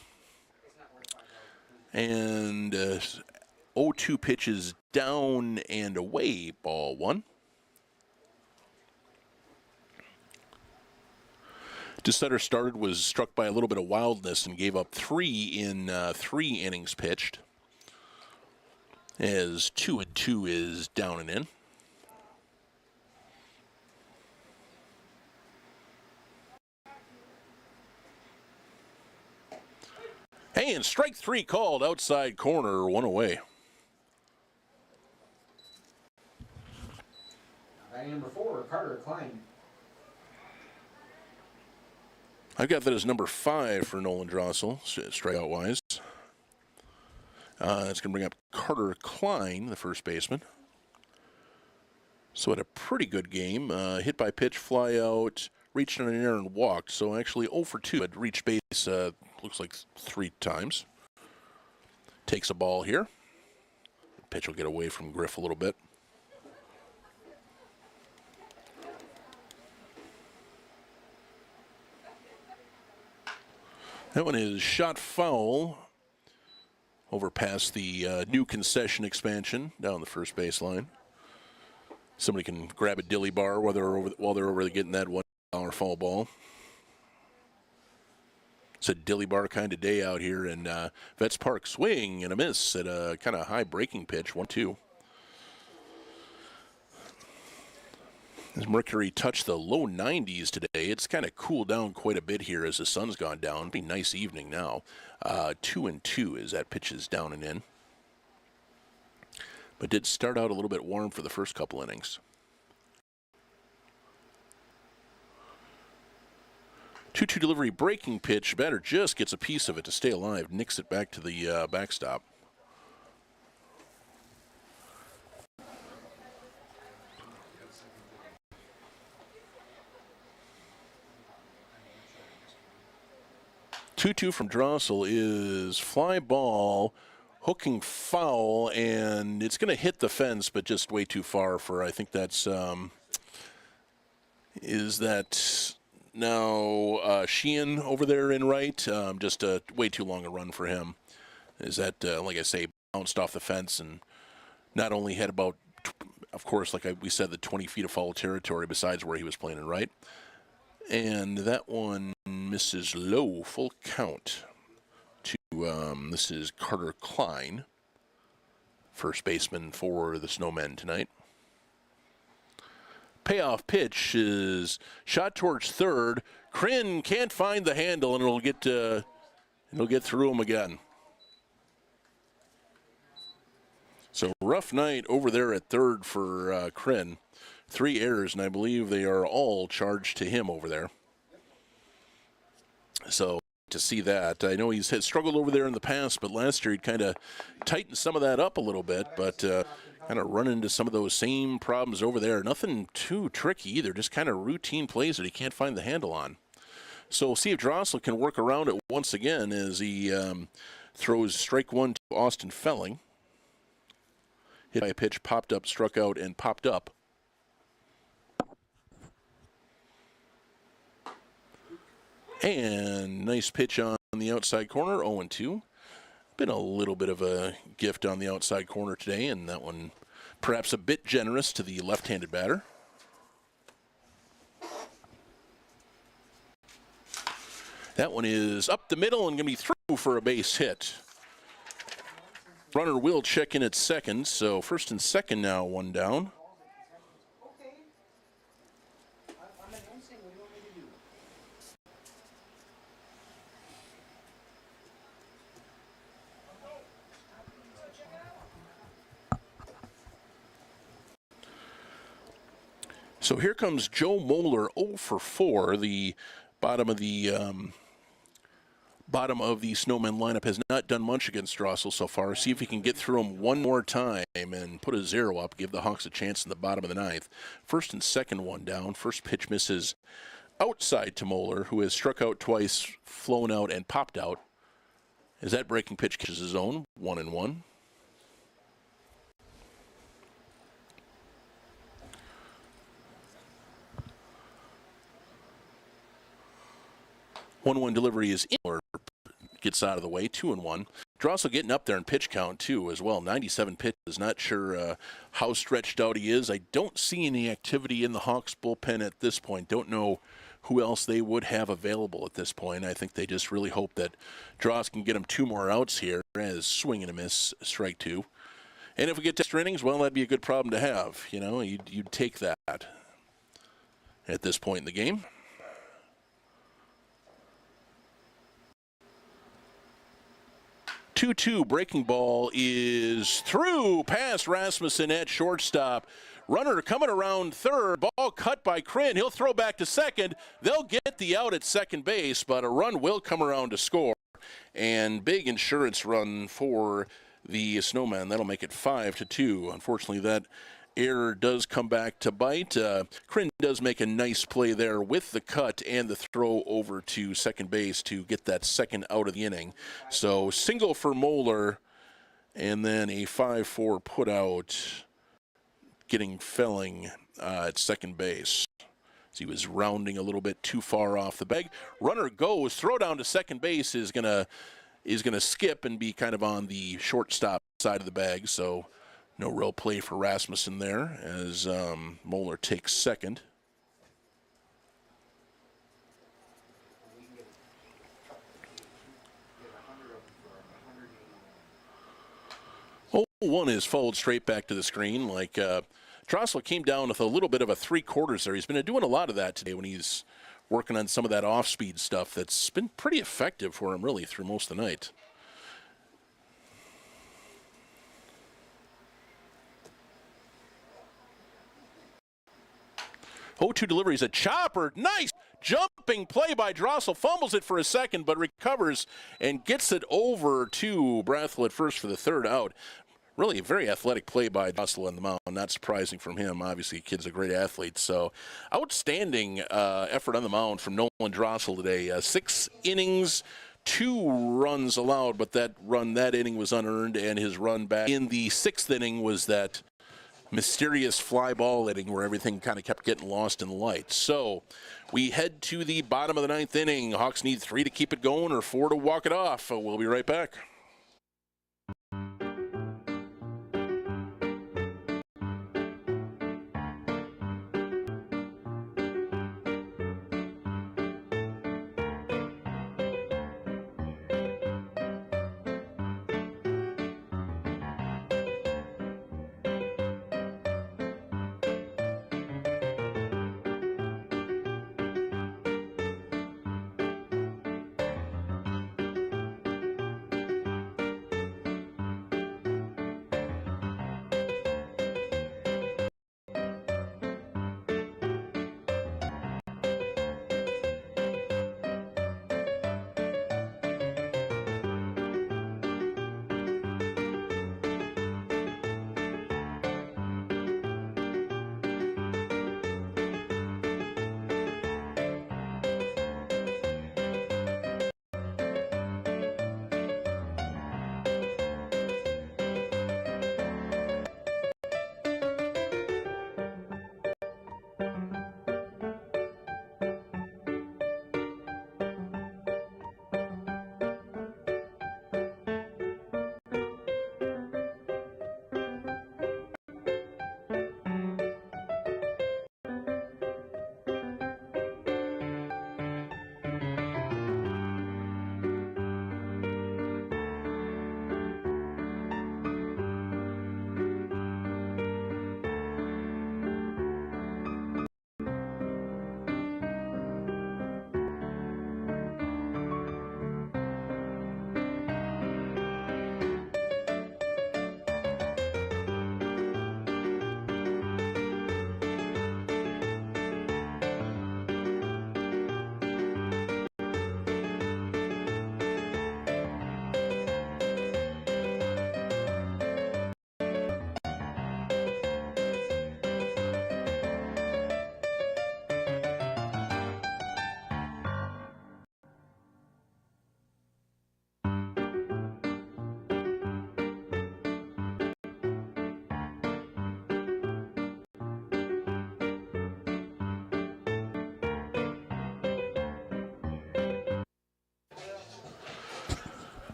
S2: And 0-2 pitches down and away, ball 1. DeSutter started, was struck by a little bit of wildness and gave up 3 in 3 innings pitched. As 2-2 is down and in. Hey, and strike 3 called, outside corner, 1 away.
S1: Batting number 4, Carter Klein.
S2: I've got that as number 5 for Nolan Drossel, strikeout-wise. It's going to bring up Carter Klein, the first baseman. So had a pretty good game. Hit by pitch, fly out, reached on an error and walked. So actually 0 for 2. Had reached base, looks like 3 times. Takes a ball here. Pitch will get away from Griff a little bit. That one is shot foul over past the new concession expansion down the first baseline. Somebody can grab a dilly bar while they're over getting that $1 foul ball. It's a dilly bar kind of day out here in Vets Park. Swing and a miss at a kind of high breaking pitch, 1-2. As Mercury touched the low 90s today, it's kind of cooled down quite a bit here as the sun's gone down. It'll be a nice evening now. 2-2 as that pitch is down and in. But did start out a little bit warm for the first couple innings. 2-2 delivery, breaking pitch. Batter just gets a piece of it to stay alive. Nicks it back to the backstop. Two from Drossel is fly ball, hooking foul, and it's going to hit the fence, but just way too far for, I think that's, is that now Sheehan over there in right? Just way too long a run for him. Is that, like I say, bounced off the fence and not only had about, of course, like we said, the 20 feet of foul territory besides where he was playing in right. And that one misses low, full count to, this is Carter Klein, first baseman for the Snowmen tonight. Payoff pitch is shot towards third. Kryn can't find the handle, and it'll get through him again. So rough night over there at third for Kryn. 3 errors, and I believe they are all charged to him over there. So to see that, I know he's had struggled over there in the past, but last year he'd kind of tightened some of that up a little bit, but kind of run into some of those same problems over there. Nothing too tricky either, just kind of routine plays that he can't find the handle on. So we'll see if Drossel can work around it once again as he throws strike 1 to Austin Felling. Hit by a pitch, popped up, struck out, and popped up. And nice pitch on the outside corner, 0-2. Been a little bit of a gift on the outside corner today, and that one perhaps a bit generous to the left-handed batter. That one is up the middle and going to be through for a base hit. Runner will check in at second, so first and second now, 1 down. So here comes Joe Moeller, 0 for 4, the bottom of the bottom of the Snowmen lineup has not done much against Drossel so far. See if he can get through him one more time and put a 0 up, give the Hawks a chance in the bottom of the ninth. First and second one down. First pitch misses outside to Moeller, who has struck out twice, flown out, and popped out. As that breaking pitch catches his own, 1-1. 1-1 delivery is in, or gets out of the way, 2-1. Drossel getting up there in pitch count, too, as well. 97 pitches. Not sure how stretched out he is. I don't see any activity in the Hawks bullpen at this point. Don't know who else they would have available at this point. I think they just really hope that Dross can get him 2 more outs here as swing and a miss, strike 2. And if we get to extra innings, well, that'd be a good problem to have. You know, you'd take that at this point in the game. 2-2 breaking ball is through past Rasmussen at shortstop. Runner coming around third. Ball cut by Kryn. He'll throw back to second. They'll get the out at second base, but a run will come around to score. And big insurance run for the Snowmen. That'll make it 5-2. Unfortunately, that error does come back to bite. Kryn does make a nice play there with the cut and the throw over to second base to get that second out of the inning. So single for Moeller, and then a 5-4 put out, getting Felling at second base. As he was rounding a little bit too far off the bag. Runner goes, throw down to second base is gonna skip and be kind of on the shortstop side of the bag. So no real play for Rasmussen there as Moeller takes second. Oh, one is followed straight back to the screen. Like Drossel came down with a little bit of a 3/4 there. He's been doing a lot of that today when he's working on some of that off-speed stuff that's been pretty effective for him really through most of the night. 0-2 delivery is a chopper. Nice jumping play by Drossel. Fumbles it for a second, but recovers and gets it over to Brathel at first for the third out. Really a very athletic play by Drossel on the mound. Not surprising from him. Obviously, the kid's a great athlete. So outstanding effort on the mound from Nolan Drossel today. 6 innings, 2 runs allowed, but that inning was unearned, and his run back in the 6th inning was that mysterious fly ball inning where everything kind of kept getting lost in the light. So we head to the bottom of the 9th inning. Hawks need 3 to keep it going or 4 to walk it off. We'll be right back.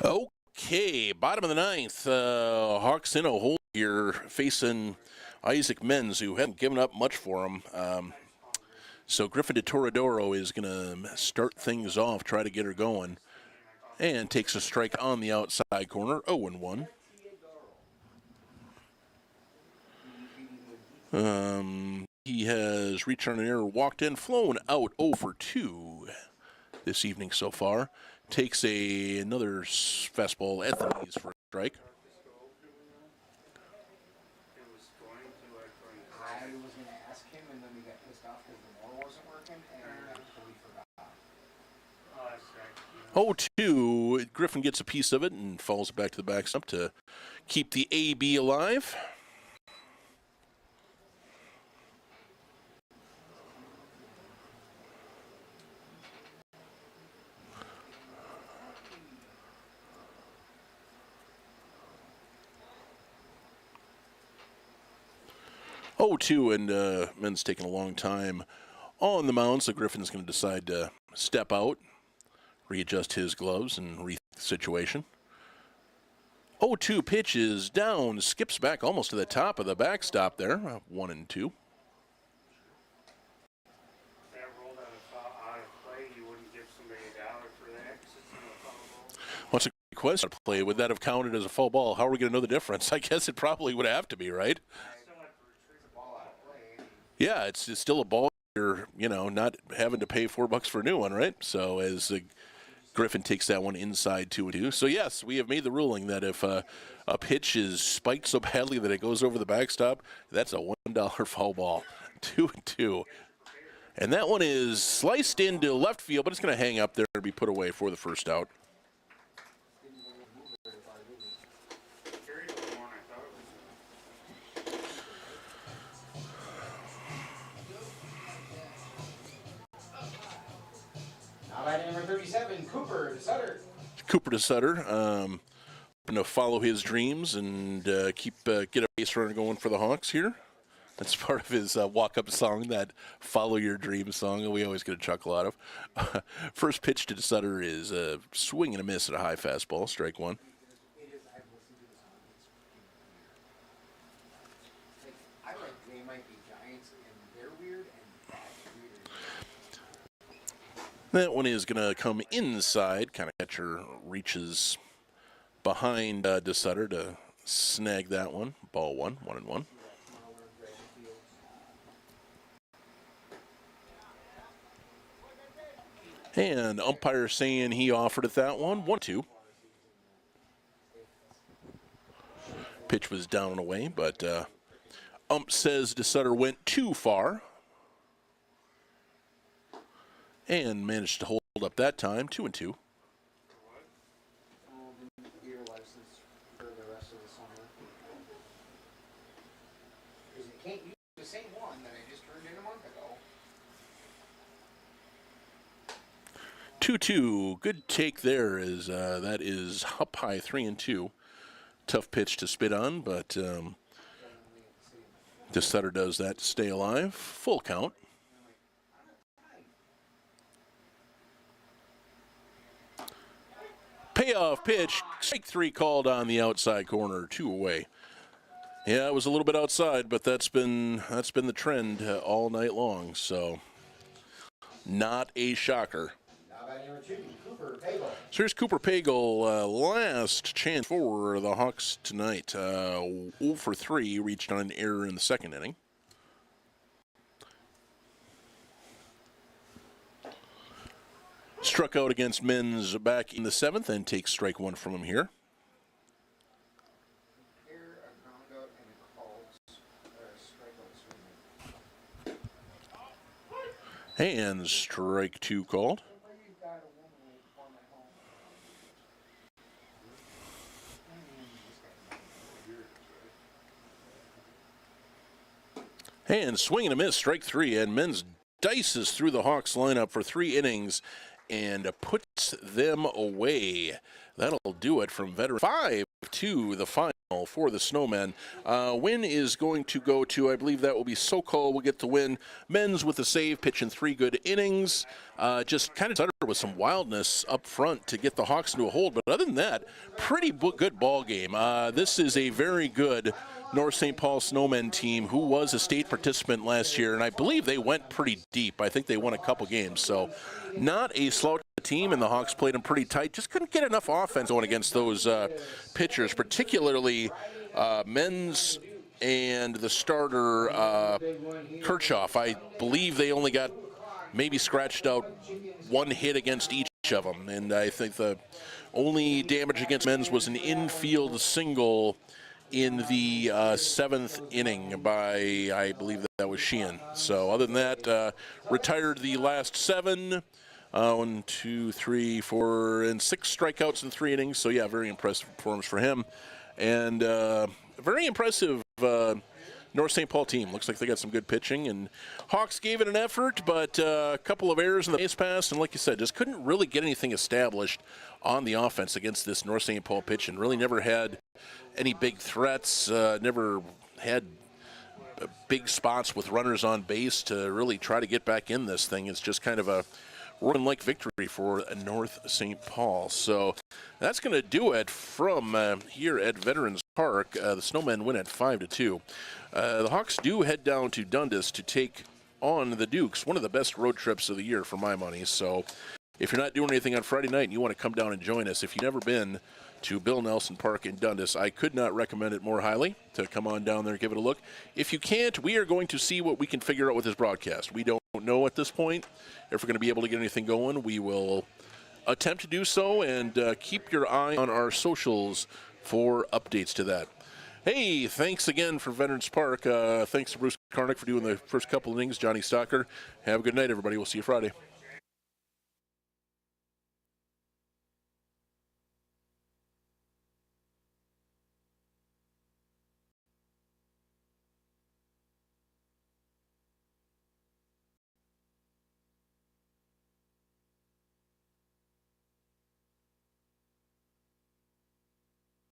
S2: Okay, bottom of the ninth. Hawks in a hole here facing Isaac Menz, who hadn't given up much for him. So Griffin de Toradoro is going to start things off, try to get her going, and takes a strike on the outside corner, 0-1. He has reached on an error, walked in, flown out 0-2 this evening so far. Takes another fastball at the knees for a strike.
S1: I was going to ask him, and then we got pissed off because the mower wasn't working, and we forgot.
S2: 0-2. Griffin gets a piece of it and falls back to the backstop to keep the AB alive. Oh, 2, and Men's taking a long time on the mound, so Griffin's going to decide to step out, readjust his gloves, and rethink the situation. 0-2 pitch is down, skips back almost to the top of the backstop there, 1-2.
S4: That rolled out of play, you wouldn't give somebody $1 for that because it's in a foul ball.
S2: What's a great question to play? Would that have counted as a foul ball? How are we going to know the difference? I guess it probably would have to be, right? Yeah, it's still a ball. You're, not having to pay $4 for a new one, right? So as Griffin takes that one inside 2-2. So yes, we have made the ruling that if a pitch is spiked so badly that it goes over the backstop, that's a $1 foul ball. 2-2. And that one is sliced into left field, but it's going to hang up there and be put away for the first out.
S1: Number 37, Cooper to Sutter.
S2: Cooper to Sutter, going to follow his dreams and get a base runner going for the Hawks here. That's part of his walk-up song, that "Follow Your Dreams" song that we always get a chuckle out of. First pitch to Sutter is a swing and a miss at a high fastball, strike one.
S1: I like They Might Be Giants, and they're weird, and that's weird.
S2: That one is going to come inside. Kind of catcher reaches behind DeSutter to snag that one. Ball 1-1. And umpire saying he offered it that one. 1-2. Pitch was down and away, but ump says DeSutter went too far. And managed to hold up that time, 2-2.
S1: Beer license for the rest of the summer. Because you can't use the same one that I just turned in a month ago.
S2: 2-2. Good take there. That is up high, 3-2. Tough pitch to spit on, but DeSutter does that to stay alive. Full count. Payoff pitch, strike 3 called on the outside corner, 2 away. Yeah, it was a little bit outside, but that's been the trend all night long. So, not a shocker. So here's Cooper Pagel, last chance for the Hawks tonight. 0-for-3, reached on an error in the second inning. Struck out against Menz back in the 7th and takes strike 1 from him here. And strike 2 called. And swing and a miss, strike 3, and Menz dices through the Hawks lineup for 3 innings and puts them away. That'll do it from veteran 5 to the final. for the Snowmen. Win is going to go to, I believe that will be Sokol will get the win. Men's with the save, pitching 3 good innings. Just kind of started with some wildness up front to get the Hawks into a hold. But other than that, pretty good ball game. This is a very good North St. Paul Snowmen team who was a state participant last year, and I believe they went pretty deep. I think they won a couple games. So not a slouch team, and the Hawks played them pretty tight. Just couldn't get enough offense going against those pitchers, particularly Men's and the starter Kirchhoff. I believe they only got maybe scratched out 1 hit against each of them, and I think the only damage against Men's was an infield single in the 7th inning by, I believe that was Sheehan. So other than that, retired the last 7. 1, 2, 3, 4, and 6 strikeouts in 3 innings. So yeah, very impressive performance for him, and very impressive North St. Paul team. Looks like they got some good pitching, and Hawks gave it an effort, but a couple of errors in the base pass, and like you said, just couldn't really get anything established on the offense against this North St. Paul pitch, and really never had any big threats, never had big spots with runners on base to really try to get back in this thing. It's just kind of a run-like victory for North St. Paul. So that's going to do it from here at Veterans Park. The Snowmen win at 5-2. The Hawks do head down to Dundas to take on the Dukes, one of the best road trips of the year for my money. So if you're not doing anything on Friday night and you want to come down and join us, if you've never been to Bill Nelson Park in Dundas, I could not recommend it more highly to come on down there and give it a look. If you can't, we are going to see what we can figure out with this broadcast. We don't know at this point if we're going to be able to get anything going. We will attempt to do so, and keep your eye on our socials for updates to that. Hey, thanks again for Veterans Park. Thanks to Bruce Karnick for doing the first couple innings. Johnny Stocker. Have a good night, everybody. We'll see you Friday.